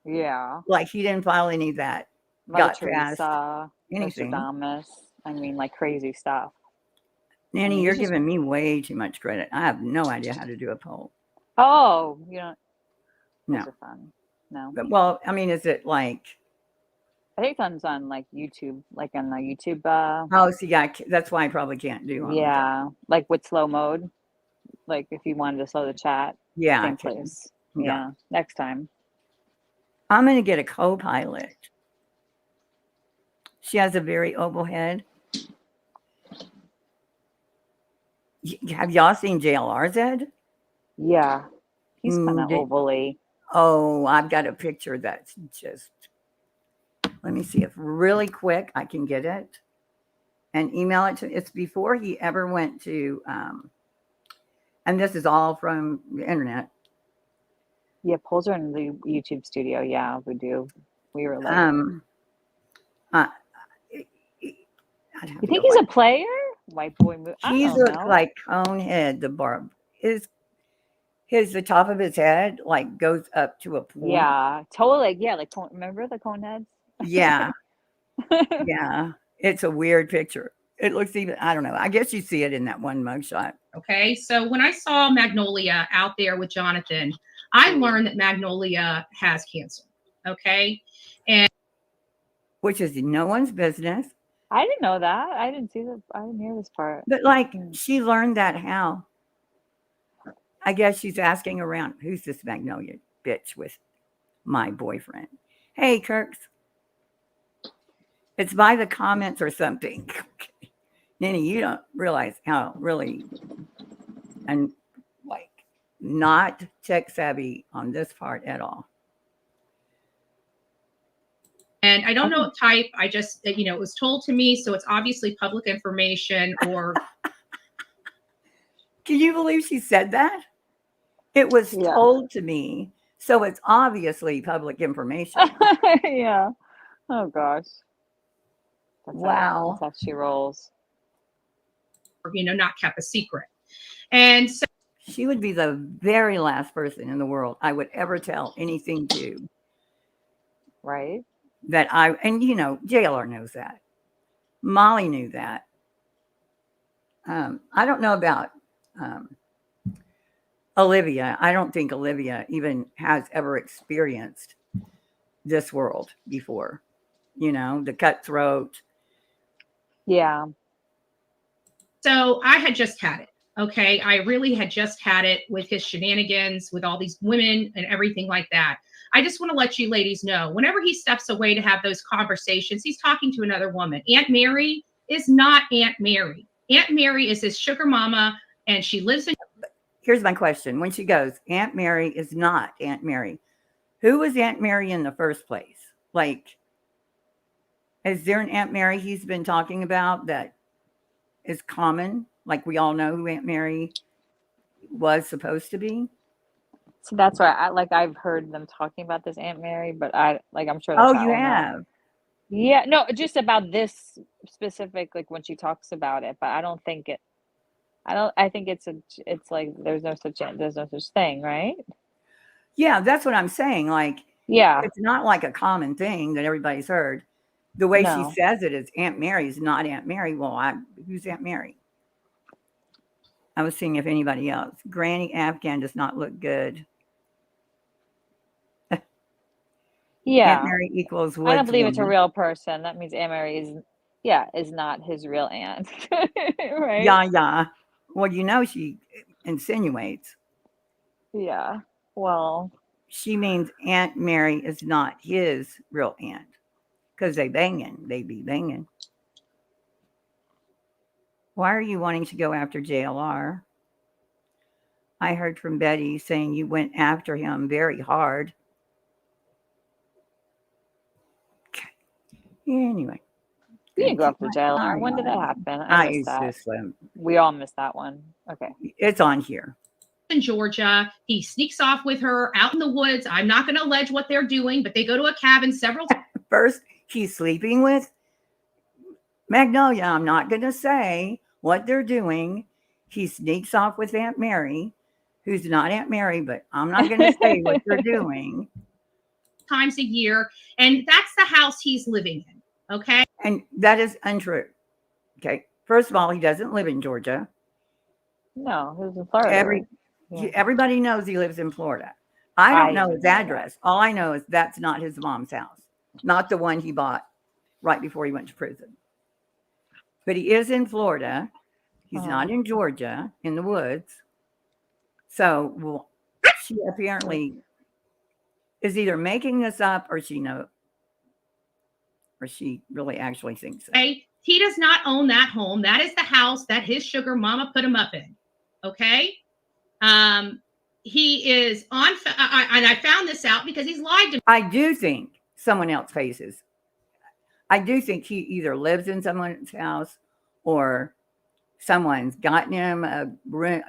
Yeah. Like he didn't file any that Mother got past Teresa, anything. Nostradamus. I mean, like crazy stuff. Nanny, mean, you're he's just- giving me way too much credit. I have no idea how to do a poll. Oh, you know, No. those are fun. No, But, well, I mean, is it like, I think it's on like YouTube, like on the YouTube. oh, see, that's why I probably can't do them. Yeah, like with slow mode. Like if you wanted to slow the chat, Yeah, same I can. place. Yeah. Yeah, next time. I'm going to get a co-pilot. She has a very oval head. Have y'all seen JLR's head? Yeah, he's kind of Did- ovally. Oh, I've got a picture that's just, let me see if really quick I can get it and email it to, it's before he ever went to, and this is all from the internet. Yeah, polls are in the YouTube studio. Yeah, we do. We were like, I'd have you to think go he's back. a player? White boy move. I He's don't looked know. like Conehead, the barb. The top of his head like goes up to a point. Yeah, totally. Like, yeah, like remember the cone heads? Yeah. Yeah. It's a weird picture. It looks even, I don't know. I guess you see it in that one mugshot. Okay. So when I saw Magnolia out there with Jonathan, I learned that Magnolia has cancer. Okay. And Which is no one's business. I didn't know that. I didn't hear this part. But like she learned that how? I guess she's asking around, who's this Magnolia bitch with my boyfriend? Hey, Kirks. It's by the comments or something. Nanny, you don't realize how really and like not tech savvy on this part at all. And I don't know what type. I just, it was told to me. So it's obviously public information or. Can you believe she said that? It was told to me. So it's obviously public information. Yeah. Oh, gosh. Wow. That's how she rolls. Not kept a secret. And so she would be the very last person in the world I would ever tell anything to. Right. And JLR knows that. Molly knew that. I don't know about Olivia. I don't think Olivia even has ever experienced this world before, you know, the cutthroat. Yeah. So I had just had it. Okay. I really had just had it with his shenanigans, with all these women and everything like that. I just want to let you ladies know, whenever he steps away to have those conversations, he's talking to another woman. Aunt Mary is not Aunt Mary. Aunt Mary is his sugar mama, and she lives in. Here's my question. When she goes, Aunt Mary is not Aunt Mary. Who was Aunt Mary in the first place? Like, is there an Aunt Mary he's been talking about that is common? Like, we all know who Aunt Mary was supposed to be? So that's why I've heard them talking about this Aunt Mary, but I'm sure the Oh, chat you will know. have? Yeah, no, just about this specific, like when she talks about it, but I think it's like there's no such thing, right? Yeah, that's what I'm saying. Like, Yeah, it's not like a common thing that everybody's heard. The way she no. says it is Aunt Mary's not Aunt Mary. Well, who's Aunt Mary? I was seeing if anybody else. Granny Afghan does not look good. Aunt Yeah, Mary equals I don't Woods believe it's a woman. real person. That means Aunt Mary is not his real aunt, right? Yeah. Well, you know, she insinuates. Yeah. Well, She means Aunt Mary is not his real aunt because they be banging. Why are you wanting to go after JLR? I heard from Betty saying you went after him very hard. Okay. Anyway. you didn't go Keep after my JLR. eye When did that on. happen? I missed that. We all missed that one. Okay. It's on here. In Georgia. He sneaks off with her out in the woods. I'm not going to allege what they're doing, but they go to a cabin several times. First, he's sleeping with Magnolia. I'm not going to say what they're doing. He sneaks off with Aunt Mary, who's not Aunt Mary, but I'm not going to say what they're doing. Times a year, and that's the house he's living in. Okay. And that is untrue. Okay. First of all, he doesn't live in Georgia. No, he was in Florida. Everybody knows he lives in Florida. I don't know his address. All I know is that's not his mom's house, not the one he bought right before he went to prison. But he is in Florida. He's not in Georgia in the woods. So she apparently is either making this up or she really actually thinks it. Okay. He does not own that home. That is the house that his sugar mama put him up in. Okay. He is on, and I found this out because he's lied to me. I do think someone else faces. I do think he either lives in someone's house or someone's gotten him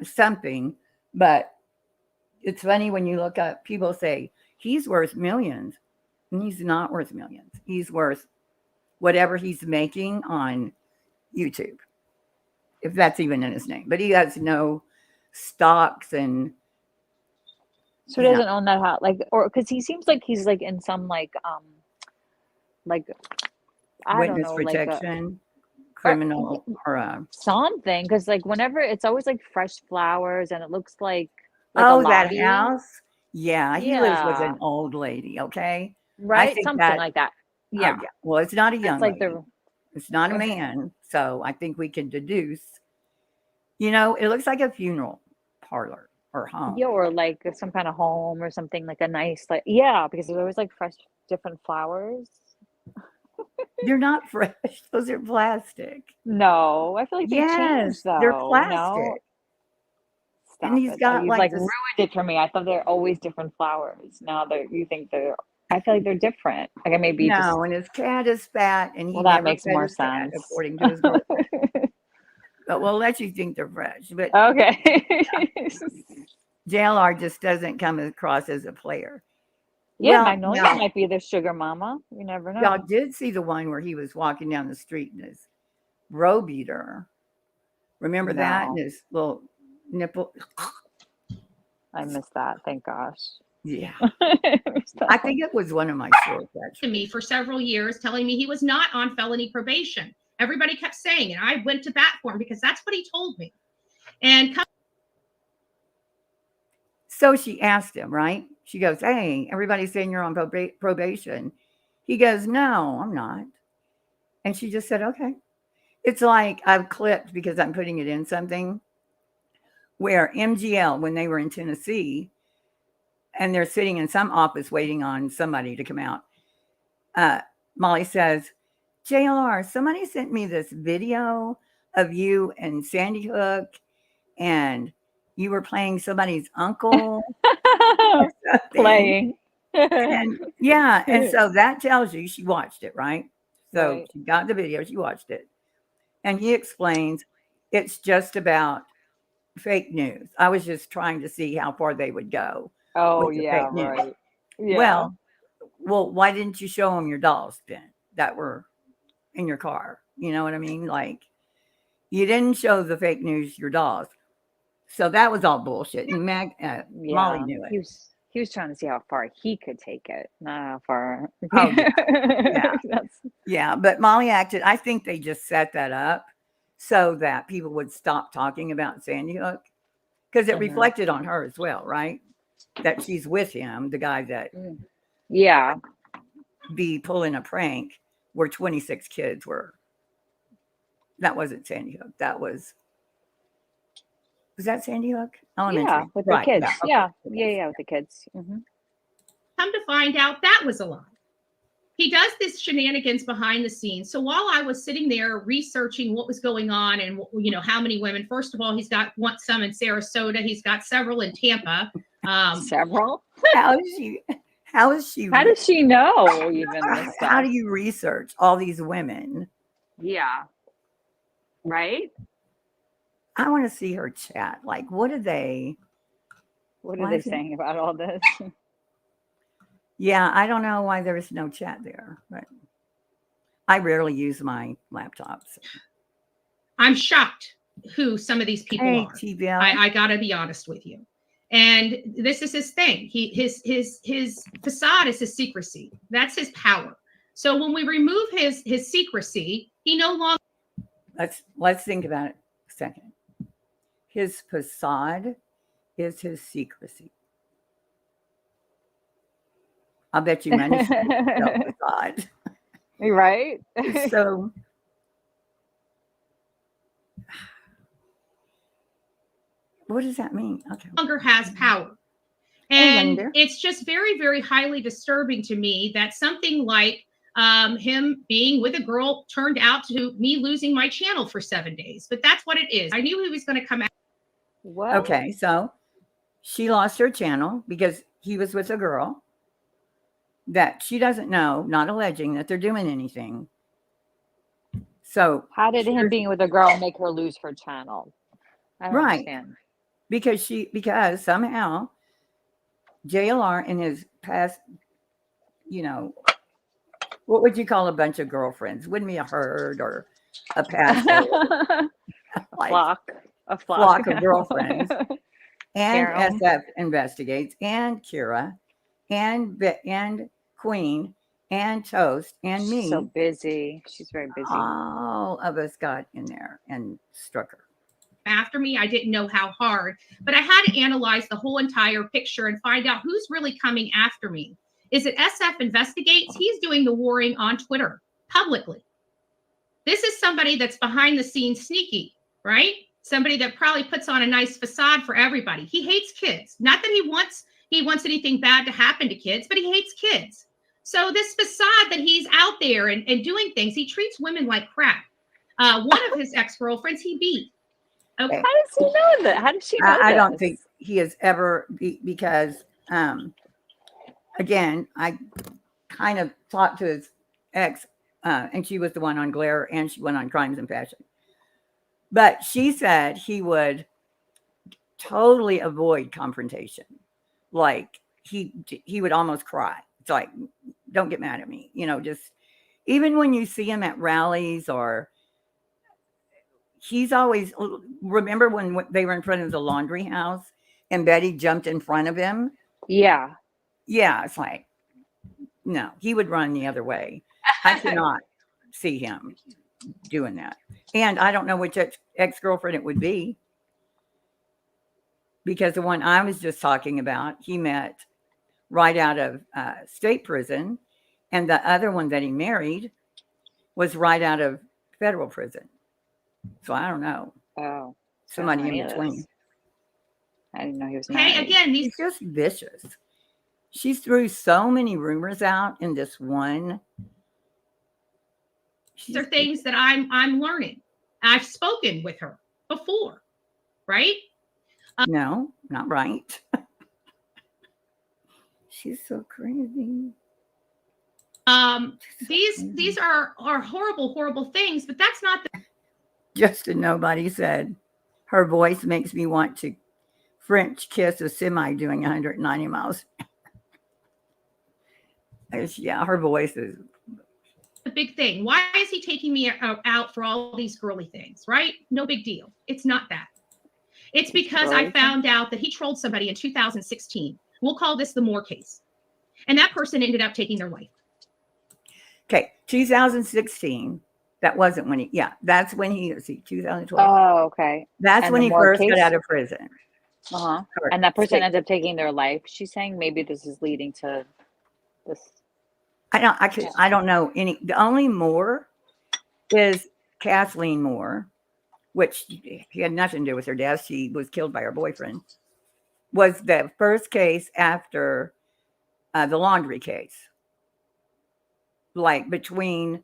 something. But it's funny when you look up, people say he's worth millions, and he's not worth millions. He's worth whatever he's making on YouTube, if that's even in his name. But he has no stocks and. So he doesn't own that house, or because he seems like he's like in some I witness don't know, protection, criminal or something. Because whenever it's always fresh flowers, and it looks like that house. Yeah, he lives with Yeah. an old lady. Okay, right, something like that. Yeah. Well, it's not a young It's lady. It's not a man. So I think we can deduce. You know, it looks like a funeral parlor. Or home. Yeah, or some kind of home or something, a nice because there's always fresh different flowers. They're not fresh. Those are plastic. No, I feel like they changed though. They're plastic. No? Stop and he's it. got You've ruined it for me. I thought they're always different flowers. Now you think I feel like they're different. Maybe and his cat is fat, and he that makes more sense cat, according to his girlfriend. But we'll let you think they're fresh. But okay. JLR just doesn't come across as a player. Yeah, Magnolia might be the sugar mama. You never know. Y'all did see the one where he was walking down the street and his bro beat her. Remember that? And his little nipple. I missed that. Thank gosh. Yeah. I think it was one of my shorts, actually. To me for several years, telling me he was not on felony probation. Everybody kept saying, and I went to bat for him because that's what he told me. And So she asked him, right? She goes, "Hey, everybody's saying you're on probation." He goes, "No, I'm not." And she just said, "Okay." It's like I've clipped, because I'm putting it in something, where MGL, when they were in Tennessee, and they're sitting in some office waiting on somebody to come out, Molly says, "JLR, somebody sent me this video of you and Sandy Hook, and you were playing somebody's uncle." or something. Playing. And yeah, and so that tells you she watched it, right? So Right. she got the video, she watched it. And he explains it's just about fake news. I was just trying to see how far they would go Oh with the yeah, fake news. right. Yeah. Well, why didn't you show them your dolls then that were in your car? You know what I mean? Like, you didn't show the fake news your dolls. So that was all bullshit. And Molly Yeah. knew He it. was trying to see how far he could take it, not how far. Oh, yeah. That's Yeah, but Molly acted, I think they just set that up so that people would stop talking about Sandy Hook, because it Mhm. reflected on her as well, right? That she's with him, the guy that yeah. be pulling a prank where 26 kids were. That wasn't Sandy Hook. Was that Sandy Hook? Elementary. Yeah, with Right, the kids. yeah, okay. Yeah, with the kids. Mhm. Come to find out that was a lie. He does this shenanigans behind the scenes. So while I was sitting there researching what was going on and, you know, how many women, first of all, he's got some in Sarasota. He's got several in Tampa. Several. How is she? How does she know even this stuff? How do you research all these women? Yeah. Right? I want to see her chat. Like, what are they? What are they saying about all this? Yeah, I don't know why there is no chat there, but I rarely use my laptop. So. I'm shocked who some of these people are. TVL. I gotta be honest with you. And this is his thing. His facade is his secrecy. That's his power. So when we remove his secrecy, he no longer. Let's think about it a second. His facade is his secrecy. I'll bet you money she no facade. Right? So what does that mean? Okay. Longer has power. And it's just very, very highly disturbing to me that something like him being with a girl turned out to me losing my channel for 7 days. But that's what it is. I knew he was going to come out. What? Okay, so she lost her channel because he was with a girl that she doesn't know, not alleging that they're doing anything. So how did him being with a girl make her lose her channel? I don't understand. Because somehow JLR in his past, you know, what would you call a bunch of girlfriends? Wouldn't be a herd or a past like a flock of girlfriends. And Carol. SF investigates, and Kira, and Queen, and Toast, and me. So busy. She's very busy. All of us got in there and struck her. After me, I didn't know how hard, but I had to analyze the whole entire picture and find out who's really coming after me. Is it SF Investigates? He's doing the warring on Twitter publicly. This is somebody that's behind the scenes sneaky, right? Somebody that probably puts on a nice facade for everybody. He hates kids. Not that he wants anything bad to happen to kids, but he hates kids. So this facade that he's out there and doing things, he treats women like crap. One of his ex-girlfriends he beat. Okay. How does he know that? How does she know I this? don't think he has ever, because, again, I kind of talked to his ex, and she was the one on Glare, and she went on Crimes and Passion. But she said he would totally avoid confrontation. Like he would almost cry. It's like, don't get mad at me. You know, just even when you see him at rallies, or he's always, remember when they were in front of the laundry house and Betty jumped in front of him? Yeah. Yeah. It's like, no, he would run the other way. I cannot see him doing that. And I don't know which ex-girlfriend it would be. because the one I was just talking about, he met right out of state prison, and the other one that he married was right out of federal prison. So I don't know. Oh, Somebody in definitely between. is. I didn't know he was Okay, married. again, these She's just vicious. She threw so many rumors out in this one. are things that I'm learning. I've spoken with her before, right? No, not right. She's so crazy. These are horrible, horrible things, but that's not the Just a nobody said, her voice makes me want to French kiss a semi doing 190 miles. Yeah, her voice is. big thing. Why is he taking me out for all these girly things, right? No big deal. It's not that. It's because I found out that he trolled somebody in 2016. We'll call this the Moore case. And that person ended up taking their life. Okay, 2016. That wasn't when he, yeah, that's when he, see, 2012. Oh, okay. That's And when the he Moore first got case? out of prison. Uh-huh. Correct. And that person State. ends up taking their life. She's saying maybe this is leading to this. I don't know any. The only Moore is Kathleen Moore, which he had nothing to do with her death. She was killed by her boyfriend. Was the first case after the laundry case. Like between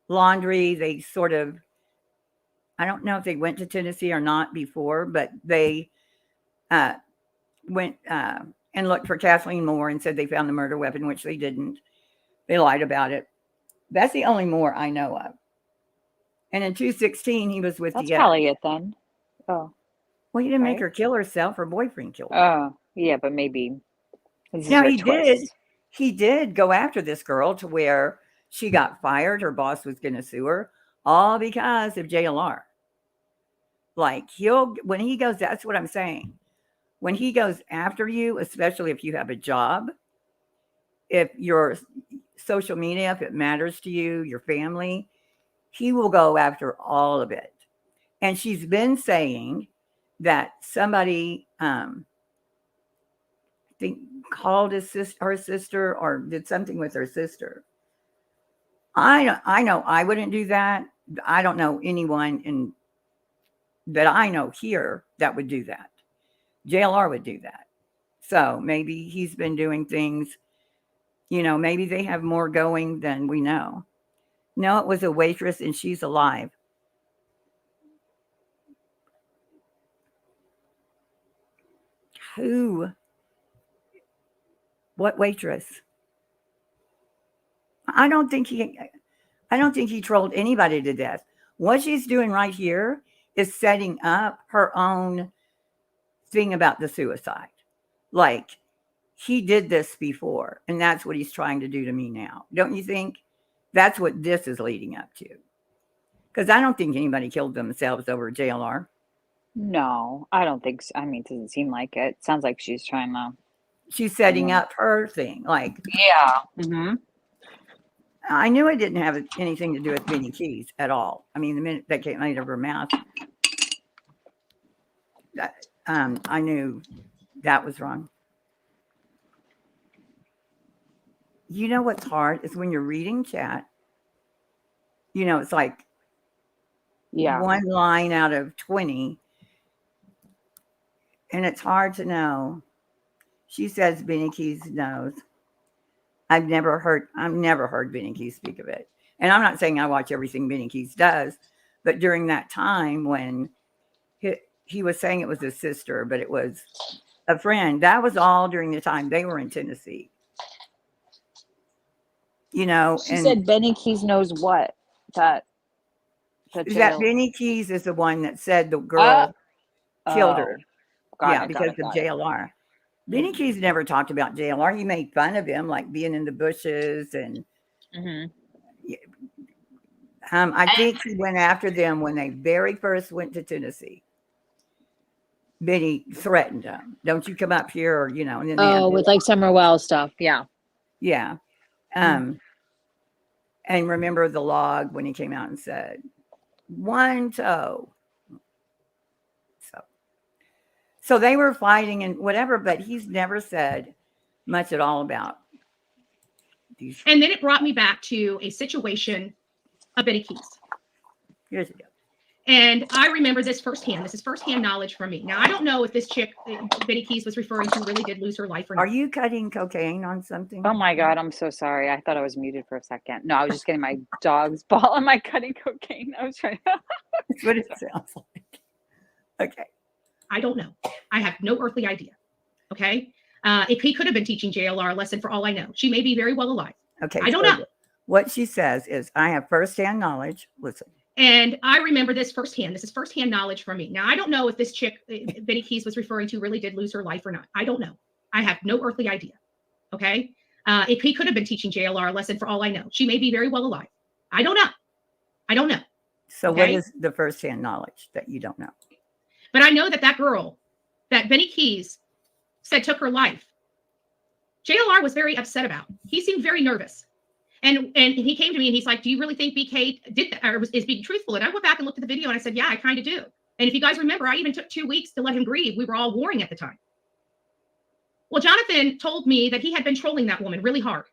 laundry, they sort of, I don't know if they went to Tennessee or not before, but they went and looked for Kathleen Moore and said they found the murder weapon, which they didn't. They lied about it. That's the only Moore I know of. And in 2016, he was with That's the. probably it then. Oh. Well, he didn't make Right? her kill herself. Her boyfriend killed her. Oh, yeah, but maybe. This is Now her he twist. did. He did go after this girl to where she got fired. Her boss was going to sue her, all because of JLR. Like when he goes, that's what I'm saying. When he goes after you, especially if you have a job, if your social media, if it matters to you, your family, he will go after all of it. And she's been saying that somebody, I think, called her sister or did something with her sister. I know I wouldn't do that. I don't know anyone that I know here that would do that. JLR would do that. So maybe he's been doing things, maybe they have more going than we know. No, it was a waitress and she's alive. Who? What waitress? I don't think he trolled anybody to death. What she's doing right here is setting up her own thing about the suicide. Like, he did this before, and that's what he's trying to do to me now. Don't you think? That's what this is leading up to. Because I don't think anybody killed themselves over JLR. No, I don't think so. I mean, it doesn't seem like it. Sounds like she's trying to. She's setting up her thing. Like, yeah. Mm-hmm. I knew it didn't have anything to do with Benny Keys at all. I mean, the minute that came out of her mouth, I knew that was wrong. You know what's hard is when you're reading chat, it's like one line out of 20, and it's hard to know. She says Benny Keys knows. I've never heard Benny Keys speak of it. And I'm not saying I watch everything Benny Keys does, but during that time when he was saying it was his sister, but it was a friend, that was all during the time they were in Tennessee. She said Benny Keys knows what? That Benny Keys is the one that said the girl killed her. Because of JLR. Benny Keys never talked about JLR. He made fun of him, like being in the bushes. And I think he went after them when they very first went to Tennessee. Benny threatened them. Don't you come up here, or, and then with like Summer Wells stuff. Yeah. Yeah. And remember the log when he came out and said, one toe. So they were fighting and whatever, but he's never said much at all about these. And then it brought me back to a situation of Betty Keys. Years ago. And I remember this firsthand. This is firsthand knowledge from me. Now, I don't know if this chick Betty Keys was referring to really did lose her life or not. Are you cutting cocaine on something? Oh my God, I'm so sorry. I thought I was muted for a second. No, I was just getting my dog's ball. Am I cutting cocaine? I was trying to. That's what it sounds like. Okay. I don't know. I have no earthly idea. Okay. If he could have been teaching JLR a lesson for all I know. She may be very well alive. Okay. I don't know. What she says is, I have firsthand knowledge. Listen. And I remember this firsthand. This is firsthand knowledge from me. Now, I don't know if this chick Betty Keys was referring to really did lose her life or not. I don't know. I have no earthly idea. Okay. If he could have been teaching JLR a lesson for all I know. She may be very well alive. I don't know. I don't know. So Okay? what is the firsthand knowledge that you don't know? But I know that that girl that Betty Keys said took her life, JLR was very upset about. He seemed very nervous. And he came to me and he's like, do you really think BK did that or is being truthful? And I went back and looked at the video and I said, yeah, I kind of do. And if you guys remember, I even took 2 weeks to let him grieve. We were all warring at the time. Well, Jonathan told me that he had been trolling that woman really hard.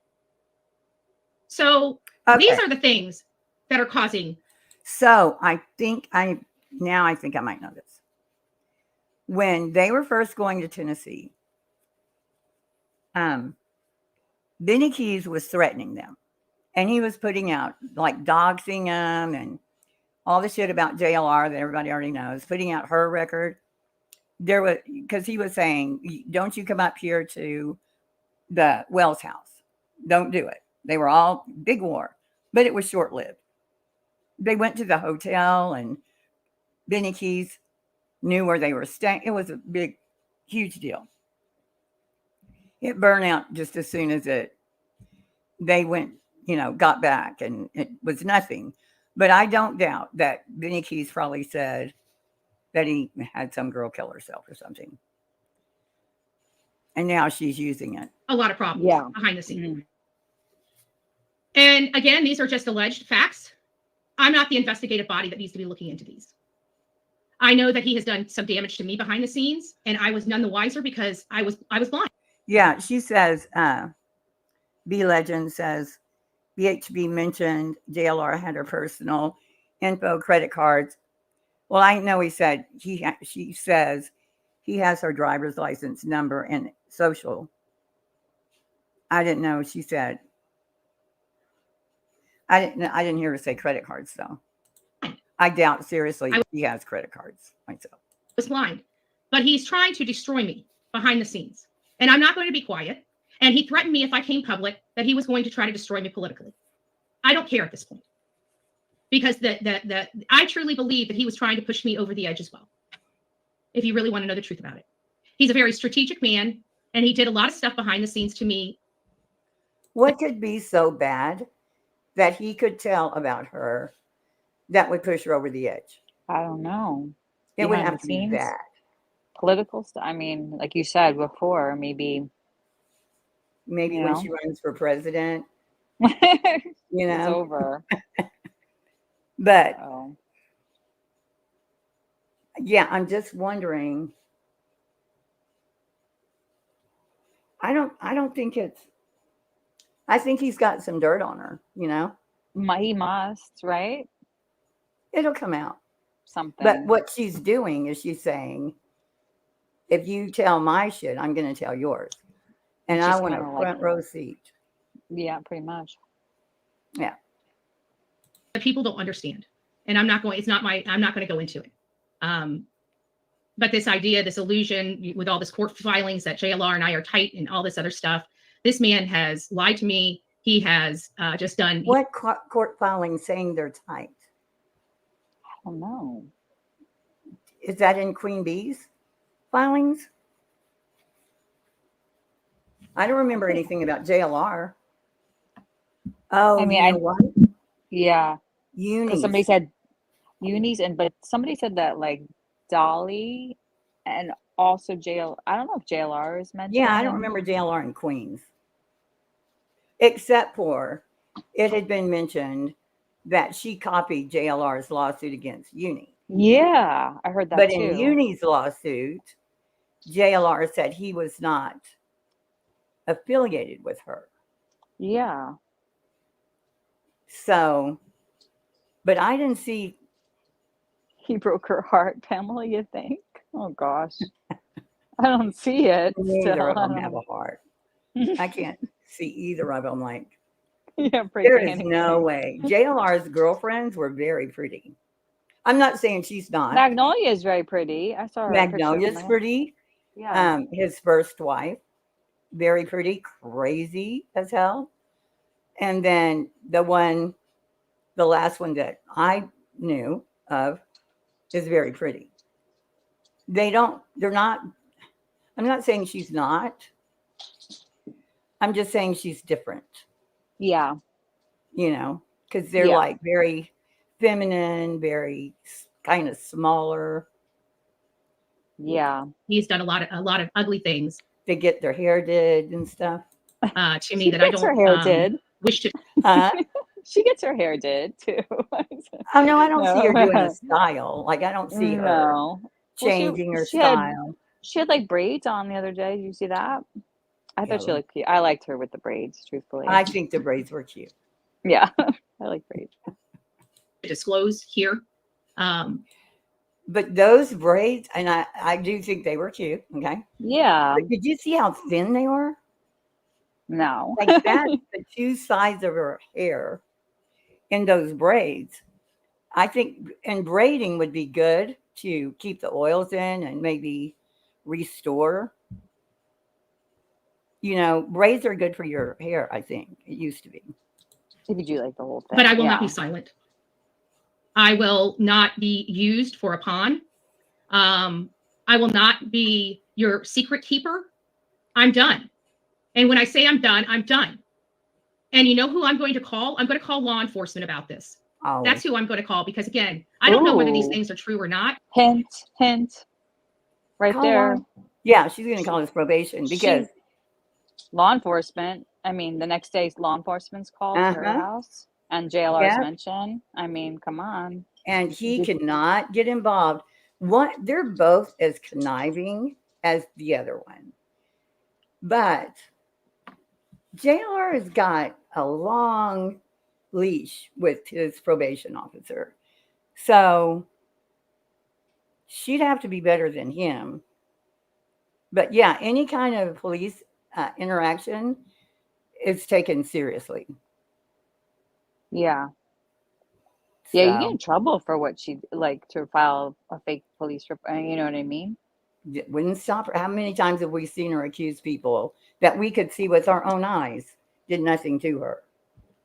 So these are the things that are causing. So I think I might know this. When they were first going to Tennessee, Benny Keys was threatening them. And he was putting out like doxing them and all the shit about JLR that everybody already knows, putting out her record. There was, because he was saying, don't you come up here to the Wells house. Don't do it. They were all big war, but it was short-lived. They went to the hotel and Benny Keys knew where they were staying. It was a big, huge deal. It burned out just as soon as they went, got back, and it was nothing. But I don't doubt that Benny Keys probably said that he had some girl kill herself or something. And now she's using it. A lot of problems behind the scenes. Mm-hmm. And again, these are just alleged facts. I'm not the investigative body that needs to be looking into these. I know that he has done some damage to me behind the scenes, and I was none the wiser because I was blind. Yeah, she says, B Legend says, BHB mentioned JLR had her personal info, credit cards. Well, I know he said she says he has her driver's license number and social. I didn't know. She said, I didn't hear her say credit cards though. I doubt seriously he has credit cards myself. I was blind, but he's trying to destroy me behind the scenes, and I'm not going to be quiet. And he threatened me if I came public that he was going to try to destroy me politically. I don't care at this point because I truly believe that he was trying to push me over the edge as well. If you really want to know the truth about it, he's a very strategic man, and he did a lot of stuff behind the scenes to me. What could be so bad that he could tell about her that would push her over the edge? I don't know. It wouldn't have to be that. Political stuff. I mean, like you said before, maybe when she runs for president, it's over. But yeah, I'm just wondering. I don't think it's. I think he's got some dirt on her. He must, right? It'll come out. Something. But what she's doing is she's saying, if you tell my shit, I'm going to tell yours. And I want a front row seat. Yeah, pretty much. Yeah. The people don't understand. And I'm not going to go into it. But this idea, this illusion with all this court filings that JLR and I are tight and all this other stuff, this man has lied to me. He has just done. What court filing saying they're tight? I don't know. Is that in Queen Bee's filings? I don't remember anything about JLR. Oh, I mean, what? Yeah. Unis. Somebody said unis, but somebody said that like Dolly and also JLR. I don't know if JLR is mentioned. Yeah, I don't remember JLR in Queens. Except for it had been mentioned that she copied JLR's lawsuit against Uni. Yeah, I heard that but too. In Uni's lawsuit, JLR said he was not affiliated with her. Yeah. So, but I didn't see. He broke her heart, Pamela, you think? Oh gosh. I don't see it. Neither Still. of I them don't have a heart. I can't see either of them. Like, yeah, break there the is hand no thing. way. JLR's girlfriends were very pretty. I'm not saying she's not. Magnolia is very pretty. I saw her picture. Magnolia's pretty. Yeah. His first wife, very pretty, crazy as hell. And then the last one that I knew of is very pretty. They're not, I'm not saying she's not. I'm just saying she's different, Yeah. because they're Yeah. like very feminine, very kind of smaller. Yeah. He's done a lot of ugly things They get their hair did and stuff. to me She that I gets her don't hair did. wish to. She gets her hair did too. Oh no, I don't see her doing a No. style. Like I don't see her No. changing her she had style. she had like braids on the other day. Did you see that? I thought she Yeah. looked cute. I liked her with the braids, truthfully. I think the braids were cute. Yeah. I like braids. Disclose here. But those braids, and I do think they were cute. Okay. Yeah. But did you see how thin they were? No. Like that's the two sides of her hair in those braids. I think, and braiding would be good to keep the oils in and maybe restore. Braids are good for your hair, I think. It used to be. If you do like the whole thing. But I will not yeah. be silent. I will not be used for a pawn. I will not be your secret keeper. I'm done. And when I say I'm done, I'm done. And you know who I'm going to call? I'm going to call law enforcement about this. Oh, That's who I'm going to call because, again, I don't know whether these Ooh. things are true or not. Hint. Right How there. long? Yeah, she's going to call this probation because Law enforcement. I mean, the next day, law enforcement's called to her house and JLR's Yeah. mentioned. I mean, come on. and he cannot get involved. They're both as conniving as the other one, but JR has got a long leash with his probation officer, so she'd have to be better than him. But yeah, any kind of police interaction is taken seriously. Yeah. Yeah, you get So, in trouble for what she like to file a fake police report. You know what I mean? it wouldn't stop her. How many times have we seen her accuse people that we could see with our own eyes did nothing to her?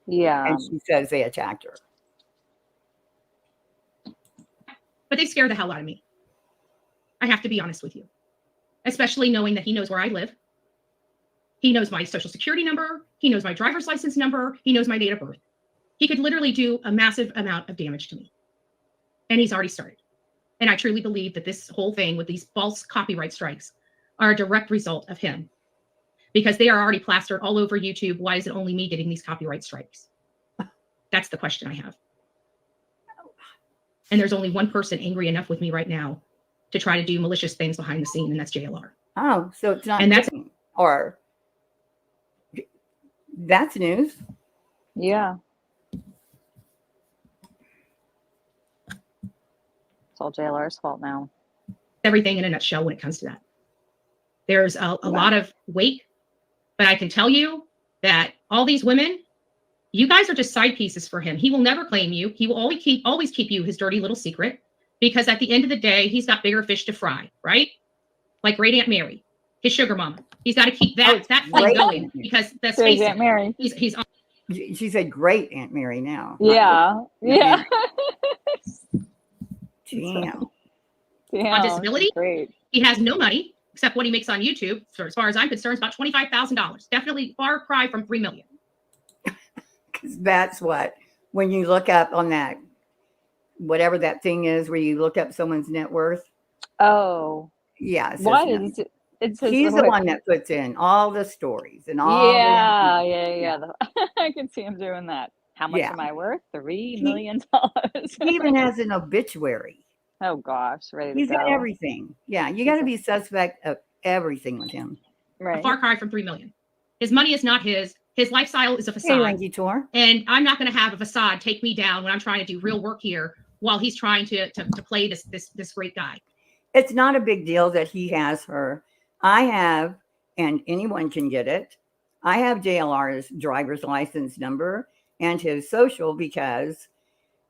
Yeah. And she says they attacked her. But they scare the hell out of me. I have to be honest with you, especially knowing that he knows where I live. He knows my social security number. He knows my driver's license number. He knows my date of birth. He could literally do a massive amount of damage to me. And he's already started. And I truly believe that this whole thing with these false copyright strikes are a direct result of him because they are already plastered all over YouTube. Why is it only me getting these copyright strikes? That's the question I have. And there's only one person angry enough with me right now to try to do malicious things behind the scene, and that's JLR. Oh, so it's not. And that's that's news. Yeah. It's all JLR's fault now. everything in a nutshell when it comes to that. There's a lot of weight, but I can tell you that all these women, you guys are just side pieces for him. He will never claim you. He will always keep you his dirty little secret, because at the end of the day, he's got bigger fish to fry, right? Like great Aunt Mary, his sugar mama. He's got to keep that flame going, because let's face it, Aunt Mary. He's on. She said great Aunt Mary now. Yeah. Yeah. Damn. Damn, on disability. Great. He has no money except what he makes on YouTube. So as far as I'm concerned, it's about $25,000. Definitely far cry from $3 million. Because that's what, when you look up on that, whatever that thing is where you look up someone's net worth. Oh. Yeah. It says Why no. is it? It says He's the one that puts in all the stories and all. Yeah. I can see him doing that. How much am I worth? $3 million. He even has an obituary. Oh gosh, ready to He's got go. everything. Yeah, you got to be suspect of everything with him. A Right. far cry from 3 million. His money is not his. His lifestyle is a Hey, facade. Lanky Tor. And I'm not going to have a facade take me down when I'm trying to do real work here while he's trying to play this great guy. It's not a big deal that he has her. I have, and anyone can get it. I have JLR's driver's license number and his social because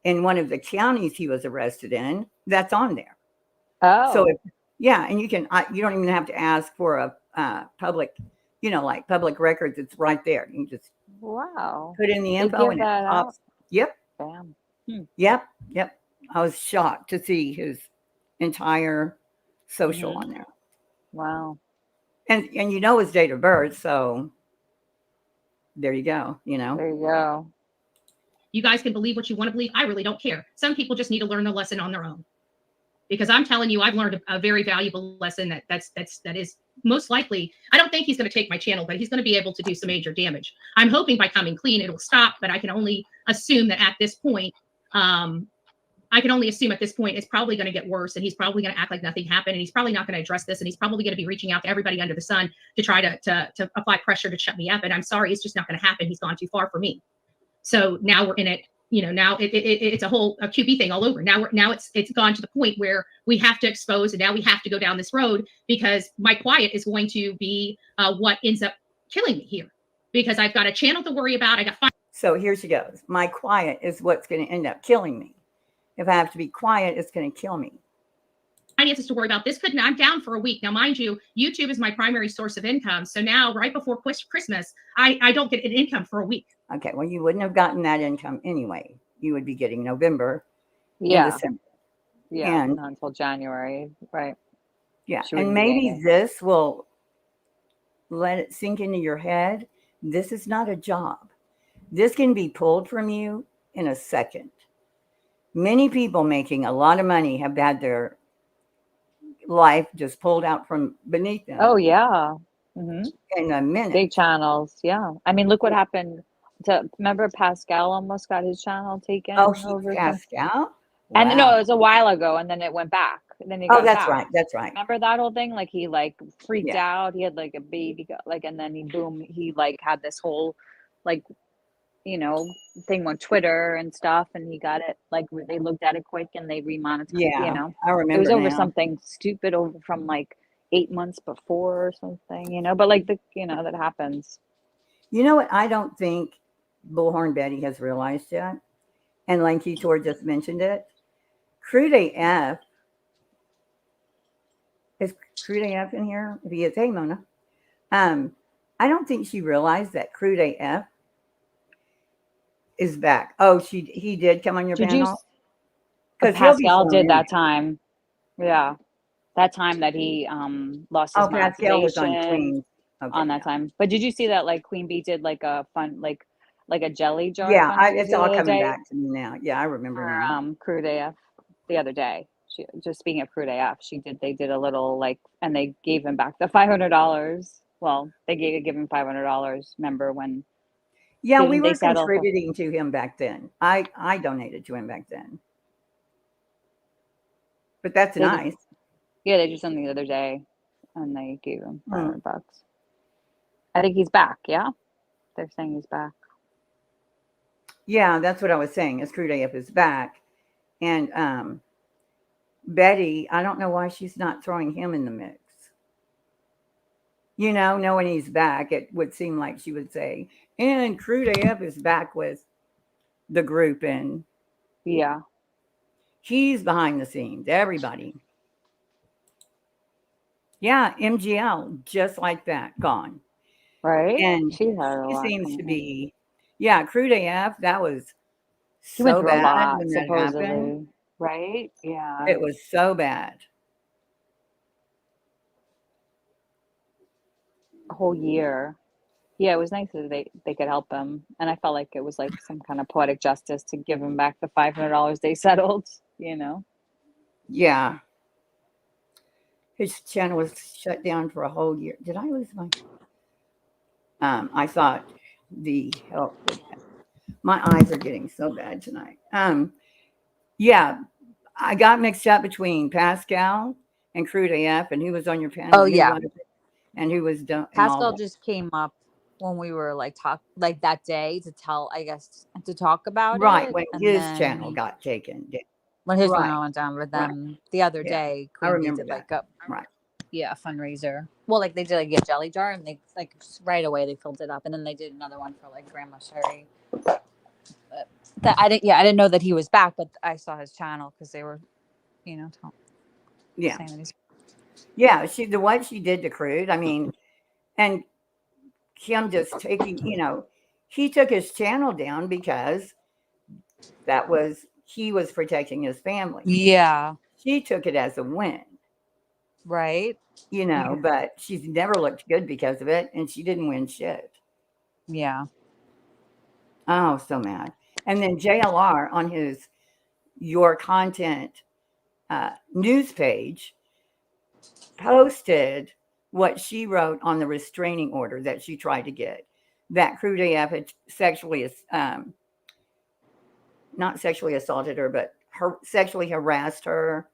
in one of the counties he was arrested in, that's on there. Oh. So, yeah, and you can, you don't even have to ask for a public, like public records. It's right there. You can just wow. put in the They info give and it that pops. Yep. Bam. Yep. I was shocked to see his entire social Mhm. on there. Wow. And his date of birth, so there you go, There you go. You guys can believe what you want to believe. I really don't care. Some people just need to learn the lesson on their own. Because I'm telling you, I've learned a very valuable lesson that is most likely, I don't think he's going to take my channel, but he's going to be able to do some major damage. I'm hoping by coming clean, it'll stop, but I can only assume that at this point, it's probably going to get worse, and he's probably going to act like nothing happened, and he's probably not going to address this, and he's probably going to be reaching out to everybody under the sun to try to apply pressure to shut me up. And I'm sorry, it's just not going to happen. He's gone too far for me. So now we're in it. Now it's a whole QB thing all over. Now it's gone to the point where we have to expose, and now we have to go down this road because my quiet is going to be what ends up killing me here, because I've got a channel to worry about. I got. So here she goes. My quiet is what's going to end up killing me. If I have to be quiet, it's going to kill me. Finances to worry about. I'm down for a week. Now, mind you, YouTube is my primary source of income. So now, right before Christmas, I don't get an income for a week. Okay, well, you wouldn't have gotten that income anyway. You would be getting November Yeah. and December. Yeah. And Not until January. Right. yeah, She wouldn't and be maybe getting it. this will let it sink into your head. This is not a job. This can be pulled from you in a second. Many people making a lot of money have had their life just pulled out from beneath them. Oh yeah. Mm-hmm. In a minute. Big channels. Yeah. I mean, look what happened remember Pascal almost got his channel taken Oh, he's over. Pascal? And no, Wow. it was a while ago, and then it went back. And then he got that's back. right. That's right. Remember that whole thing? Like he freaked Yeah. out. He had like a baby, and then he had this whole thing on Twitter and stuff, and he got it. Like they looked at it quick and they remonetized. Yeah, I remember. It was over now. something stupid over from 8 months before or something. But that happens. You know what? I don't think Bullhorn Betty has realized yet, and Lanky Tor just mentioned it. Crude AF. Is Crude AF in here? If he is, hey Mona. I don't think she realized that Crude AF is back. Oh, he did come on your panel? Because Pascal did that time. Yeah. That time that he lost his monetization. Pascal was on Queen. Okay, on that time. But did you see that Queen Bee did a fun like a jelly jar? Yeah, it's all coming back to me now. Yeah, I remember now. Crude AF the other day. She just speaking of Crude AF, they did a little and they gave him back the $500. Well, they gave him $500. Remember when? Yeah, we were contributing to him back then. I donated to him back then. But that's nice. Yeah, they just done the other day, and they gave him $500. I think he's back. Yeah, they're saying he's back. Yeah, that's what I was saying. Is Crude AF is back, and Betty, I don't know why she's not throwing him in the mix. Knowing he's back, it would seem like she would say, and Crude AF is back with the group, and yeah, he's behind the scenes. Everybody. Yeah, MGL, just like that, gone. Right. And she seems to be, Crude AF, that was so bad when that happened. Right? Yeah. It was so bad. A whole year. Yeah, it was nice that they could help him. And I felt like it was some kind of poetic justice to give him back the $500 they settled, Yeah. His channel was shut down for a whole year. Did I lose my? I thought the help. My eyes are getting so bad tonight. Yeah, I got mixed up between Pascal and Crude AF, and who was on your panel. Oh and who yeah, was- and who was done and all Pascal that. just came up when we were like like that day to tell, I guess, to talk about Right, it, when and his channel then got taken. when his Right, channel went down, but right. then the other Yeah, day, I Queen Bee remember did that. like a Right. fundraiser. Well, like they did like a jelly jar, and they like right away they filled it up, and then they did another one for like Grandma Sherry. But that I didn't know that he was back, but I saw his channel because they were, Yeah. saying that he's. Yeah, what she did to Crude, I mean, and him just taking, he took his channel down because he was protecting his family. Yeah. She took it as a win, Right. but she's never looked good because of it, and she didn't win shit. Yeah. Oh, so mad. And then JLR on his Your Content news page posted what she wrote on the restraining order that she tried to get. That Crude AF had not sexually assaulted her, but sexually harassed her.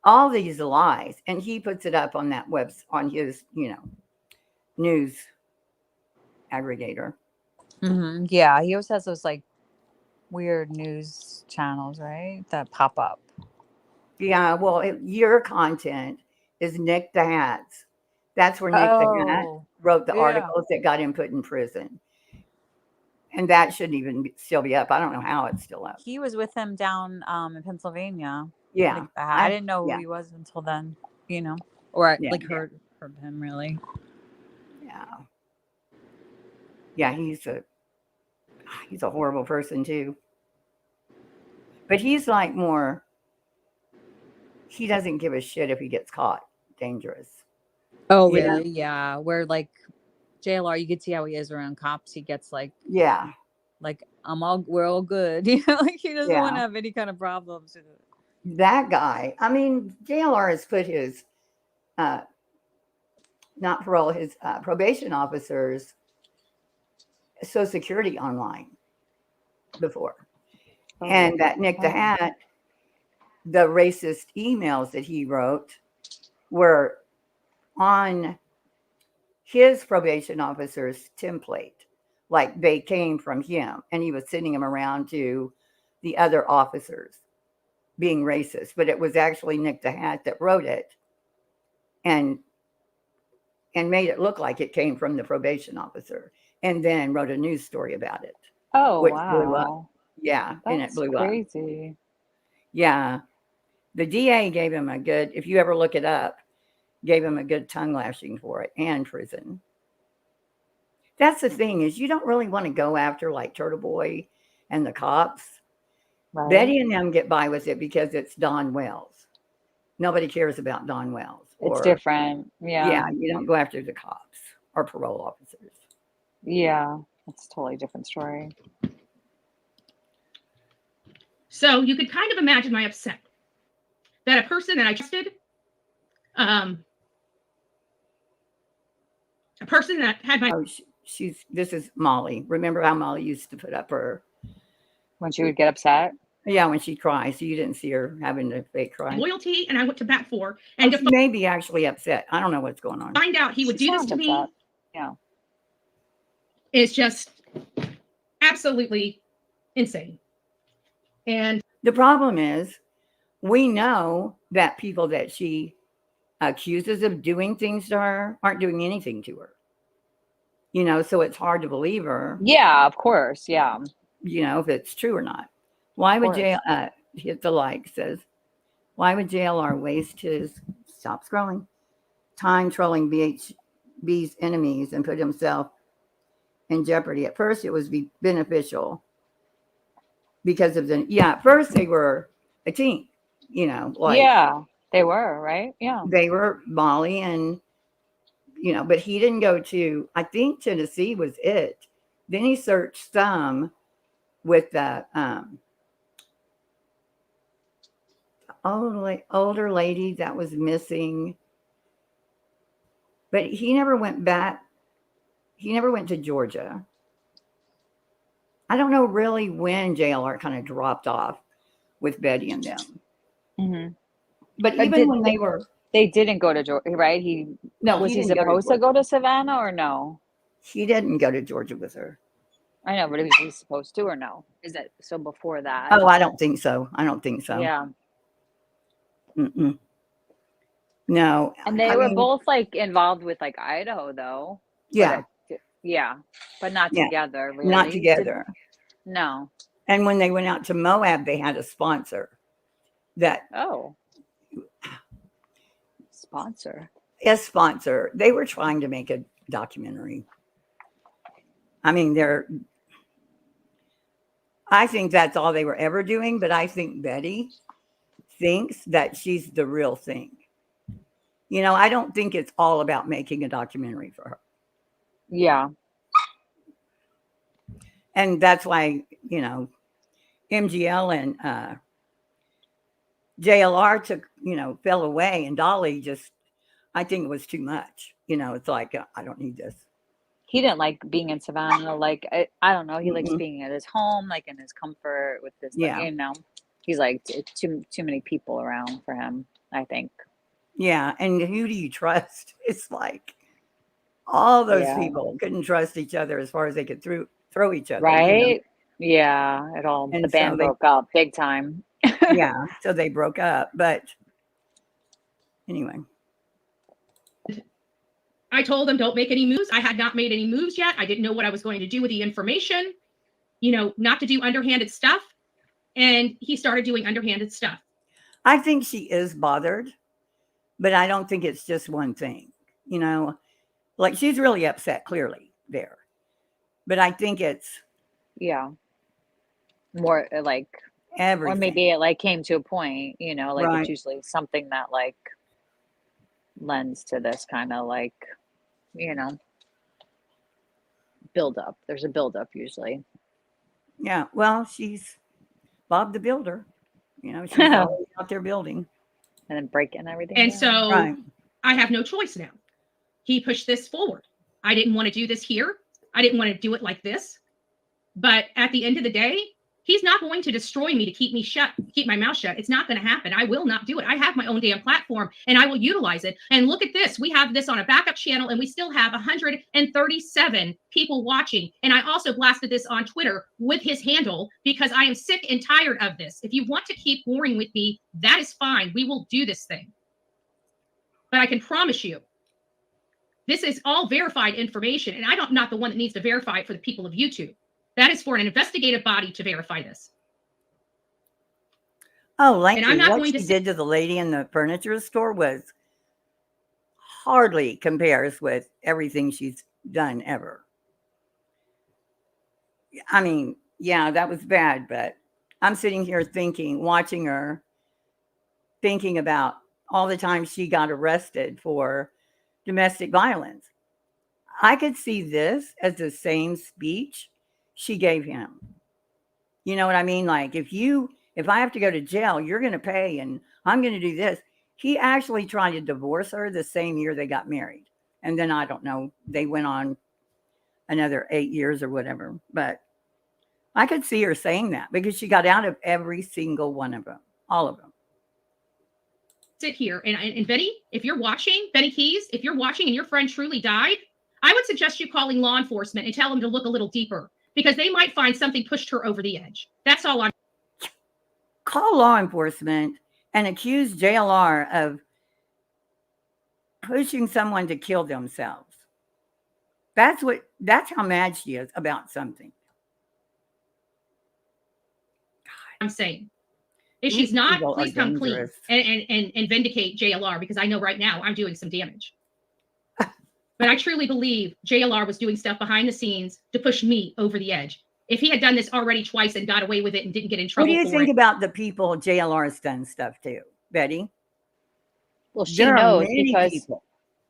All these lies, and he puts it up on that on his news aggregator. Mm-hmm. Yeah, he always has those like weird news channels, right? That pop up. Yeah, well, Your Content is Nick the Hat's. That's where Nick the Hat wrote the articles that got him put in prison. And that shouldn't even still be up. I don't know how it's still up. He was with him down in Pennsylvania. Yeah. Nick the Hat. I didn't know who he was until then, or heard him really. Yeah. Yeah, he's a horrible person too. But he's like he doesn't give a shit if he gets caught. Dangerous. Oh, really? Yeah. Where like JLR, you could see how he is around cops. He gets like, like we're all good. Like he doesn't want to have any kind of problems. That guy. I mean, JLR has put his not parole, his probation officers' Social Security online before. And that Nick the Hat, the racist emails that he wrote were on his probation officer's template. Like they came from him, and he was sending them around to the other officers being racist. But it was actually Nick the Hat that wrote it and made it look like it came from the probation officer, and then wrote a news story about it. Oh, which wow. blew up. Yeah, and it blew crazy. up. Yeah. The DA gave him if you ever look it up, gave him a good tongue lashing for it and prison. That's the thing, is you don't really want to go after like Turtle Boy and the cops. Right. Betty and them get by with it because it's Don Wells. Nobody cares about Don Wells. It's different. Yeah. Yeah, you don't go after the cops or parole officers. Yeah, it's a totally different story. So you could kind of imagine my upset that a person that I trusted, a person that had my... Oh, this is Molly. Remember how Molly used to put up her... When she would get upset? Yeah, when she cries. So you didn't see her having a fake cry. Loyalty, and I went to bat for. And she may be actually upset. I don't know what's going on. Find out he would do this to me. Yeah. It's just absolutely insane. And the problem is, we know that people that she accuses of doing things to her aren't doing anything to her. So it's hard to believe her. Yeah, of course. Yeah. If it's true or not. Why would hit the like says, why would JLR waste his stop scrolling time trolling BHB's enemies and put himself in jeopardy? At first, it was beneficial because of at first they were a team, yeah, they were, right? Yeah. They were Molly and, but he didn't go to, I think Tennessee was it. Then he searched some with the older lady that was missing. But he never went back. He never went to Georgia. I don't know really when JLR kind of dropped off with Betty and them. Mhm. But even Did when they were, they didn't go to Georgia, right? no, Was he he didn't go to supposed to Georgia. go to Savannah or no? He didn't go to Georgia with her. I know, but was he supposed to or no? Is that so before that? Oh, I don't think so. I don't think so. Yeah. Mm-mm. No, And they I were mean, both like involved with like Idaho though. yeah, Yeah, but not yeah, together not really. together. No. And when they went out to Moab, they had a sponsor that Oh, sponsor. a sponsor. They were trying to make a documentary. I mean, I think that's all they were ever doing, but I think Betty thinks that she's the real thing. You know, I don't think it's all about making a documentary for her. Yeah. And that's why, you know, MGL and JLR took, you know, fell away, and Dolly just, I think it was too much. You know, it's like, I don't need this. He didn't like being in Savannah. Like I don't know. He likes Mm-mm. being at his home, like in his comfort with his, like, Yeah. you know. He's like too many people around for him, I think. Yeah. And who do you trust? It's like all those Yeah. people couldn't trust each other as far as they could throw each other. You know? Right? Yeah. It all the And band so they, broke up big time. yeah. So they broke up. But anyway. I told him, don't make any moves. I had not made any moves yet. I didn't know what I was going to do with the information, you know, not to do underhanded stuff. And he started doing underhanded stuff. I think she is bothered, but I don't think it's just one thing. You know, like she's really upset, clearly there. But I think it's Yeah. More like, everything. or maybe it like came to a point, you know, like Right. it's usually something that like lends to this kind of like, you know, build up. There's a build up usually. Yeah. Well, she's Bob the Builder. You know, she's always out there building. And then breaking everything And down. so Right. I have no choice now. He pushed this forward. I didn't want to do this here. I didn't want to do it like this. But at the end of the day, he's not going to destroy me to keep my mouth shut. It's not going to happen. I will not do it. I have my own damn platform and I will utilize it. And look at this. We have this on a backup channel and we still have 137 people watching. And I also blasted this on Twitter with his handle because I am sick and tired of this. If you want to keep warring with me, that is fine. We will do this thing. But I can promise you, this is all verified information. And I'm not the one that needs to verify it for the people of YouTube. That is for an investigative body to verify this. Oh, like And I'm not what going to she say- did to the lady in the furniture store was hardly compares with everything she's done ever. I mean, yeah, that was bad, but I'm sitting here thinking, watching her, thinking about all the times she got arrested for domestic violence. I could see this as the same speech she gave him. You know what I mean? Like if I have to go to jail, you're going to pay and I'm going to do this. He actually tried to divorce her the same year they got married. And then I don't know, they went on another 8 years or whatever. But I could see her saying that because she got out of every single one of them, all of them. Sit here and Betty, if you're watching, Betty Keys, if you're watching and your friend truly died, I would suggest you calling law enforcement and tell them to look a little deeper because they might find something pushed her over the edge. That's all I'm. Call law enforcement and accuse JLR of pushing someone to kill themselves. That's how mad she is about something. I'm saying. If These she's not, people are please come clean dangerous. and vindicate JLR because I know right now I'm doing some damage. But I truly believe JLR was doing stuff behind the scenes to push me over the edge. If he had done this already twice and got away with it and didn't get in What trouble do you for think it, about the people JLR has done stuff to, Betty? Well, she There are knows many because people.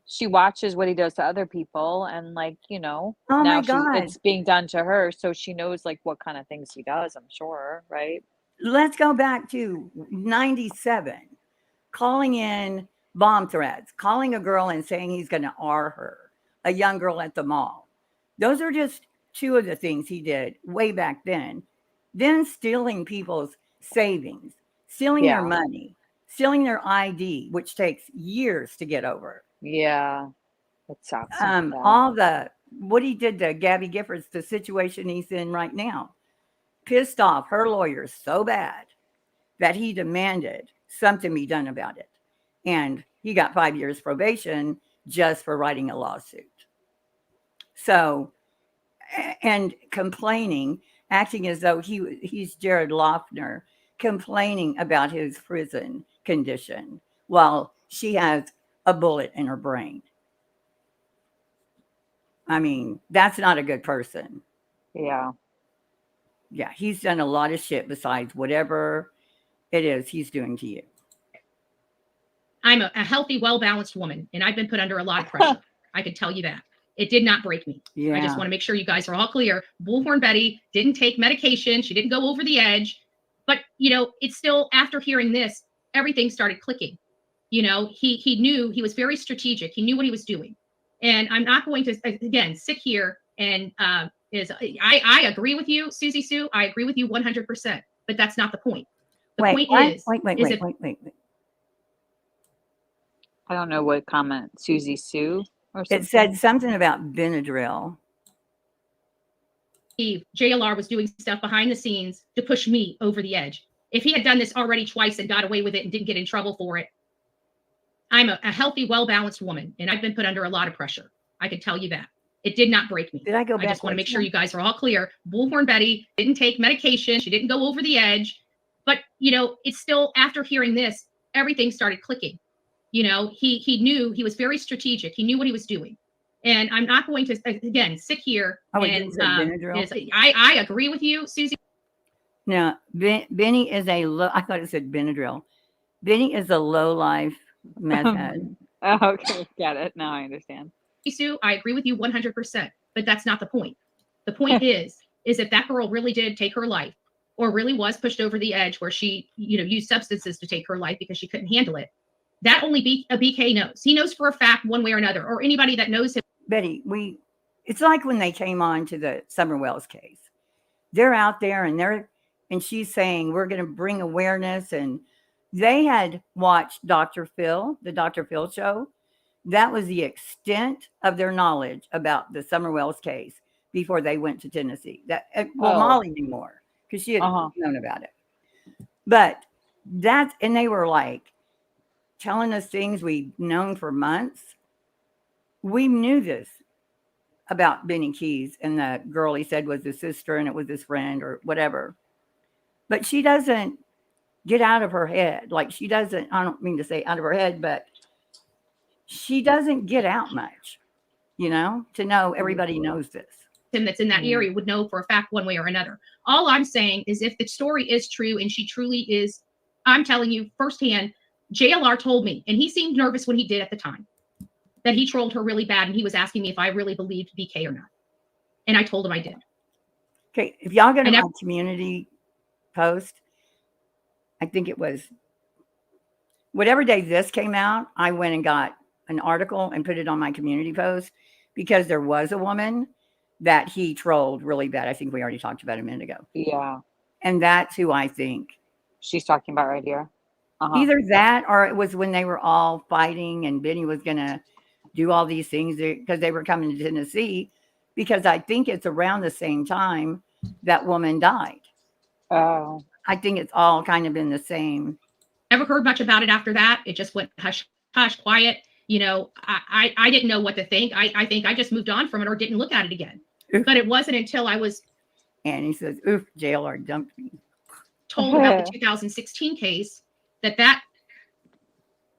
she watches what he does to other people and like, you know, Oh now my God. it's being done to her. So she knows like what kind of things he does, I'm sure, right? Let's go back to 97, calling in bomb threats, calling a girl and saying he's going to R her, a young girl at the mall. Those are just two of the things he did way back then. Then stealing people's savings, stealing their Yeah. money. stealing their ID, which takes years to get over. Yeah. It sucks. All what he did to Gabby Giffords, the situation he's in right now, pissed off her lawyers so bad that he demanded something be done about it. And he got 5 years probation just for writing a lawsuit. So, and complaining, acting as though he's Jared Loeffner, complaining about his prison condition while she has a bullet in her brain. I mean, that's not a good person. Yeah. Yeah, he's done a lot of shit besides whatever it is he's doing to you. I'm a healthy, well-balanced woman, and I've been put under a lot of pressure. I can tell you that. It did not break me. Yeah. I just want to make sure you guys are all clear. Bullhorn Betty didn't take medication. She didn't go over the edge. But, it's still, after hearing this, everything started clicking. He knew, he was very strategic. He knew what he was doing. And I'm not going to, again, sit here and I agree with you, Susie Sue. I agree with you 100%. But that's not the point. The point is, wait. I don't know what comment, Susie Sue or something. It said something about Benadryl. JLR was doing stuff behind the scenes to push me over the edge. If he had done this already twice and got away with it and didn't get in trouble for it, I'm a healthy, well-balanced woman, and I've been put under a lot of pressure. I can tell you that. It did not break me. Did I go back? I just want to make sure you guys are all clear. Bullhorn Betty didn't take medication. She didn't go over the edge. But, it's still, after hearing this, everything started clicking. He knew, he was very strategic. He knew what he was doing. And I'm not going to, again, sit here and I agree with you, Susie. Now, Benny is I thought it said Benadryl. Benny is a low-life meth head. Okay, got it. Now I understand. Sue, I agree with you 100%, but that's not the point. The point is if that girl really did take her life or really was pushed over the edge where she, used substances to take her life because she couldn't handle it, that only a BK knows. He knows for a fact one way or another, or anybody that knows him. Betty, it's like when they came on to the Summer Wells case. They're out there and she's saying, we're going to bring awareness. And they had watched Dr. Phil, the Dr. Phil show. That was the extent of their knowledge about the Summer Wells case before they went to Tennessee. Molly knew more because she had known about it. But and they were like telling us things we've known for months. We knew this about Benny Keys and the girl he said was his sister and it was his friend or whatever. But she doesn't get out of her head. Like she doesn't, I don't mean to say out of her head, but she doesn't get out much, to know everybody knows this. Him that's in that area would know for a fact one way or another. All I'm saying is if the story is true and she truly is, I'm telling you firsthand, JLR told me, and he seemed nervous when he did at the time, that he trolled her really bad and he was asking me if I really believed BK or not. And I told him I did. Okay, if y'all go to my community post, I think it was whatever day this came out, I went and got an article and put it on my community post because there was a woman that he trolled really bad. I think we already talked about it a minute ago. Yeah. And that's who I think she's talking about right here. Either that or it was when they were all fighting and Benny was going to do all these things because they were coming to Tennessee, because I think it's around the same time that woman died. Oh. I think it's all kind of been the same. Never heard much about it after that. It just went hush, hush, quiet. I didn't know what to think. I think I just moved on from it or didn't look at it again. But it wasn't until I was. And he says, oof, JLR dumped me. Told about the 2016 case that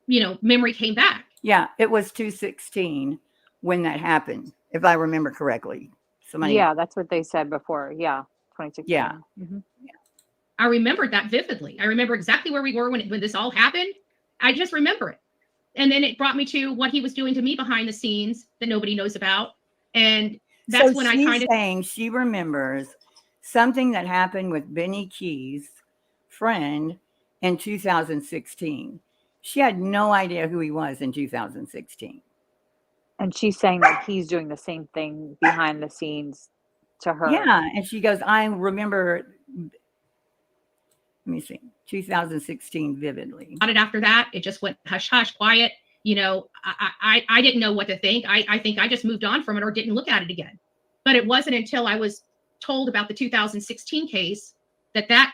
memory came back. Yeah, it was 2016 when that happened, if I remember correctly. Yeah, that's what they said before. Yeah, 2016. Yeah. Mm-hmm. I remembered that vividly. I remember exactly where we were when this all happened. I just remember it. And then it brought me to what he was doing to me behind the scenes that nobody knows about. And that's when I kind of saying she remembers something that happened with Benny Keys' friend in 2016. She had no idea who he was in 2016. And she's saying that he's doing the same thing behind the scenes to her. Yeah. And she goes, I remember Let me see. 2016 vividly. Got it after that. It just went hush hush, quiet. You know, I didn't know what to think. I think I just moved on from it or didn't look at it again. But it wasn't until I was told about the 2016 case that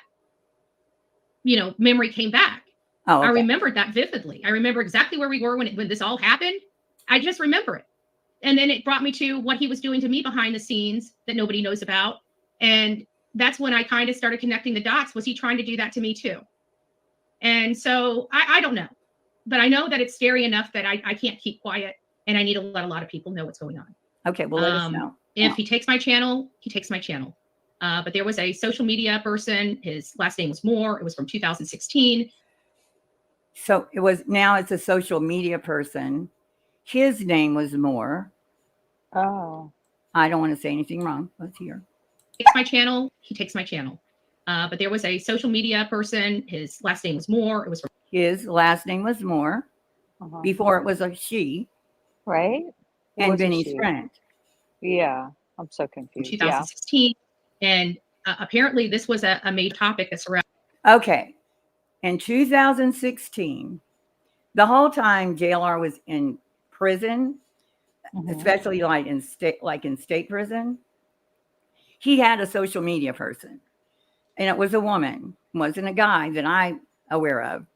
memory came back. Oh, I okay. remembered that vividly. I remember exactly where we were when this all happened. I just remember it. And then it brought me to what he was doing to me behind the scenes that nobody knows about. And that's when I kind of started connecting the dots. Was he trying to do that to me too? And so I don't know, but I know that it's scary enough that I can't keep quiet, and I need to let a lot of people know what's going on. Okay, well, let us know. If he takes my channel, he takes my channel. But there was a social media person. His last name was Moore. It was from 2016. So it's a social media person. His name was Moore. Oh. I don't want to say anything wrong. Let's hear. Takes my channel, he takes my channel. But there was a social media person. His last name was Moore. It was from His last name was Moore. Uh-huh. Before it was a she. Right? Who And was it, Benny's she? friend. Yeah. I'm so confused. 2016. Yeah. And apparently this was a major topic that's around. Okay. In 2016, the whole time JLR was in prison, especially like in state prison, he had a social media person. And it was a woman. It wasn't a guy that I'm aware of.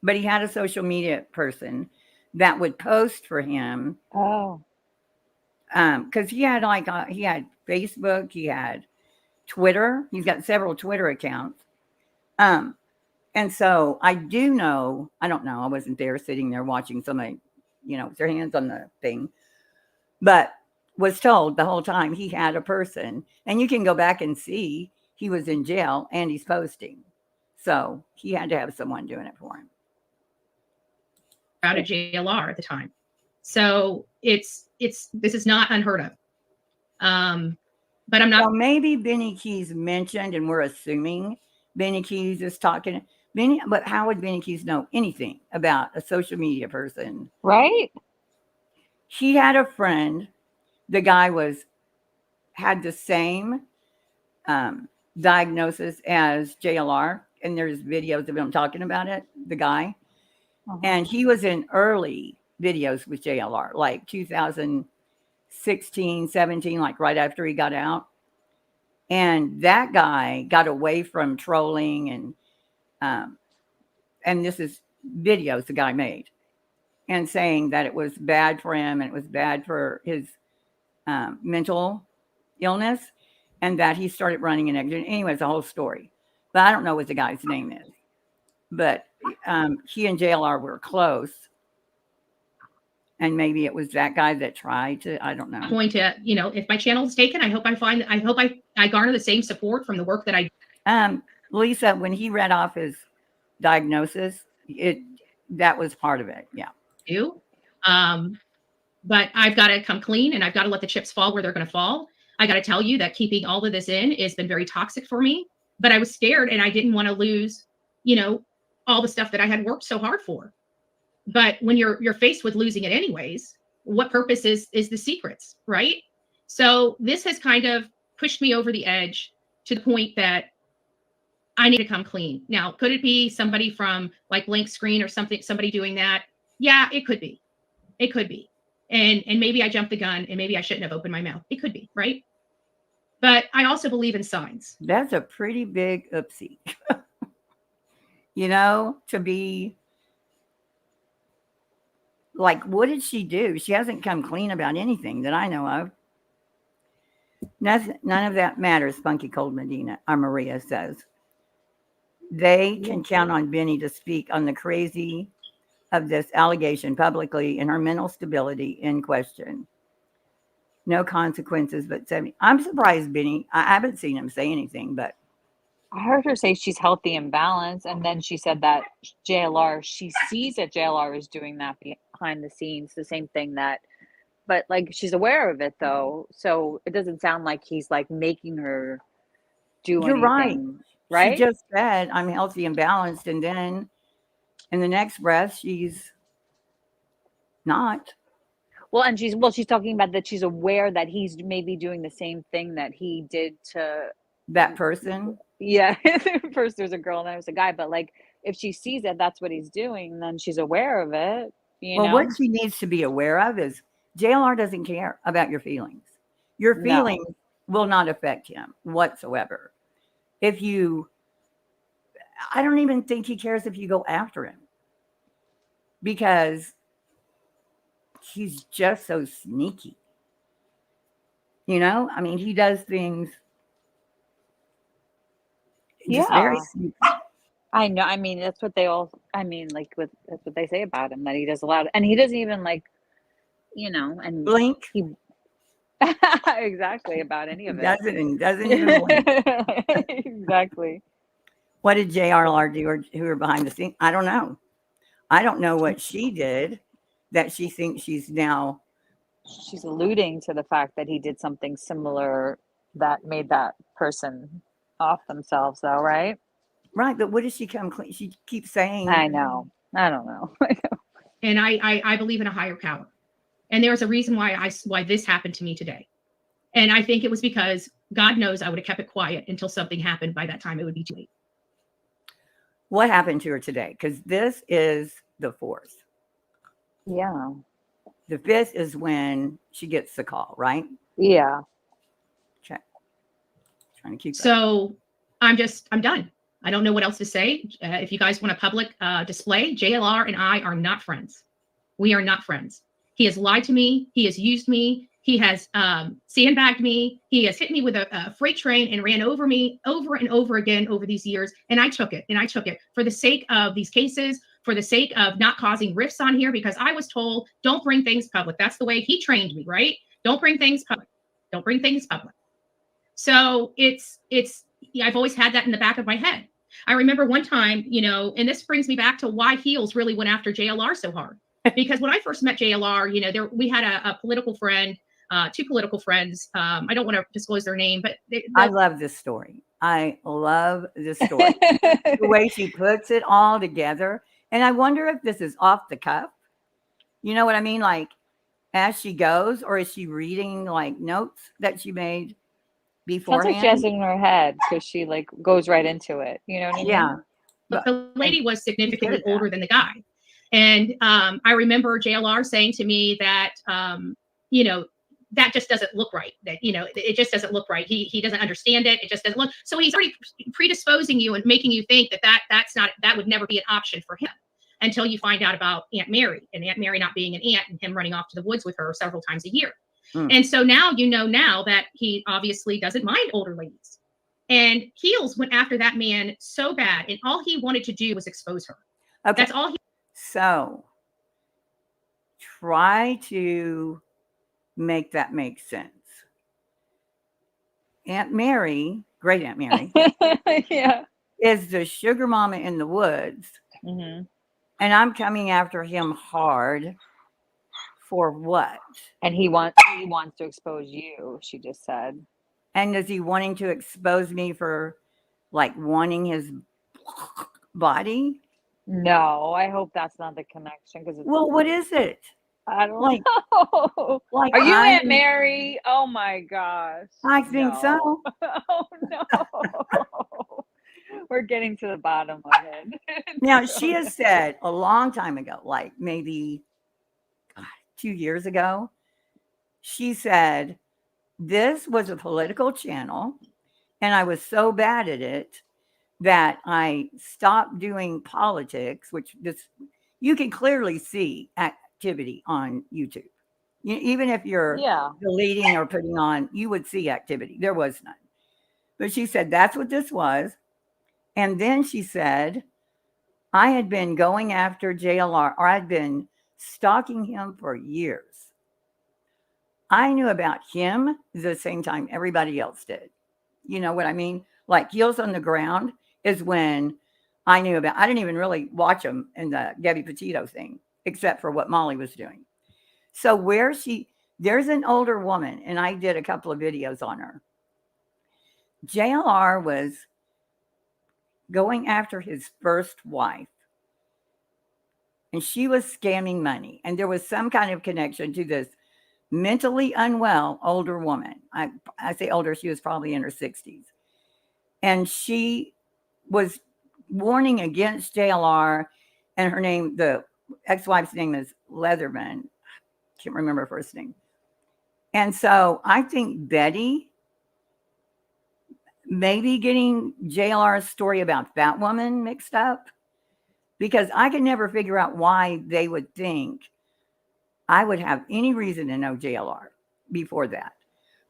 But he had a social media person that would post for him. Oh. Because he had he had Facebook, he had Twitter. He's got several Twitter accounts. And so I do know, I don't know, I wasn't there sitting there watching somebody, with their hands on the thing, but was told the whole time he had a person. And you can go back and see he was in jail and he's posting. So he had to have someone doing it for him. Out of JLR at the time. So this is not unheard of. But I'm not. Well, maybe Benny Keys mentioned, and we're assuming Benny Keys is talking. But how would Benny Keys know anything about a social media person? Right? He had a friend. The guy had the same diagnosis as JLR, and there's videos of him talking about it, the guy. And he was in early videos with JLR, like 2016, 17, like right after he got out. And that guy got away from trolling and this is videos the guy made and saying that it was bad for him and it was bad for his mental illness and that he started running an exit. Anyway, it's a whole story. But I don't know what the guy's name is. But he and JLR were close. And maybe it was that guy that tried to, I don't know. I'm going to, if my channel is taken, I hope I garner the same support from the work that I. Lisa, when he read off his diagnosis, that was part of it. Yeah. Do. But I've got to come clean and I've got to let the chips fall where they're going to fall. I got to tell you that keeping all of this in has been very toxic for me, but I was scared and I didn't want to lose, all the stuff that I had worked so hard for. But when you're faced with losing it anyways, what purpose is the secrets, right? So this has kind of pushed me over the edge to the point that I need to come clean. Now, could it be somebody from like Blank Screen or somebody doing that? Yeah, it could be. It could be. And maybe I jumped the gun and maybe I shouldn't have opened my mouth. It could be, right? But I also believe in signs. That's a pretty big oopsie. To be like, what did she do? She hasn't come clean about anything that I know of. None of that matters, Funky Cold Medina, or Maria says. They can count on Benny to speak on the crazy of this allegation publicly and her mental stability in question. No consequences, but 70. I'm surprised, Benny. I haven't seen him say anything, but I heard her say she's healthy and balanced. And then she said that she sees that JLR is doing that behind the scenes, the same thing but like she's aware of it though. So it doesn't sound like he's like making her do you're anything. Right. She just said, I'm healthy and balanced. And then in the next breath, she's not. Well, and she's talking about that she's aware that he's maybe doing the same thing that he did to that person. Yeah. First there's a girl and then there's a guy, but like if she sees that that's what he's doing, then she's aware of it, you Well, know? what she needs to be aware of is JLR doesn't care about your feelings. Your No. feelings will not affect him whatsoever. I don't even think he cares if you go after him, because he's just so sneaky. You know, I mean, he does things just very Yeah. sneaky. I know. I mean, that's what that's what they say about him, that he does a lot and he doesn't even like, and Blink he exactly about any of it. doesn't even blink. Exactly. What did JRR do, or who are behind the scenes? I don't know. I don't know what she did that she thinks she's now. She's alluding to the fact that he did something similar that made that person off themselves, though, right? Right, but what does she come clean? She keeps saying, I know. I don't know. And I believe in a higher power. And there's a reason why this happened to me today. And I think it was because God knows I would have kept it quiet until something happened. By that time, it would be too late. what happened to her today? Because this is the 4th. Yeah. The 5th is when she gets the call, right? Yeah. Okay. Trying to keep up. So I'm done. I don't know what else to say. If you guys want a public display, JLR and I are not friends. We are not friends. He has lied to me. He has used me. He has sandbagged me. He has hit me with a freight train and ran over me over and over again over these years. And I took it. And I took it for the sake of these cases, for the sake of not causing rifts on here, because I was told, don't bring things public. That's the way he trained me, right? Don't bring things public. Don't bring things public. So I've always had that in the back of my head. I remember one time, and this brings me back to why Heels really went after JLR so hard. Because when I first met JLR, we had a political friend, 2 political friends. I don't want to disclose their name, but I love this story. I love this story. The way she puts it all together. And I wonder if this is off the cuff. You know what I mean? Like, as she goes, or is she reading like notes that she made beforehand? Sounds like she has it in her head because she like goes right into it. You know what I mean? Yeah. But the lady was significantly older than the guy. And I remember JLR saying to me that, that just doesn't look right. That, it just doesn't look right. He doesn't understand it. It just doesn't look. So he's already predisposing you and making you think that would never be an option for him until you find out about Aunt Mary, and Aunt Mary not being an aunt and him running off to the woods with her several times a year. And so now now that he obviously doesn't mind older ladies. And Heels went after that man so bad, and all he wanted to do was expose her. Okay. That's all he. So try to make that make sense. Aunt Mary, great Aunt Mary, Yeah. is the sugar mama in the woods. Mm-hmm. And I'm coming after him hard for what? And he wants to expose you, she just said. And is he wanting to expose me for like wanting his body? No, I hope that's not the connection. Because Well, what is it? I don't Like, know. like Are you I'm- Aunt Mary? Oh my gosh. I think so. Oh no. We're getting to the bottom of it. Now, she has said a long time ago, like maybe 2 years ago, she said, this was a political channel, and I was so bad at it that I stopped doing politics, which you can clearly see activity on YouTube. Even if you're deleting or putting on, you would see activity. There was none. But she said, that's what this was. And then she said, I had been going after JLR, or I'd been stalking him for years. I knew about him the same time everybody else did. You know what I mean? Like Heels on the Ground is when I knew about. I didn't even really watch him in the Gabby Petito thing, except for what Molly was doing. So there's an older woman, and I did a couple of videos on her. JLR was going after his first wife, and she was scamming money. And there was some kind of connection to this mentally unwell older woman. I say older, she was probably in her 60s. And she was warning against JLR, and her name, the ex-wife's name is Leatherman. Can't remember her first name. And so I think Betty maybe getting JLR's story about that woman mixed up, because I could never figure out why they would think I would have any reason to know JLR before that.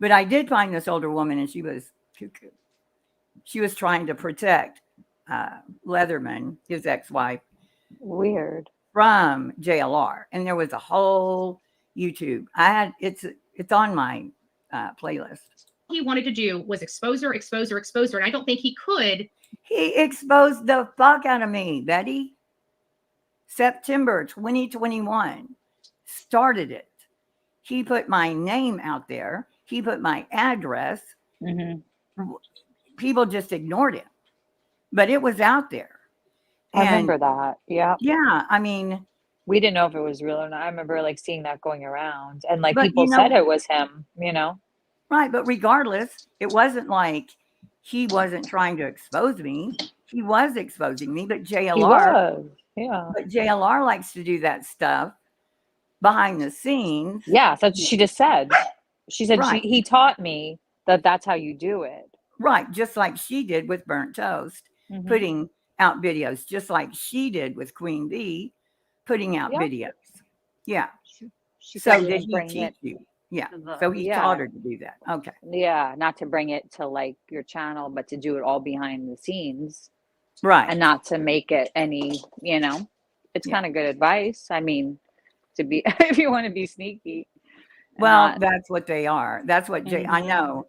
But I did find this older woman, and she was cuckoo. She was trying to protect Leatherman, his ex-wife, Weird. from JLR. And there was a whole YouTube. It's on my playlist. He wanted to do was expose her. And I don't think he could. He exposed the fuck out of me, Betty. September 2021 started it. He put my name out there. He put my address. Mm-hmm. People just ignored him, but it was out there. I remember that. Yeah. Yeah. I mean, We didn't know if it was real or not. I remember like seeing that going around, and like But, people you know- said it was him, you know? right. But regardless, it wasn't like he wasn't trying to expose me. He was exposing me, but He JLR, was. Yeah. but JLR likes to do that stuff behind the scenes. Yeah. That's what she just said. She said Right. he taught me that that's how you do it. Right. Just like she did with Burnt Toast, Mhm. putting out videos, just like she did with Queen Bee, putting out Yep. videos. Yeah. She So said did to he bring teach it you? Yeah. to the- So he yeah. taught her to do that. Okay. Yeah, not to bring it to like your channel, but to do it all behind the scenes Right. and not to make it any, you know, it's Yeah. kind of good advice. I mean, to be, if you want to be sneaky. and Well, not- that's what they are. That's what I Mhm. know.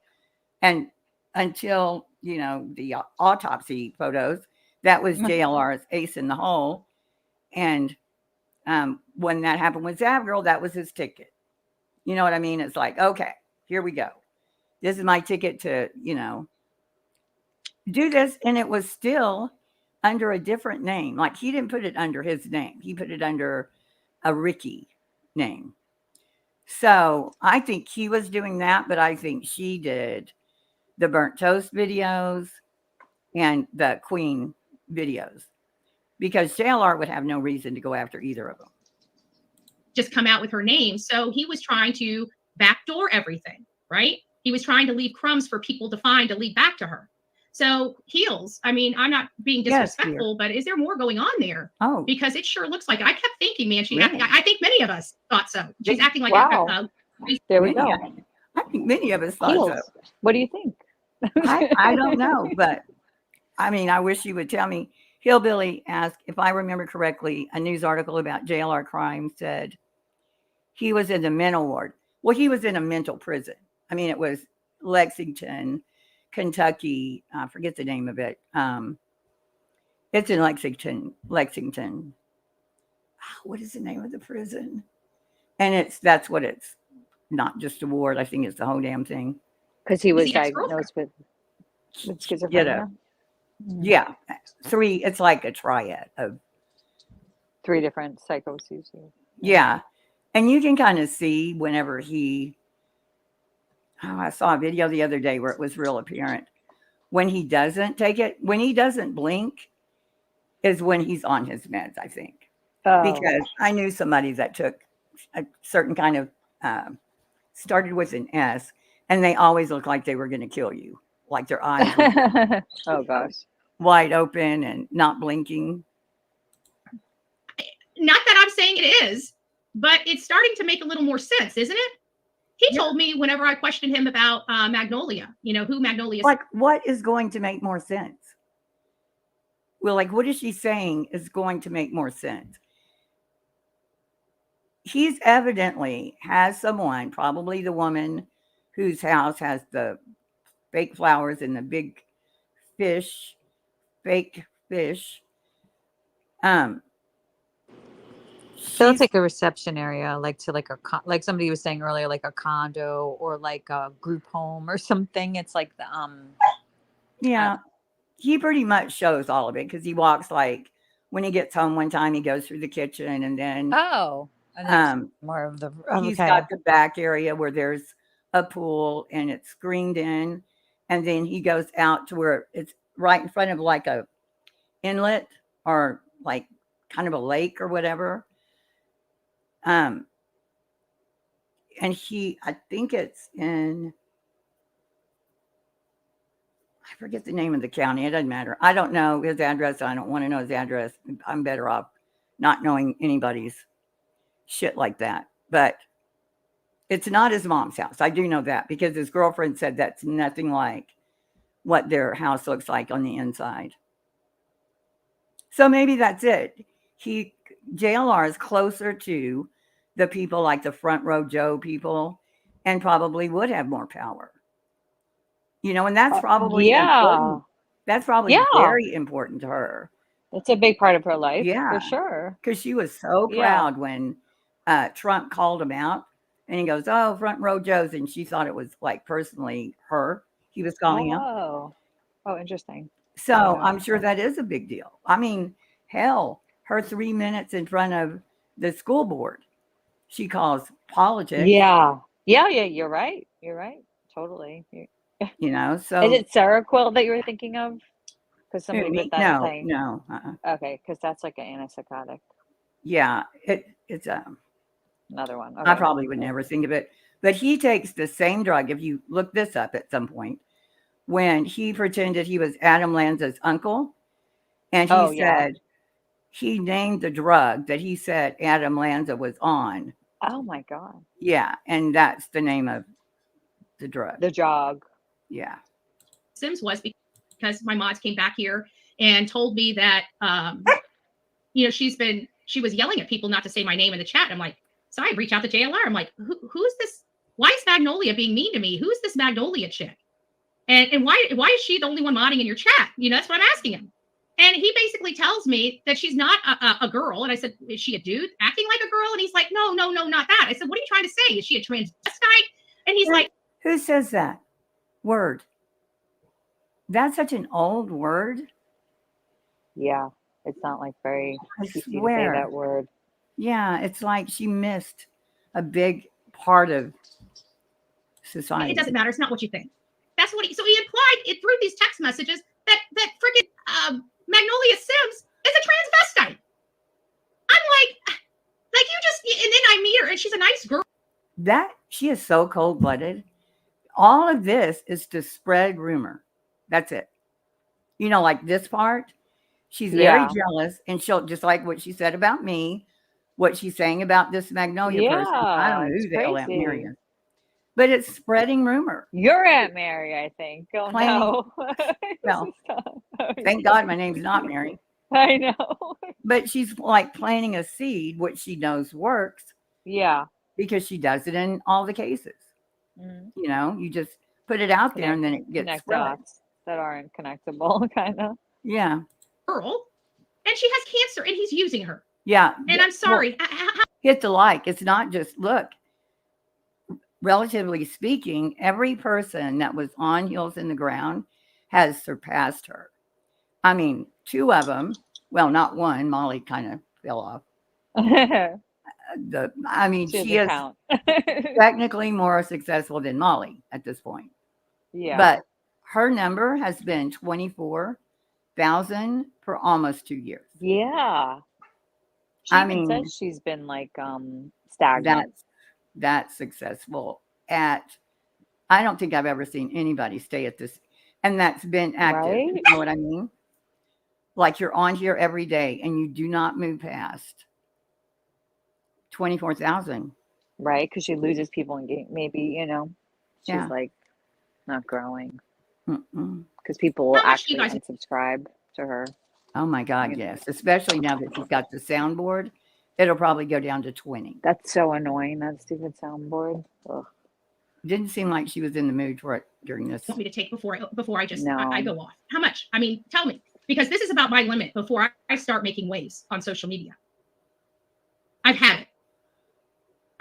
And until, the autopsy photos, that was JLR's ace in the hole. And when that happened with Zavgirl, that was his ticket. You know what I mean? It's like, okay, here we go. This is my ticket to, do this. And it was still under a different name. Like he didn't put it under his name. He put it under a Ricky name. So I think he was doing that, but I think she did the Burnt Toast videos and the Queen videos, because JLR would have no reason to go after either of them. Just come out with her name. So he was trying to backdoor everything, right? He was trying to leave crumbs for people to find to lead back to her. So heels, I mean, I'm not being Yes, dear. disrespectful, but is there more going on there? Oh, Because it sure looks like it. I kept thinking, man, Really? I think many of us thought so. She's acting like Wow. There we many, go. I think many of us thought Heels. so. What do you think? I don't know, but I mean, I wish you would tell me. Hillbilly asked, if I remember correctly, a news article about JLR crime said he was in the mental ward. Well, he was in a mental prison. I mean, it was Lexington, Kentucky. I forget the name of it. It's in Lexington. What is the name of the prison? And that's what it's not just a ward. I think it's the whole damn thing. Because he was Is he ex-girlfriend? diagnosed with Get schizophrenia. up. Yeah. It's like a triad of, 3 different psychoses. yeah. And you can kind of see whenever I saw a video the other day where it was real apparent. When he doesn't take it, when he doesn't blink is when he's on his meds, I think. Oh. Because I knew somebody that took a certain kind of, started with an S, and they always look like they were going to kill you. Like their eyes were Oh gosh. wide open and not blinking. Not that I'm saying it is, but it's starting to make a little more sense, isn't it? He told me whenever I questioned him about Magnolia, who Magnolia is. Like, what is going to make more sense? Well, like, what is she saying is going to make more sense? He's evidently has someone, probably the woman whose house has the fake flowers and the big fake fish. So it's like a reception area, like to like like somebody was saying earlier, like a condo or like a group home or something. It's like the yeah, he pretty much shows all of it because he walks like when he gets home one time, he goes through the kitchen and then and there's more of the he's got the back area where there's a pool and it's screened in, and then he goes out to where it's right in front of like a inlet or like kind of a lake or whatever. And I think it's in, I forget the name of the county. It doesn't matter. I don't know his address. I don't want to know his address. I'm better off not knowing anybody's shit like that. But it's not his mom's house. I do know that because his girlfriend said that's nothing like what their house looks like on the inside. So maybe that's it. JLR is closer to the people like the Front Row Joe people and probably would have more power. You know, and that's probably important. That's probably very important to her. It's a big part of her life, Yeah, for sure. because she was so proud when Trump called him out, and he goes, "Oh, Front Row Joe's," and she thought it was like personally her he was calling out. Oh, interesting. So I'm sure that is a big deal. I mean, hell, her 3 minutes in front of the school board, she calls politics. Yeah. You're right. Totally. You know, so is it Seroquel that you were thinking of? Because somebody put that no, thing. no. Okay, because that's like an antipsychotic. Yeah, it's Another one. I probably would never think of it, but he takes the same drug. If you look this up at some point, when he pretended he was Adam Lanza's uncle, and he said he named the drug that he said Adam Lanza was on. Oh my God. Yeah, and that's the name of the drug. The drug. Yeah. Sims was because my mods came back here and told me that, you know, she was yelling at people not to say my name in the chat. I'm like, so I reach out to JLR. I'm like, who's this? Why is Magnolia being mean to me? Who's this Magnolia chick? And why is she the only one modding in your chat? You know, that's what I'm asking him. And he basically tells me that she's not a girl. And I said, is she a dude acting like a girl? And he's like, no, not that. I said, what are you trying to say? Is she a transvestite? And he's like, who says that word? That's such an old word. Yeah, it's not like very easy to say that word. Yeah, it's like she missed a big part of society. It doesn't matter. It's not what you think. That's what so he implied it through these text messages that freaking Magnolia Sims is a transvestite. I'm like you just, and then I meet her and she's a nice girl. That she is so cold-blooded. All of this is to spread rumor. That's it. You know, like this part, she's very jealous, and she'll, just like what she said about me, what she's saying about this Magnolia person. I don't know who the hell Aunt Mary is. But it's spreading rumor. Your Aunt Mary, I think. Oh, no. Well, thank God my name's not Mary. I know. But she's like planting a seed, which she knows works. Yeah. Because she does it in all the cases. Mm-hmm. You know, you just put it out there and then it gets spread. Dots that aren't connectable, kind of. Yeah. Girl. And she has cancer and he's using her. Yeah. And I'm sorry. Well, hit the like. It's not just, look, relatively speaking, every person that was on Heels in the Ground has surpassed her. I mean, two of them, not one, Molly kind of fell off. She is technically more successful than Molly at this point. Yeah. But her number has been 24,000 for almost 2 years. Yeah. She says she's been like stagnant. That's successful I don't think I've ever seen anybody stay at this, and that's been active. Right? You know what I mean? Like you're on here every day and you do not move past 24,000. Right, because she loses people in game. Maybe, you know, she's like not growing. Because people will actually unsubscribe to her. Oh my God, yes. Especially now that she's got the soundboard. It'll probably go down to 20. That's so annoying, that stupid soundboard. Ugh. Didn't seem like she was in the mood for it during this. Want me to take before I just I go off? How much? I mean, tell me, because this is about my limit before I start making waves on social media. I've had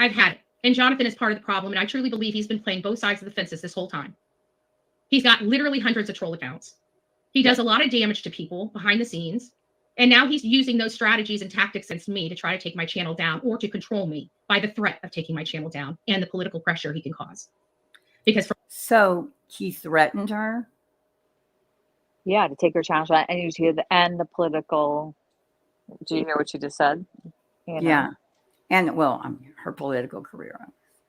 it. And Jonathan is part of the problem. And I truly believe he's been playing both sides of the fences this whole time. He's got literally hundreds of troll accounts. He does a lot of damage to people behind the scenes. And now he's using those strategies and tactics against me to try to take my channel down or to control me by the threat of taking my channel down and the political pressure he can cause. So he threatened her. Yeah, to take her channel shot, and you hear the political. Do you hear what she just said? You know? Yeah. And well, her political career.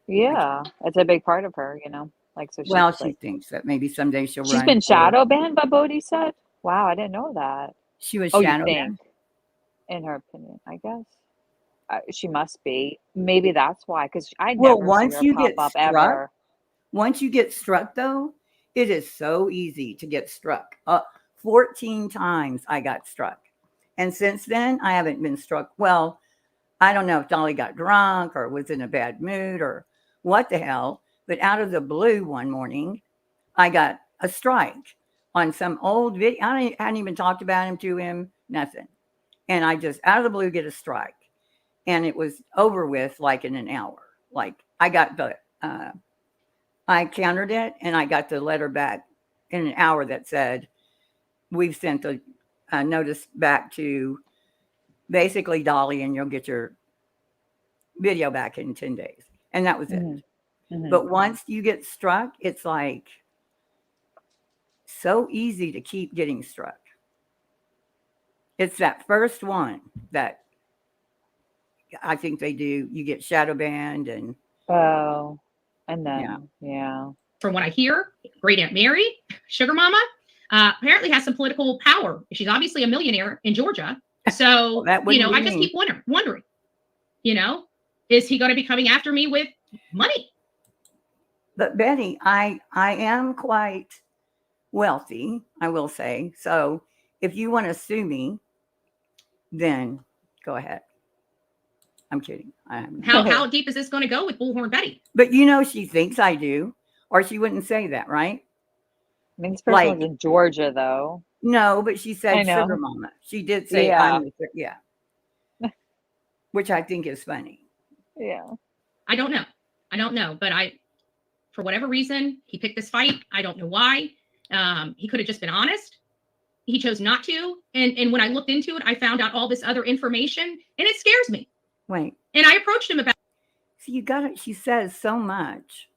Yeah, it's a big part of her, you know. Like, so she's Well, she like, thinks that maybe someday she'll she's run been for. shadow banned by Bodhi said. Wow, I didn't know that. She was Oh, you shadow think? banned. In her opinion, I guess. She must be. Maybe that's why, because I Well, never see once her you pop get up struck, ever. once you get struck, though, it is so easy to get struck. 14 times I got struck. And since then, I haven't been struck. Well, I don't know if Dolly got drunk or was in a bad mood or what the hell. But out of the blue one morning, I got a strike on some old video. I hadn't even talked about him to him, nothing. And I just, out of the blue, get a strike. And it was over with like in an hour. Like I got I countered it and I got the letter back in an hour that said, we've sent a notice back to basically Dolly and you'll get your video back in 10 days. And that was it. Mm-hmm. But once you get struck, it's like so easy to keep getting struck. It's that first one that I think they do. You get shadow banned and Oh, and then yeah. From what I hear, Great Aunt Mary, Sugar Mama, apparently has some political power. She's obviously a millionaire in Georgia. So, that you know, wouldn't I be just me. keep wondering, you know, is he going to be coming after me with money? But Betty, I am quite wealthy, I will say. So if you want to sue me, then go ahead. I'm kidding. How deep is this going to go with Bullhorn Betty? But you know, she thinks I do, or she wouldn't say that, right? I mean, this person was in Georgia, though. No, but she I said know. Sugar Mama. She did say Yeah. yeah. Which I think is funny. Yeah. I don't know, but for whatever reason, he picked this fight. I don't know why. He could have just been honest. He chose not to. And when I looked into it, I found out all this other information, and it scares me. Wait. And I approached him about. See, you got it. She says so much.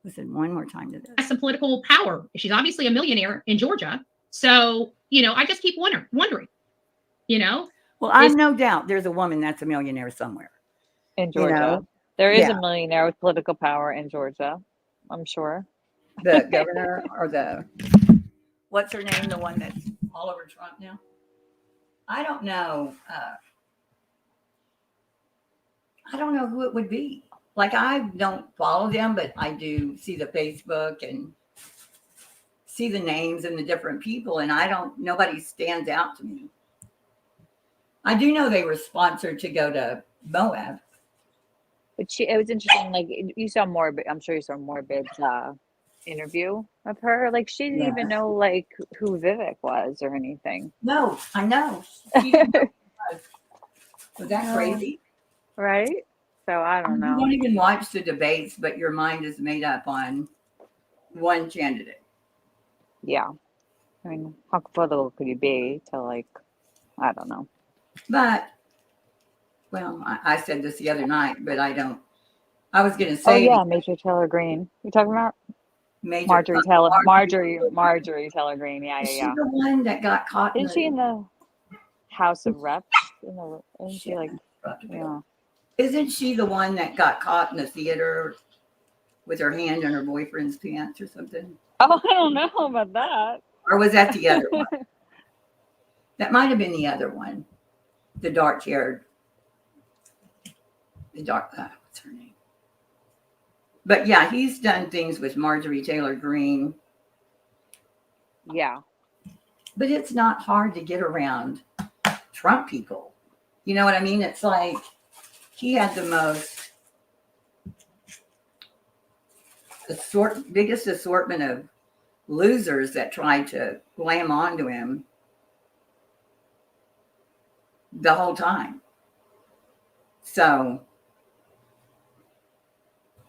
Listen one more time to this. Has some political power. She's obviously a millionaire in Georgia. So, you know, I just keep wondering, you know. Well, I'm no doubt there's a woman that's a millionaire somewhere. In Georgia. You know? There is a millionaire with political power in Georgia, I'm sure. The governor or what's her name? The one that's all over Trump now? I don't know. I don't know who it would be. Like, I don't follow them, but I do see the Facebook and see the names and the different people. And nobody stands out to me. I do know they were sponsored to go to Moab. But it was interesting. Like, you saw I'm sure you saw Morbid's interview of her. Like, she didn't even know like who Vivek was or anything. No, I know. She didn't know who was that crazy? Right? So I don't know. You don't even watch the debates, but your mind is made up on one candidate. Yeah. I mean, how political could you be to like, I don't know. But, well, I said this the other night, but I was going to say. Oh, yeah, Major Taylor Greene. You're talking about? Marjorie Taylor Greene. Yeah. Is she the one that got caught? Isn't she in the House of Reps? Isn't she like, yeah. Isn't she the one that got caught in the theater with her hand in her boyfriend's pants or something? Oh, I don't know about that. Or was that the other one? That might have been the other one. The dark-haired. What's her name? But yeah, he's done things with Marjorie Taylor Greene. Yeah. But it's not hard to get around Trump people. You know what I mean? It's like he had the most biggest assortment of losers that tried to glam onto him the whole time. So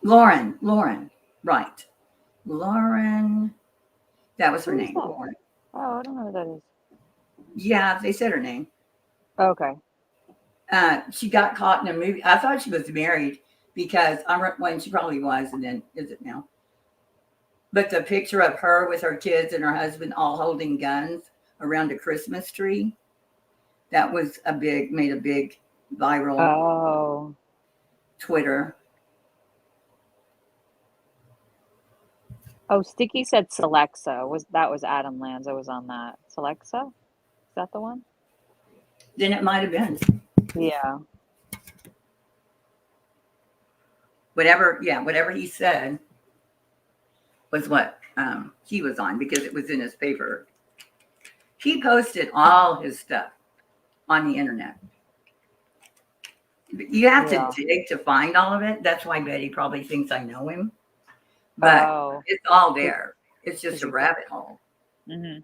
Lauren, right. Lauren, that was her name. Lauren. Oh, I don't know who that is. Yeah, they said her name. Okay. She got caught in a movie. I thought she was married because she probably was, and then is it now? But the picture of her with her kids and her husband all holding guns around a Christmas tree, that was made a big viral Oh. Twitter. Oh, Sticky said Celexa. That was Adam Lanza was on that. Celexa? Is that the one? Then it might have been. Yeah. Whatever he said was what he was on, because it was in his paper. He posted all his stuff on the internet. You have to dig to find all of it. That's why Betty probably thinks I know him. But it's all there. It's just a rabbit hole. Mm-hmm.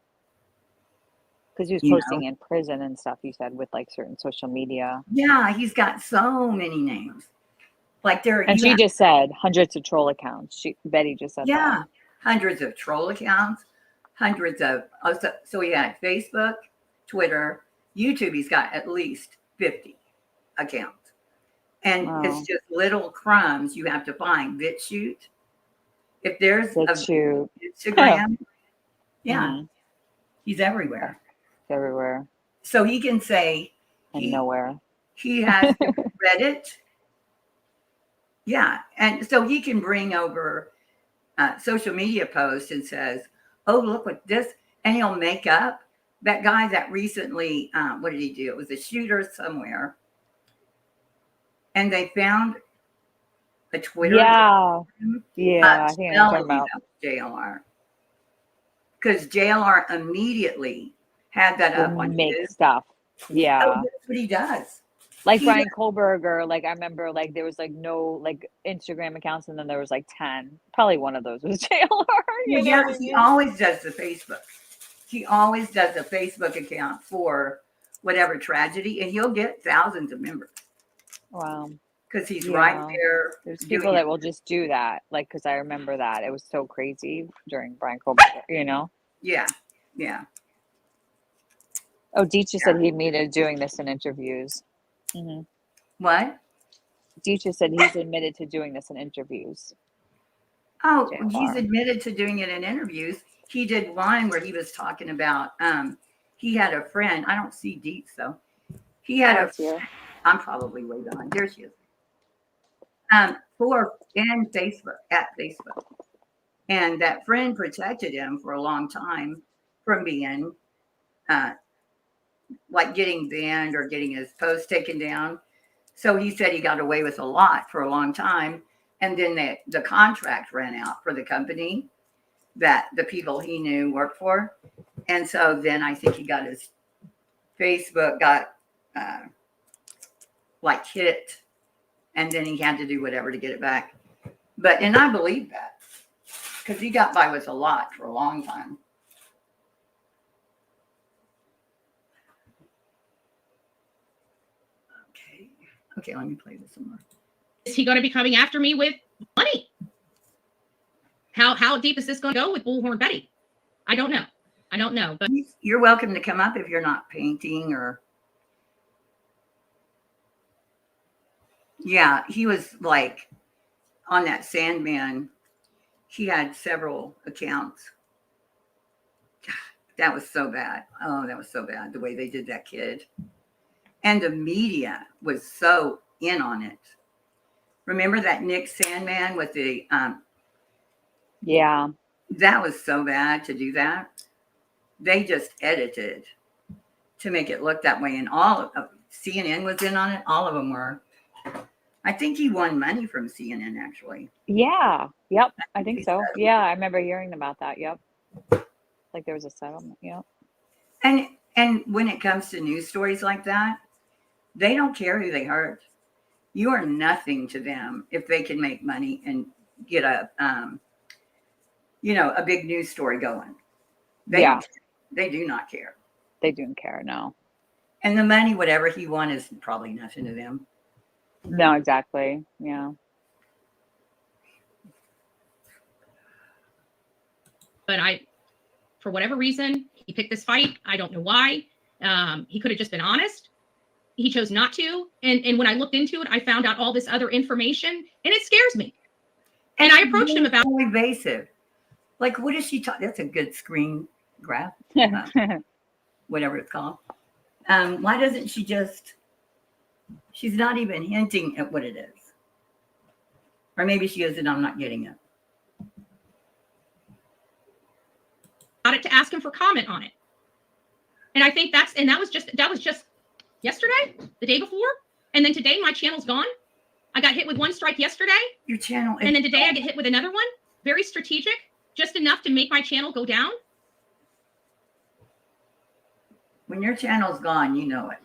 Because he was You posting know? in prison and stuff, you said, with like certain social media. Yeah, he's got so many names. Like And she just said hundreds of troll accounts. Betty just said that. Hundreds of troll accounts, hundreds of so he had Facebook, Twitter, YouTube. He's got at least 50 accounts, and it's just little crumbs you have to find. BitChute. If there's BitChute. Instagram, Mm-hmm. He's everywhere. Everywhere. So he can say nowhere. He has Reddit. Yeah, and so he can bring over social media posts and says, "Oh, look what this," and he'll make up that guy that recently. What did he do? It was a shooter somewhere, and they found a Twitter. Yeah, I think I'm talking about JLR, because JLR immediately had that up on his stuff. Yeah, that's what he does. Like Brian Kohlberger, like I remember, like there was like no like Instagram accounts, and then there was like 10. Probably one of those was JLR. He always does the Facebook. He always does a Facebook account for whatever tragedy, and he'll get thousands of members. Wow. Because he's right there. There's people that will just do that, like because I remember that it was so crazy during Brian Kohlberger, Yeah. Oh, Deecha said he admitted doing this in interviews. Mm-hmm. What? Deecha said he's admitted to doing this in interviews. Oh, he's admitted to doing it in interviews. He did one where he was talking about he had a friend. I don't see Deets though. He had I'm probably way behind. There she is. At Facebook. And that friend protected him for a long time from being like getting banned or getting his post taken down. So he said he got away with a lot for a long time. And then the contract ran out for the company that the people he knew worked for. And so then I think he got his Facebook got like hit. And then he had to do whatever to get it back. And I believe that because he got by with a lot for a long time. Okay, let me play this some more. Is he going to be coming after me with money? How deep is this going to go with Bullhorn Betty? I don't know. But you're welcome to come up if you're not painting or. Yeah, he was like on that Sandman. He had several accounts. God, that was so bad. Oh, that was so bad the way they did that kid. And the media was so in on it. Remember that Nick Sandman with the yeah. That was so bad to do that. They just edited to make it look that way. And all of CNN was in on it. All of them were. I think he won money from CNN actually. Yeah. Yep. I think so. Yeah. I remember hearing about that. Yep. Like there was a settlement. Yep. And when it comes to news stories like that, they don't care who they hurt. You are nothing to them if they can make money and get a big news story going. They do not care. They don't care, no. And the money, whatever he won, is probably nothing to them. No, exactly. Yeah. But for whatever reason, he picked this fight. I don't know why. He could have just been honest. He chose not to. And when I looked into it, I found out all this other information, and it scares me. And I approached him about so evasive. Like, what is she talking? That's a good screen graph, whatever it's called. Why doesn't she just, she's not even hinting at what it is. Or maybe she is and I'm not getting it. Got it to ask him for comment on it. And I think that was just yesterday, the day before. And then today my channel's gone. I got hit with one strike yesterday. Your channel. And then today I get hit with another one. Very strategic, just enough to make my channel go down. When your channel's gone, you know it.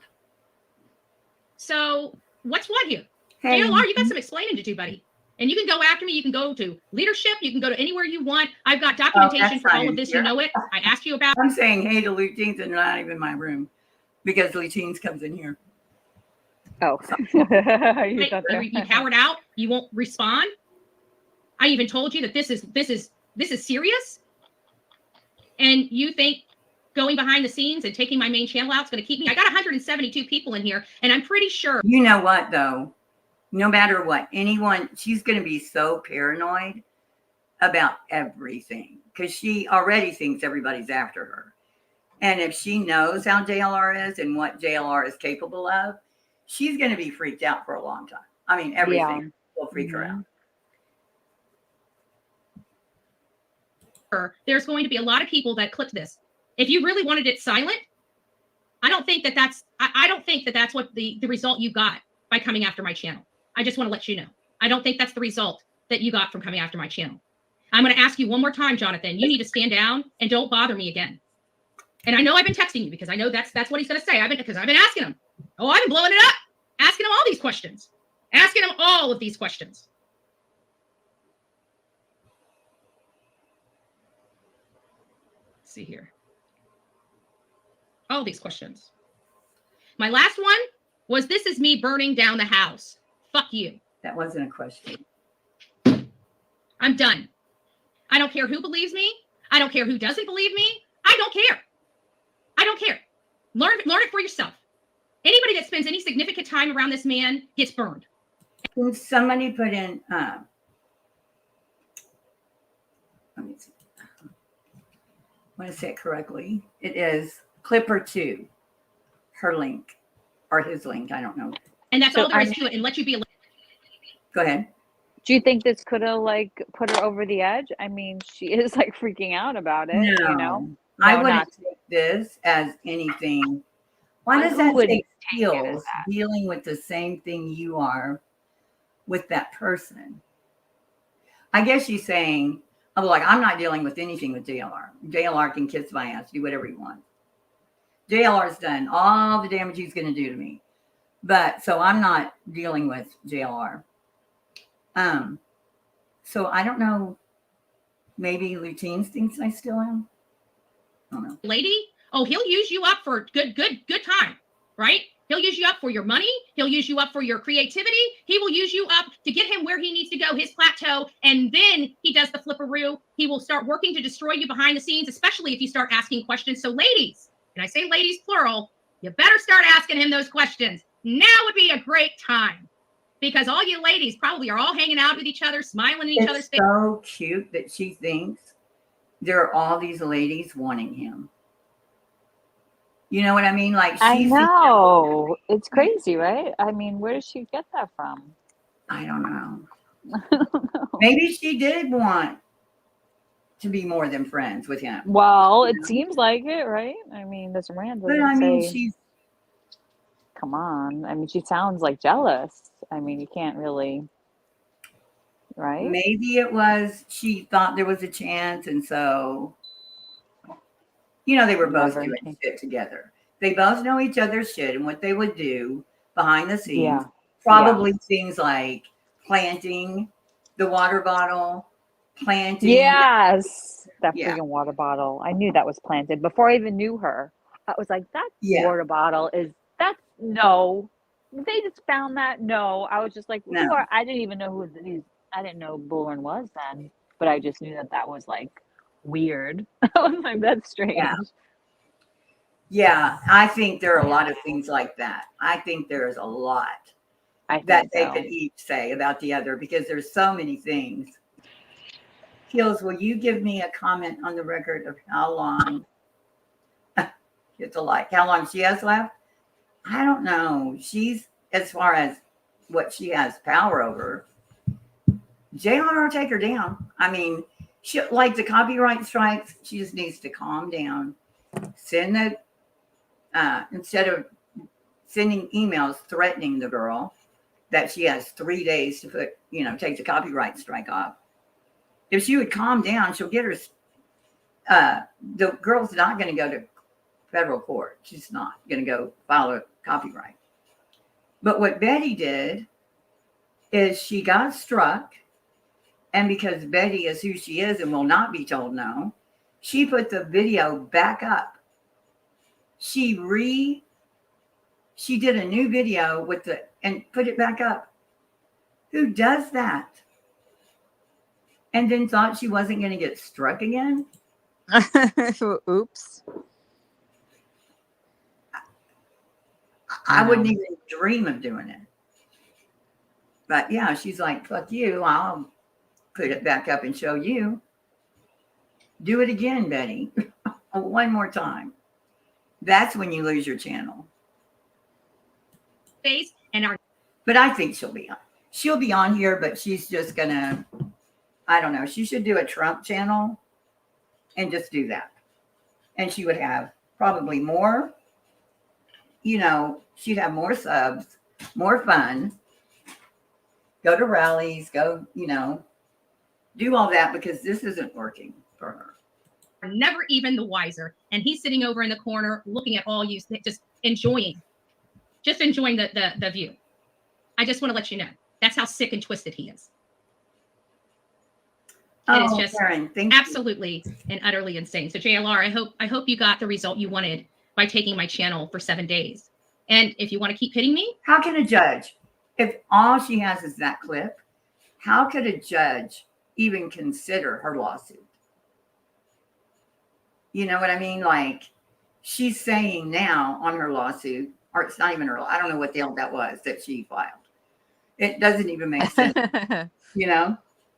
So what's what here? Hey. JLR, you got some explaining to do, buddy. And you can go after me. You can go to leadership. You can go to anywhere you want. I've got documentation for all of this. You know it. I asked you about. I'm saying hey to Luteins and not even my room because Luteins comes in here. Oh, you cowered out. You won't respond. I even told you that this is serious. And you think going behind the scenes and taking my main channel out is going to keep me? I got 172 people in here, and I'm pretty sure. You know what, though? No matter what, she's going to be so paranoid about everything because she already thinks everybody's after her. And if she knows how JLR is and what JLR is capable of, she's going to be freaked out for a long time. I mean, everything will freak her out. There's going to be a lot of people that click this. If you really wanted it silent, I don't think that that's what the result you got by coming after my channel. I just want to let you know. I don't think that's the result that you got from coming after my channel. I'm going to ask you one more time, Jonathan. You need to stand down and don't bother me again. And I know I've been texting you because I know that's what he's going to say. Because I've been asking him. Oh, I've been blowing it up, asking him all these questions, asking him all of these questions. Let's see here. All these questions. My last one was, this is me burning down the house. Fuck you. That wasn't a question. I'm done. I don't care who believes me. I don't care who doesn't believe me. I don't care. I don't care. Learn it for yourself. Anybody that spends any significant time around this man gets burned. Can somebody put in, let me see. I want to say it correctly. It is Clipper 2, her link or his link. I don't know. And that's all there is to it, and let you be. Go ahead. Do you think this could have put her over the edge? I mean, she is freaking out about it. No, you know, I wouldn't take this as anything. Why does that take skills dealing with the same thing you are with that person? I guess she's saying, I'm not dealing with anything with JLR. JLR can kiss my ass, do whatever he wants. JLR's done all the damage he's going to do to me. But so I'm not dealing with JLR. So I don't know. Maybe Luteins thinks I still am. I don't know. Lady, he'll use you up for good time, right? He'll use you up for your money. He'll use you up for your creativity. He will use you up to get him where he needs to go, his plateau. And then he does the flipperoo. He will start working to destroy you behind the scenes, especially if you start asking questions. So ladies, and I say ladies plural, you better start asking him those questions. Now would be a great time. Because all you ladies probably are all hanging out with each other, smiling in each other's face. It's so cute that she thinks there are all these ladies wanting him. You know what I mean? I know. It's crazy, right? I mean, where did she get that from? I don't know. Maybe she did want to be more than friends with him. Well, it seems like it, right? I mean, this rant doesn't But I mean, say... Come on. I mean, she sounds jealous. I mean, you can't really, right? Maybe it was, she thought there was a chance. And so, they were both doing shit together. They both know each other's shit and what they would do behind the scenes. Yeah. Probably things like planting the water bottle, planting. Yes. That freaking water bottle. I knew that was planted before I even knew her. I was like, that water bottle no. They just found that. No, I was just like, no. I didn't even know I didn't know Bullhorn was then, but I just knew that was weird. I was like, that's strange. Yeah, I think there are a lot of things like that. I think there's a lot that they could each say about the other because there's so many things. Hills, will you give me a comment on the record of how long it's like how long she has left? I don't know. She's as far as what she has power over. JR will take her down. I mean, she like the copyright strikes. She just needs to calm down. Send the instead of sending emails threatening the girl that she has 3 days to put, take the copyright strike off. If she would calm down, she'll get her. The girl's not going to go to federal court. She's not going to go file a copyright. But what Betty did is she got struck. And because Betty is who she is and will not be told no, she put the video back up. She did a new video and put it back up. Who does that? And then thought she wasn't going to get struck again? Oops. I wouldn't even dream of doing it. But yeah, she's like, fuck you. I'll put it back up and show you. Do it again, Betty. One more time. That's when you lose your channel. Face and our But I think she'll be on. She'll be on here, but she's just gonna, I don't know. She should do a Trump channel and just do that. And she would have probably more, she'd have more subs, more fun. Go to rallies, go, do all that because this isn't working for her. are never even the wiser. And he's sitting over in the corner looking at all you, just enjoying the view. I just want to let you know. That's how sick and twisted he is. It is just Karen, absolutely and utterly insane. So JLR, I hope you got the result you wanted by taking my channel for 7 days. And if you want to keep hitting me, how can a judge, if all she has is that clip, how could a judge even consider her lawsuit? You know what I mean? Like she's saying now on her lawsuit, or it's not even her, I don't know what the hell that was that she filed. It doesn't even make sense,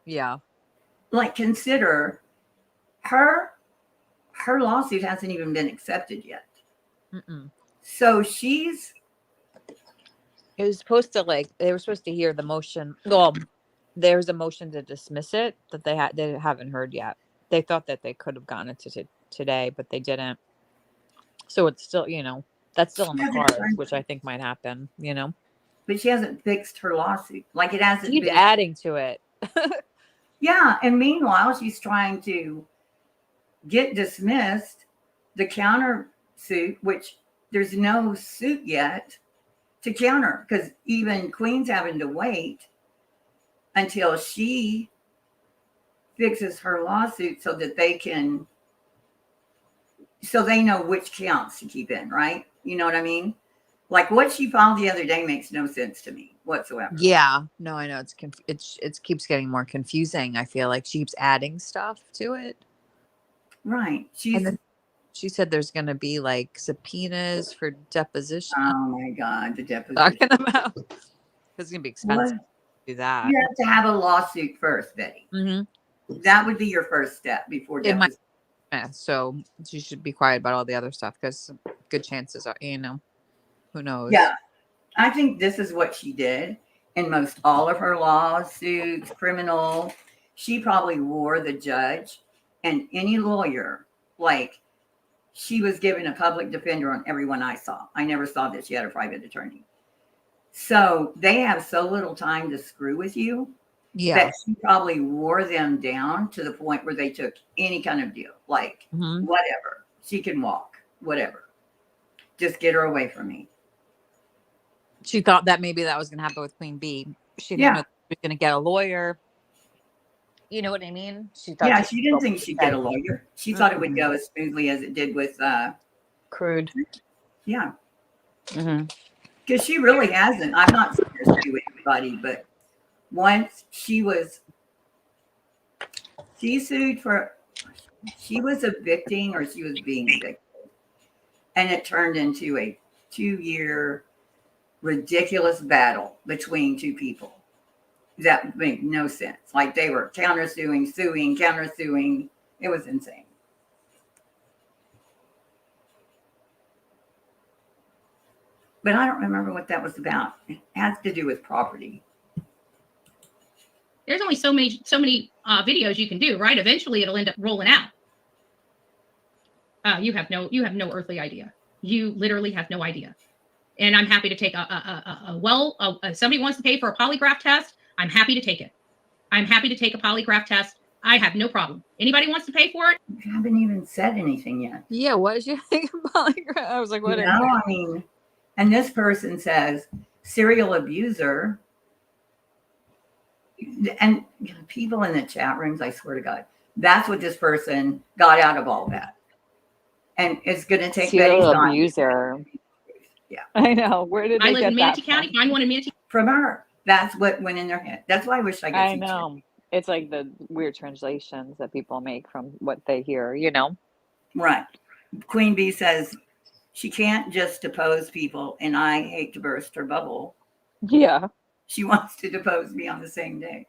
Yeah. Like consider her lawsuit hasn't even been accepted yet. Mm-mm. So it was supposed to they were supposed to hear the motion. Well, there's a motion to dismiss it that they haven't heard yet. They thought that they could have gotten it to today, but they didn't. So it's still, that's still in the cards, which I think might happen, but she hasn't fixed her lawsuit. Like it hasn't Keeps been adding to it. Yeah, and meanwhile, she's trying to get dismissed the counter suit, which there's no suit yet to counter because even Queen's having to wait until she fixes her lawsuit so that they know which counts to keep in, right? You know what I mean? Like what she filed the other day makes no sense to me whatsoever. Yeah, no, I know it keeps getting more confusing. I feel like she keeps adding stuff to it. Right. She said there's going to be subpoenas for deposition. Oh my God, the deposition. Talking about it's going to be expensive to do that. You have to have a lawsuit first, Betty. Mm-hmm. That would be your first step before deposition. So she should be quiet about all the other stuff because good chances are, who knows? Yeah. I think this is what she did in most all of her lawsuits, criminal. She probably wore the judge and any lawyer, like she was given a public defender on everyone I saw. I never saw that she had a private attorney. So they have so little time to screw with you that she probably wore them down to the point where they took any kind of deal, like whatever. She can walk, whatever. Just get her away from me. She thought that maybe that was going to happen with Queen Bee. She didn't know she was going to get a lawyer. You know what I mean? She thought she didn't think she'd get a lawyer. She thought it would go as smoothly as it did with Crude. Yeah. Mm-hmm. Because she really hasn't. I'm not saying this to anybody, but once she was evicting or she was being evicted. And it turned into a 2-year ridiculous battle between two people. that made no sense. Like they were countersuing, suing, countersuing. It was insane. But I don't remember what that was about. It has to do with property. There's only so many videos you can do, right? Eventually, it'll end up rolling out. You have no earthly idea. You literally have no idea. And I'm happy to take somebody wants to pay for a polygraph test. I'm happy to take it. I'm happy to take a polygraph test. I have no problem. Anybody wants to pay for it? You haven't even said anything yet. Yeah, what did you think of polygraph? I was like, what? You know, I mean, and this person says serial abuser. And people in the chat rooms, I swear to God, that's what this person got out of all that. And it's going to take Betty's Serial time. abuser. Yeah. I know. Where did I they live get in that Manatee from? County. Find one in Manatee. From her. That's what went in their head. That's why I wish I could I teach know. It's like the weird translations that people make from what they hear, you know? it. Right. Queen Bee says she can't just depose people, and I hate to burst her bubble. Yeah. She wants to depose me on the same day.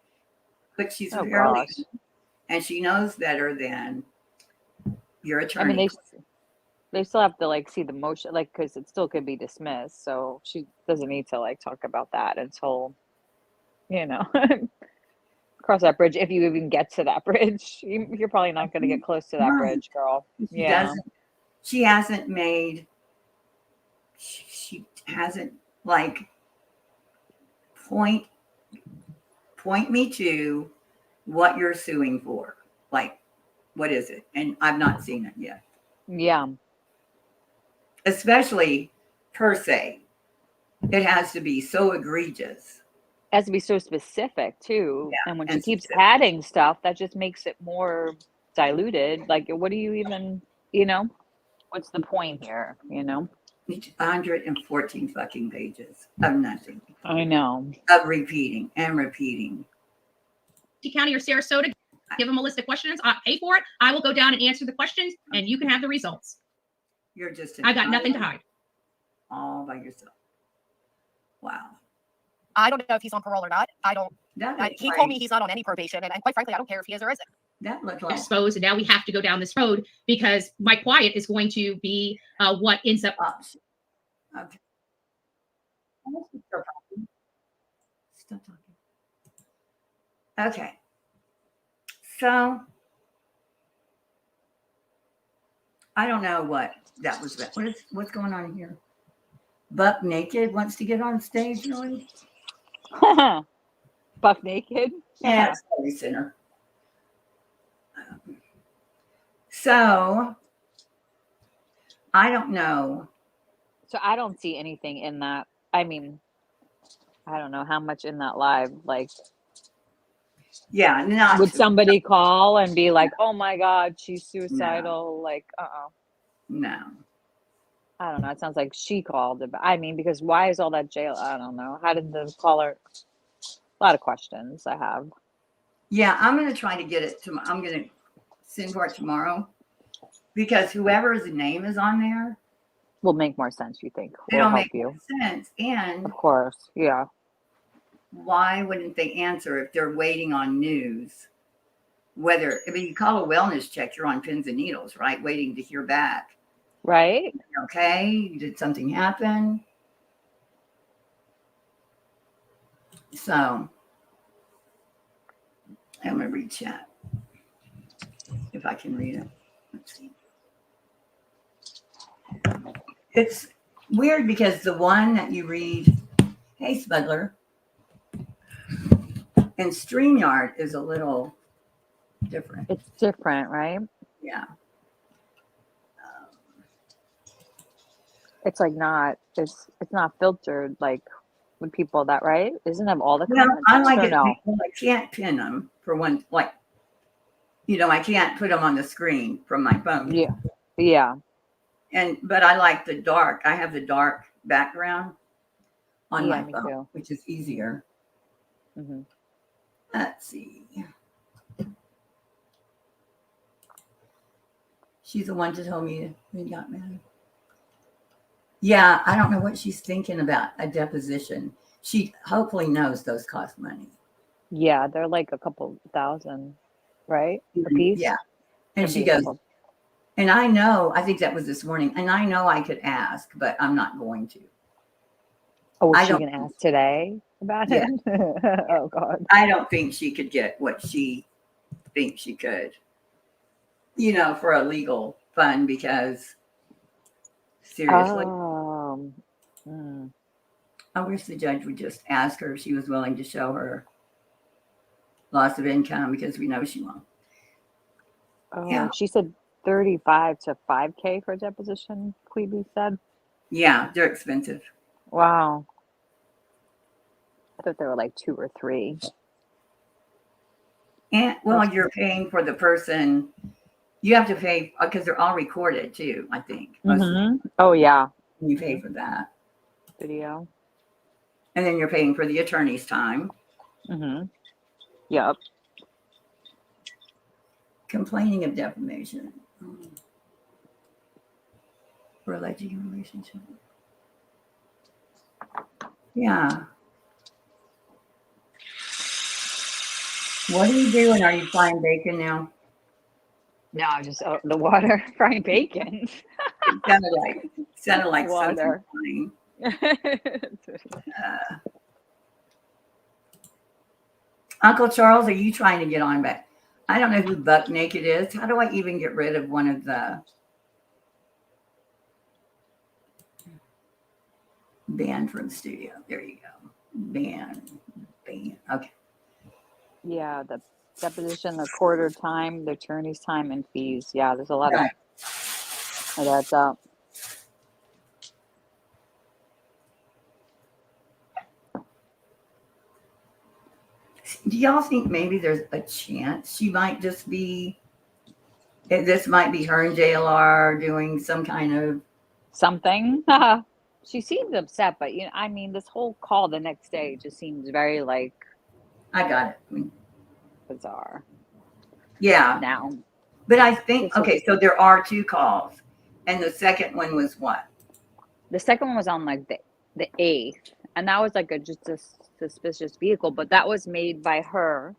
But she's Oh, fairly, gosh. and she knows better than your attorney. I mean, they still have to like see the motion, like, because it still could be dismissed. So she doesn't need to like talk about that until, you know, cross that bridge. If you even get to that bridge, you're probably not going to get close to that Right. bridge, girl. She Yeah. doesn't. She hasn't made. She hasn't like point me to what you're suing for. Like, what is it? And I've not seen it yet. Yeah. Especially per se, it has to be so egregious. It has to be so specific too. Yeah, And when she and keeps specific. adding stuff, that just makes it more diluted. Like, what do you even, you know, what's the point here, you know? 114 fucking pages of nothing, I know. of repeating and repeating. County or Sarasota, give them a list of questions. I'll pay for it. I will go down and answer the questions, and you can have the results. You're just. I got nothing to hide. All by yourself. Wow. I don't know if he's on parole or not. I don't. He told me he's not on any probation, and quite frankly, I don't care if he is or isn't. That looked like. Exposed, and now we have to go down this road because my quiet is going to be what ends up. Okay. Stop talking. Okay. So I don't know what that was about. What's going on here? Buck Naked wants to get on stage, really? Buck Naked? Yeah, sorry, sinner. So I don't know. So I don't see anything in that. I mean, I don't know how much in that live, like, Yeah, not would somebody call and be like, oh my God, she's suicidal? Like, no. I don't know. It sounds like she called. I mean, because why is all that jail? I don't know. How did the caller? A lot of questions I have. Yeah, I'm going to try to get it to. I'm going to send for it tomorrow because whoever's name is on there will make more sense. You think? They will don't help make you. sense, and Of course, yeah. why wouldn't they answer if they're waiting on news? Whether I mean, you call a wellness check, you're on pins and needles, right? Waiting to hear back. Right? Okay, did something happen? So I'm gonna read chat if I can read it. Let's see. It's weird because the one that you read, hey Smudler, and StreamYard is a little different. It's different, right? Yeah. It's like not. It's not filtered like with people that right. Isn't it all the Well, comments? I like or it. no? I can't pin them for one. Like, you know, I can't put them on the screen from my phone. Yeah. Yeah. But I like the dark. I have the dark background on Yeah, my me phone, too. which is easier. Hmm. Let's see. She's the one that told me we got married. Yeah, I don't know what she's thinking about a deposition. She hopefully knows those cost money. Yeah, they're like a couple thousand, right? A piece. Yeah. And Could she be a goes, couple. and I know, I think that was this morning, and I know I could ask, but I'm not going to. Oh, was I she don't, gonna ask today about yeah, it? Oh God. I don't think she could get what she thinks she could, for a legal fund, because seriously, Mm. I wish the judge would just ask her if she was willing to show her loss of income, because we know she won't. Yeah. Oh, she said 35 to 5K for a deposition, Queeby said. Yeah, they're expensive. Wow. I thought they were like 2 or 3. And well, you're paying for the person. You have to pay because they're all recorded too, I think. Most of the time, Oh yeah. you pay for that. Video. And then you're paying for the attorney's time. Yep. Complaining of defamation for alleging a relationship. Yeah. What are you doing? Are you frying bacon now? No, just the water, frying bacon. It sounded like something Water. frying. Uncle Charles, are you trying to get on back? I don't know who Buck Naked is. How do I even get rid of one of the banned from studio? There you go. Ban. Okay. Yeah, the deposition, the quarter time, the attorney's time, and fees. Yeah, there's a lot Right. of it adds up. Do y'all think maybe there's a chance she might just be, this might be her and JLR doing some kind of Something. She seemed upset, but I mean, this whole call the next day just seems very like I got it. bizarre. Yeah. Now, But I think, This okay, so there are 2 calls. And the second one was what? the second one was on like the 8th, and that was like just a suspicious vehicle, but that was made by her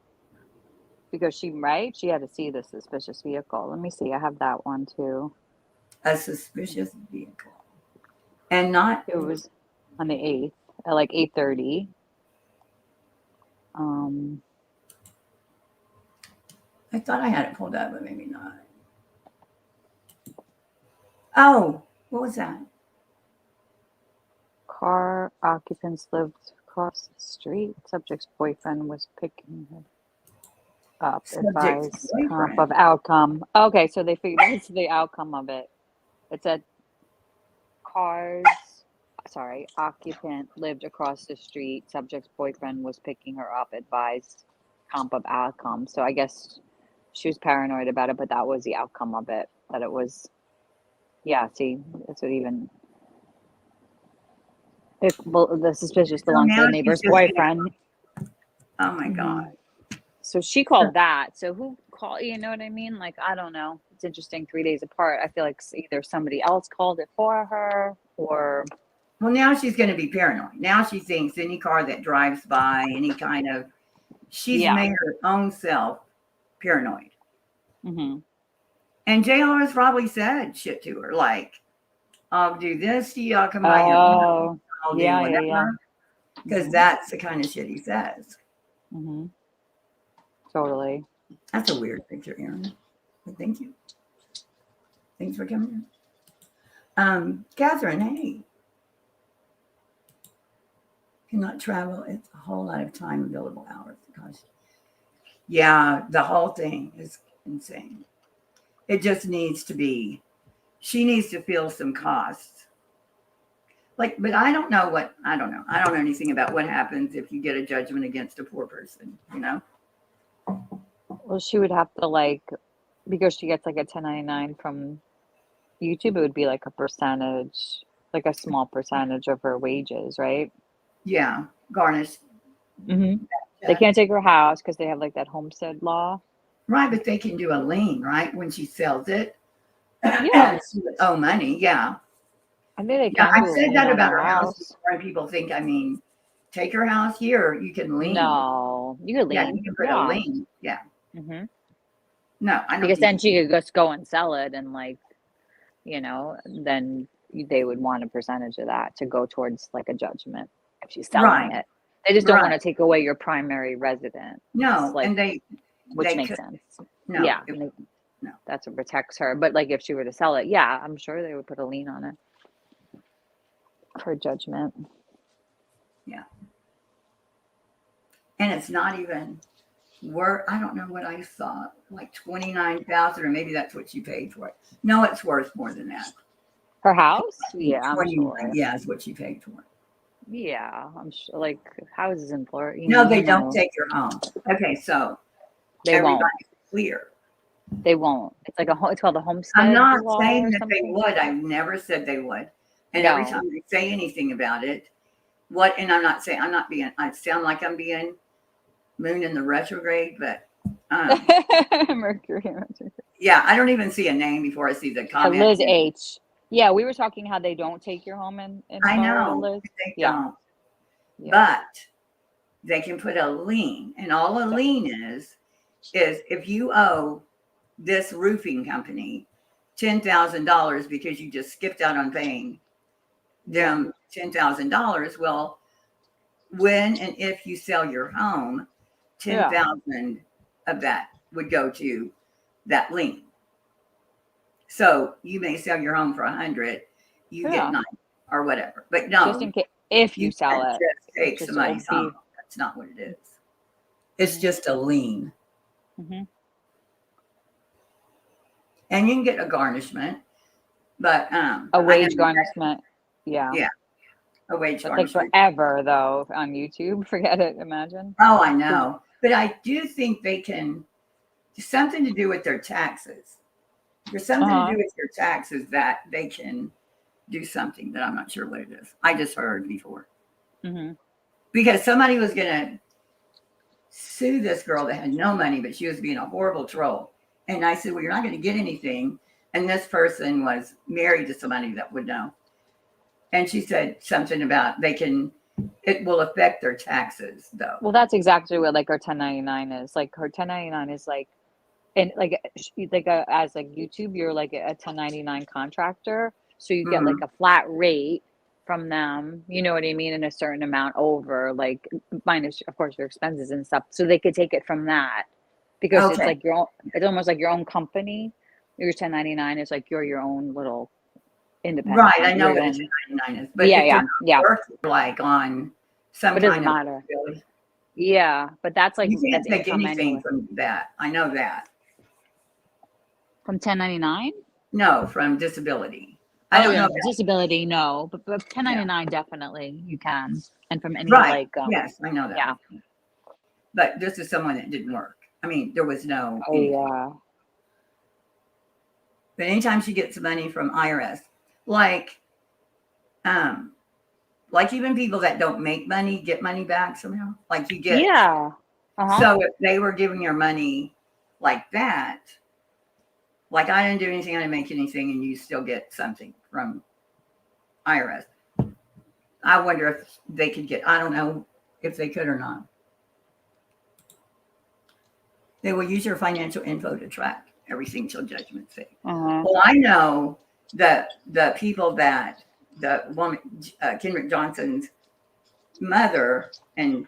because she had to see the suspicious vehicle. Let me see. I have that one too. A suspicious vehicle. And not, It was on the 8th at like 8:30. I thought I had it pulled up, but maybe not. Oh, what was that? Car occupants lived across the street. Subject's boyfriend was picking her up. Subject's Advised comp boyfriend. of outcome. Okay, so they figured that's the outcome of it. It said occupant lived across the street. Subject's boyfriend was picking her up. Advised comp of outcome. So I guess she was paranoid about it, but that was the outcome of it. That it was, yeah. See, that's what even. The suspicious belonged to now the she's neighbor's just gonna- boyfriend. Oh my God. So she called that. So who called? You know what I mean? Like, I don't know. It's interesting. 3 days apart. I feel like either somebody else called it for her or. Well, now she's going to be paranoid. Now she thinks any car that drives by, any kind of, she's made her own self paranoid. Mm-hmm. And JR has probably said shit to her, like, I'll do this to you, I'll come by your house, I'll do whatever. Because that's the kind of shit he says. Mm-hmm. Totally. That's a weird picture, Aaron. But thank you. Thanks for coming in. Catherine, hey. Cannot travel. It's a whole lot of time available hours. Gosh. Yeah, the whole thing is insane. It just needs to be, she needs to feel some costs. Like, but I don't know. I don't know anything about what happens if you get a judgment against a poor person, Well, she would have to because she gets like a 1099 from YouTube, it would be like a percentage, like a small percentage of her wages, right? Yeah, garnish. Mm-hmm. They can't take her house because they have like that homestead law. Right, but they can do a lien, right? When she sells it. Yeah. She would owe money, yeah. I think they Yeah, can I've said that on about her her house before, and people think I mean take her house here. You can lean. No, you could Yeah, lean. you can put a Yeah. lien. Yeah. Mm-hmm. No, I don't Because think then she could just go and sell it, and like, then they would want a percentage of that to go towards like a judgment if she's selling right. it. They just don't want Right. to take away your primary residence. No, like, and which they makes could sense. no. Yeah, No. that's what protects her. But like, if she were to sell it, yeah, I'm sure they would put a lien on it for judgment. And it's not even worth, I don't know what I saw, like 29,000, or maybe that's what she paid for it. No, it's worth more than that. Her house? Yeah, I'm 29, sure. yeah, is what she paid for it. Yeah, I'm sure. Like houses in Florida, No, they you don't know, take your home. Okay, so they won't. everybody's clear. They won't. It's like it's called a I'm homestead not law saying or that they something. would. I've never said they would. And every No. time they say anything about it, and I sound like I'm being moon in the retrograde, but Mercury. yeah, I don't even see a name before I see the comment. Liz H. Yeah, we were talking how they don't take your home in I Florida, know Liz. they Yeah. don't, Yeah. but they can put a lien, and all a lien is if you owe this roofing company $10,000 because you just skipped out on paying them $10,000. Well, when and if you sell your home, 10,000 of that would go to that lien. So you may sell your home for 100, you get 90 or whatever. But no, just in case if you sell can't it, just take just somebody's won't be- home. That's not what it is. It's just a lien. Mm-hmm. And you can get a garnishment, but a wage garnishment. Yeah. Yeah. A wage That takes garnishment. forever though on YouTube. Forget it. Imagine. Oh, I know. But I do think they can something to do with their taxes. There's something to do with your taxes that they can do something that I'm not sure what it is. I just heard before. Mm-hmm. Because somebody was going to sue this girl that had no money, but she was being a horrible troll. And I said, well, you're not going to get anything. And this person was married to somebody that would know. And she said something about it will affect their taxes though. Well, that's exactly what like her 1099 is. Like her 1099 is like, and like as like YouTube, you're like a 1099 contractor. So you get like a flat rate from them, you know what I mean? And a certain amount over, like minus of course your expenses and stuff. So they could take it from that because it's like it's almost like your own company. Your 1099 is like you're your own little independent. Right, I know what a 1099 is, but yeah. Like on some but it kind doesn't of matter. Really. Yeah, but that's like you can't that's take anything anyway. from that. I know that. From 1099? No, from disability. I don't know. Disability, no, but 1099 definitely you can, and from any Right. Yes, I know that. Yeah. But this is someone that didn't work. I mean, there was no. Oh yeah. But anytime she gets money from IRS, like even people that don't make money get money back somehow. Like you get. Yeah. So if they were giving your money like that, like I didn't do anything, I didn't make anything, and you still get something from IRS. I wonder if they could get, I don't know if they could or not. They will use your financial info to track everything till judgment day. Well, I know that the people that the woman, Kendrick Johnson's mother and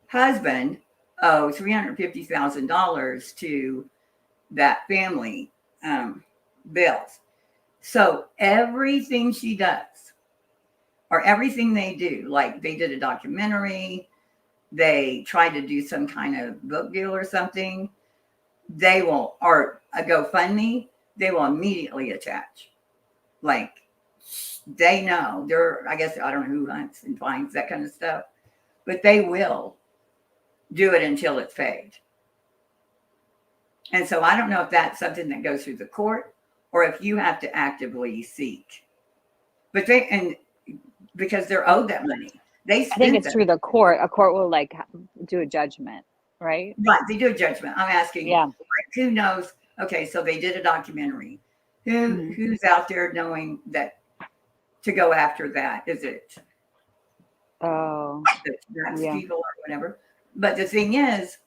husband owe $350,000 to that family bills. So everything she does or everything they do, like they did a documentary, they tried to do some kind of book deal or something, they will, or a GoFundMe, they will immediately attach. Like they know I guess, I don't know who hunts and finds that kind of stuff, but they will do it until it's paid. And so I don't know if that's something that goes through the court or if you have to actively seek. But because they're owed that money. I think it's through the court. A court will like do a judgment, right? Right, they do a judgment. I'm asking, yeah. Like, who knows? Okay, so they did a documentary. Who's out there knowing that to go after that? Is it Oh, That's yeah. people or whatever. But the thing is,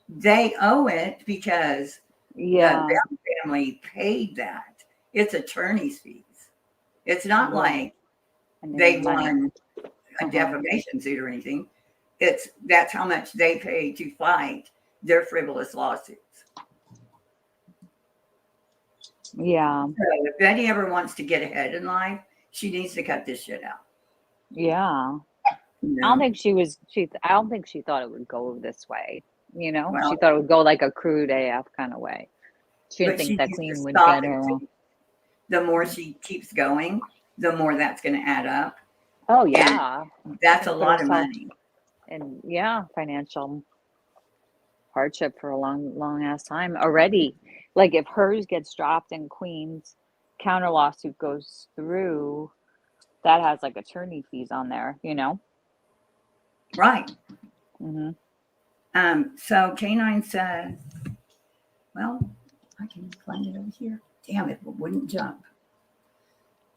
they owe it because Yeah. the Bell family paid that. It's attorney's fees. It's not Yeah. like And they need money. won a Uh-huh. defamation suit or anything. That's how much they pay to fight their frivolous lawsuits. Yeah. So if Betty ever wants to get ahead in life, she needs to cut this shit out. Yeah. You I don't know? think I don't think she thought it would go this way. You know, Well, she thought it would go like a crude AF kind of way. She didn't but she think that needs to Queen would stop get it. her. The more she keeps going, the more that's going to add up. Oh yeah, That's a Put lot of herself money. in financial hardship for a long ass time already. Like if hers gets dropped and Queen's counter lawsuit goes through, that has like attorney fees on there. You know. Right. Hmm. So K9 says, well, I can find it over here. Damn it, it wouldn't jump.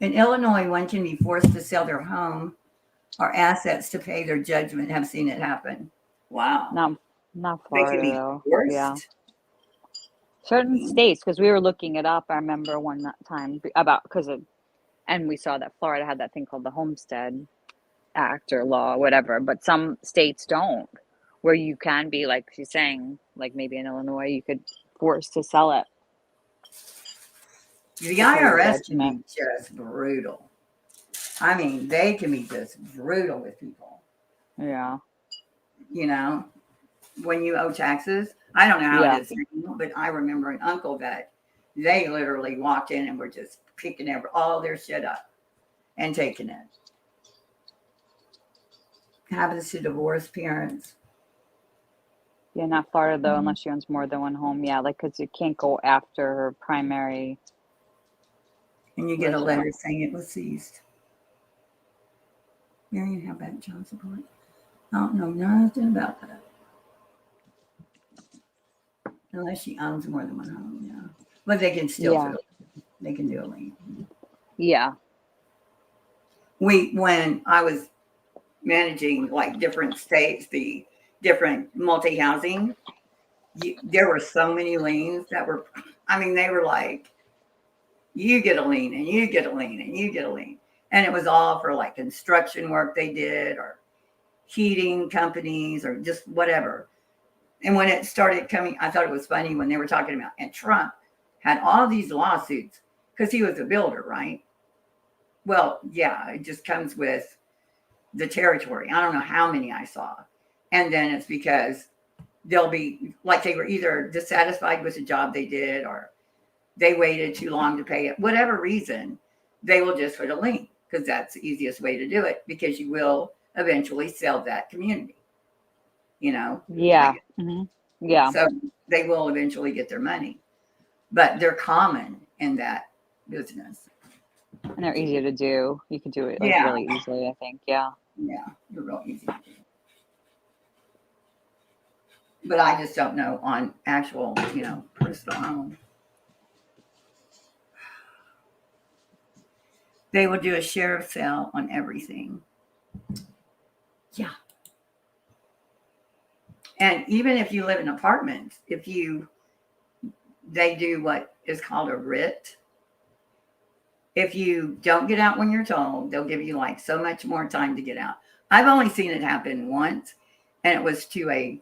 In Illinois, one can be forced to sell their home or assets to pay their judgment. Have seen it happen. Wow. Not They can Florida be though. forced. Yeah. Certain states, because we were looking it up. I remember one time about and we saw that Florida had that thing called the Homestead Act or law, whatever. But some states don't, where you can be like she's saying, like maybe in Illinois, you could force to sell it. The to pay your IRS can judgment. be just brutal. I mean, they can be just brutal with people. Yeah. You know, when you owe taxes, I don't know how Yeah. it is now, but I remember an uncle that they literally walked in and were just picking all their shit up and taking it. Happens to divorced parents. Yeah, not Florida though, unless she owns more than one home. Yeah, like because you can't go after her primary. And you get a resident. letter saying it was seized. Marion, how about child support? I don't know nothing about that. Unless she owns more than one home, yeah. But they can still Yeah. they can do a lien. Yeah. When I was managing like different states, the different multi-housing, there were so many liens that were, I mean, they were like, you get a lien and you get a lien and you get a lien. And it was all for like construction work they did or heating companies or just whatever. And when it started coming, I thought it was funny when they were talking about, and Trump had all these lawsuits because he was a builder, right? Well, yeah, it just comes with the territory. I don't know how many I saw. And then it's because they'll be like they were either dissatisfied with the job they did or they waited too long to pay it. Whatever reason, they will just put a lien because that's the easiest way to do it because you will eventually sell that community. You know? Yeah. Mm-hmm. Yeah. So they will eventually get their money. But they're common in that business. And they're easier to do. You can do it like Yeah. really easily, I think. Yeah. Yeah, they're real easy to do. But I just don't know on actual, personal home. They will do a sheriff sale on everything. Yeah. And even if you live in apartments, they do what is called a writ. If you don't get out when you're told, they'll give you like so much more time to get out. I've only seen it happen once, and it was to a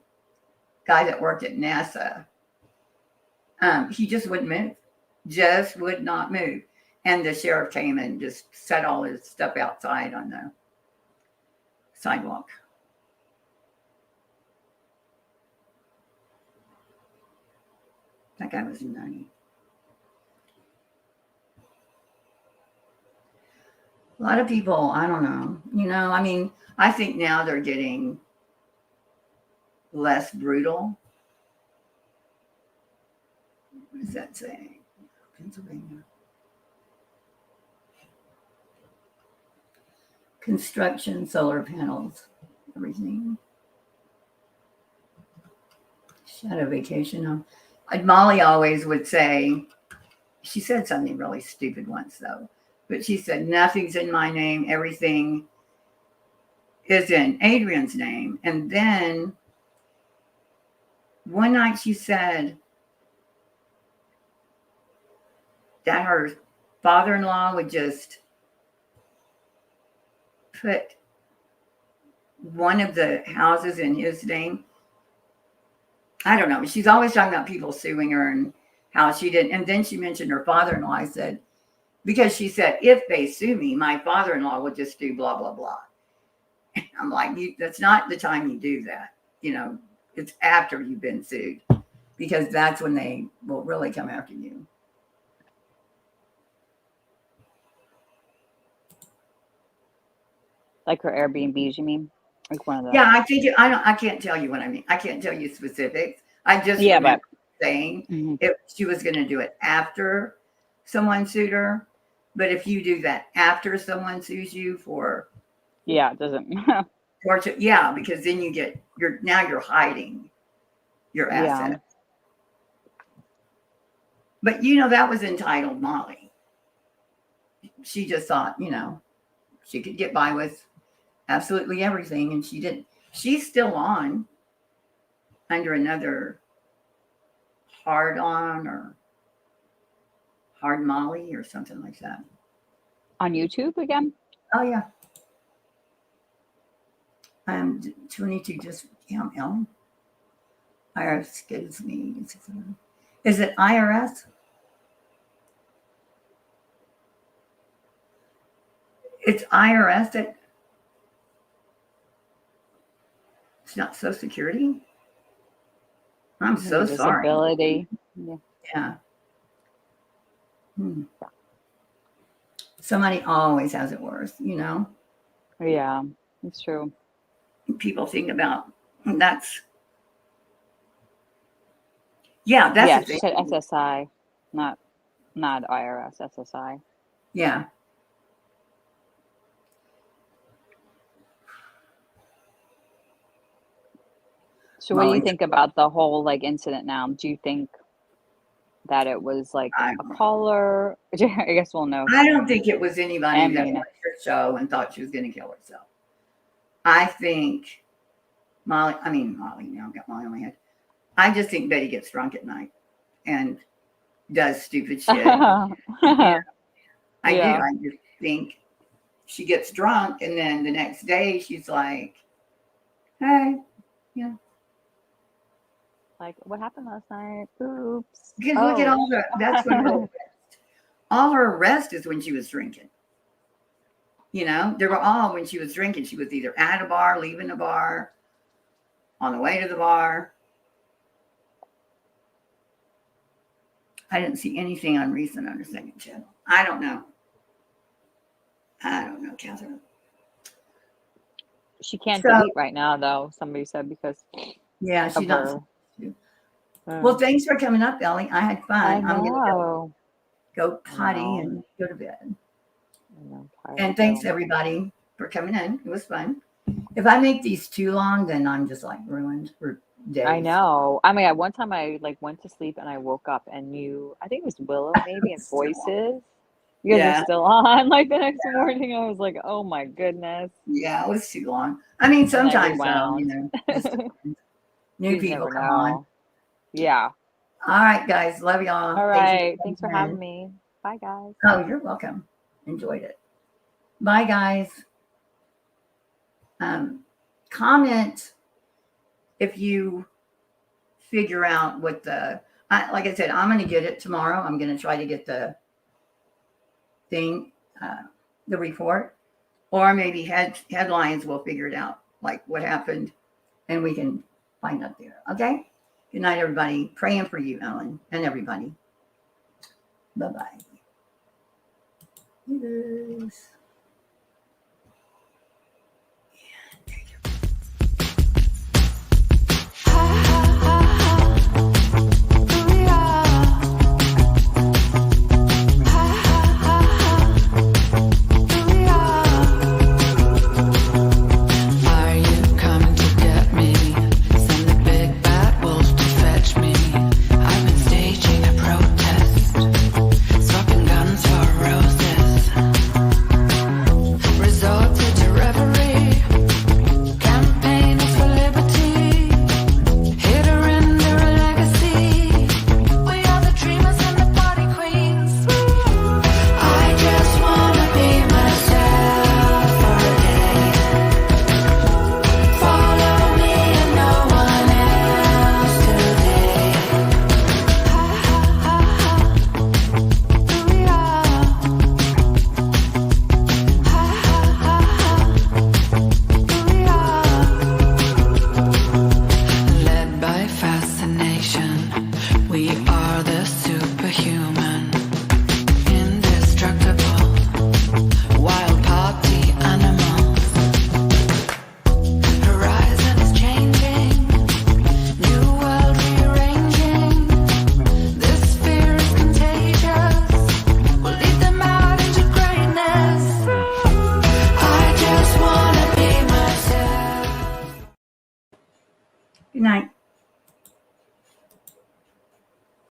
guy that worked at NASA. He just wouldn't move, just would not move. And the sheriff came and just set all his stuff outside on the sidewalk. That guy was nutty. A lot of people, I don't know. I mean, I think now they're getting less brutal. What does that say? Pennsylvania. Construction, solar panels, everything. Shadow vacation home. Molly always would say, she said something really stupid once though, but she said, nothing's in my name. Everything is in Adrian's name. And then one night she said that her father-in-law would just put one of the houses in his name. I don't know. She's always talking about people suing her and how she didn't. And then she mentioned her father-in-law. I said, because she said, if they sue me, my father-in-law will just do blah, blah, blah. And I'm like, that's not the time you do that. You know, it's after you've been sued, because that's when they will really come after you. Like her Airbnbs, you mean? Like one of those. Yeah, I think I can't tell you what I mean. I can't tell you specifics. I just remember saying if she was going to do it after someone sued her. But if you do that after someone sues you for it doesn't torture, because then you're hiding your assets. But that was entitled Molly. She just thought, she could get by with absolutely everything, and she didn't. She's still on under another hard Molly or something like that. On YouTube again? Oh yeah. 22 just Ellen. IRS excuse me. Is it IRS? It's IRS that it's not Social Security. I'm so sorry. Disability. Yeah. Somebody always has it worse, Yeah, it's true. People think about that's. Yeah, that's she said SSI, not IRS, SSI. Yeah. So what do you think about the whole incident now? Do you think that it was a caller? I guess we'll know. I don't think it was anybody that watched her show and thought she was going to kill herself. I think Molly, now I've got Molly on my head. I just think Betty gets drunk at night and does stupid shit. I do. I just think she gets drunk and then the next day she's like, hey, like, what happened last night? Oops. Because look at that's when all her arrest is when she was drinking. They were all when she was drinking. She was either at a bar, leaving the bar, on the way to the bar. I didn't see anything on recent on her second channel. I don't know, Catherine. She can't delete right now, though, somebody said, because she doesn't. Well, thanks for coming up, Ellie. I had fun. I'm going to go potty and go to bed. And thanks, everybody, for coming in. It was fun. If I make these too long, then I'm just ruined for days. I know. I mean, at one time I went to sleep and I woke up and I think it was Willow maybe and Voices. You guys are still on the next morning. I was like, oh my goodness. Yeah, it was too long. I mean, sometimes new people come on. Yeah. All right, guys. Love y'all. All right. Thanks for having me. Bye, guys. Oh, you're welcome. Enjoyed it. Bye, guys. Comment if you figure out what like I said, I'm going to get it tomorrow. I'm going to try to get the thing, the report, or maybe headlines will figure it out, like what happened, and we can find out there. Okay. Good night, everybody. Praying for you, Ellen, and everybody. Bye-bye. Yes. Swapping guns for roses. Good night.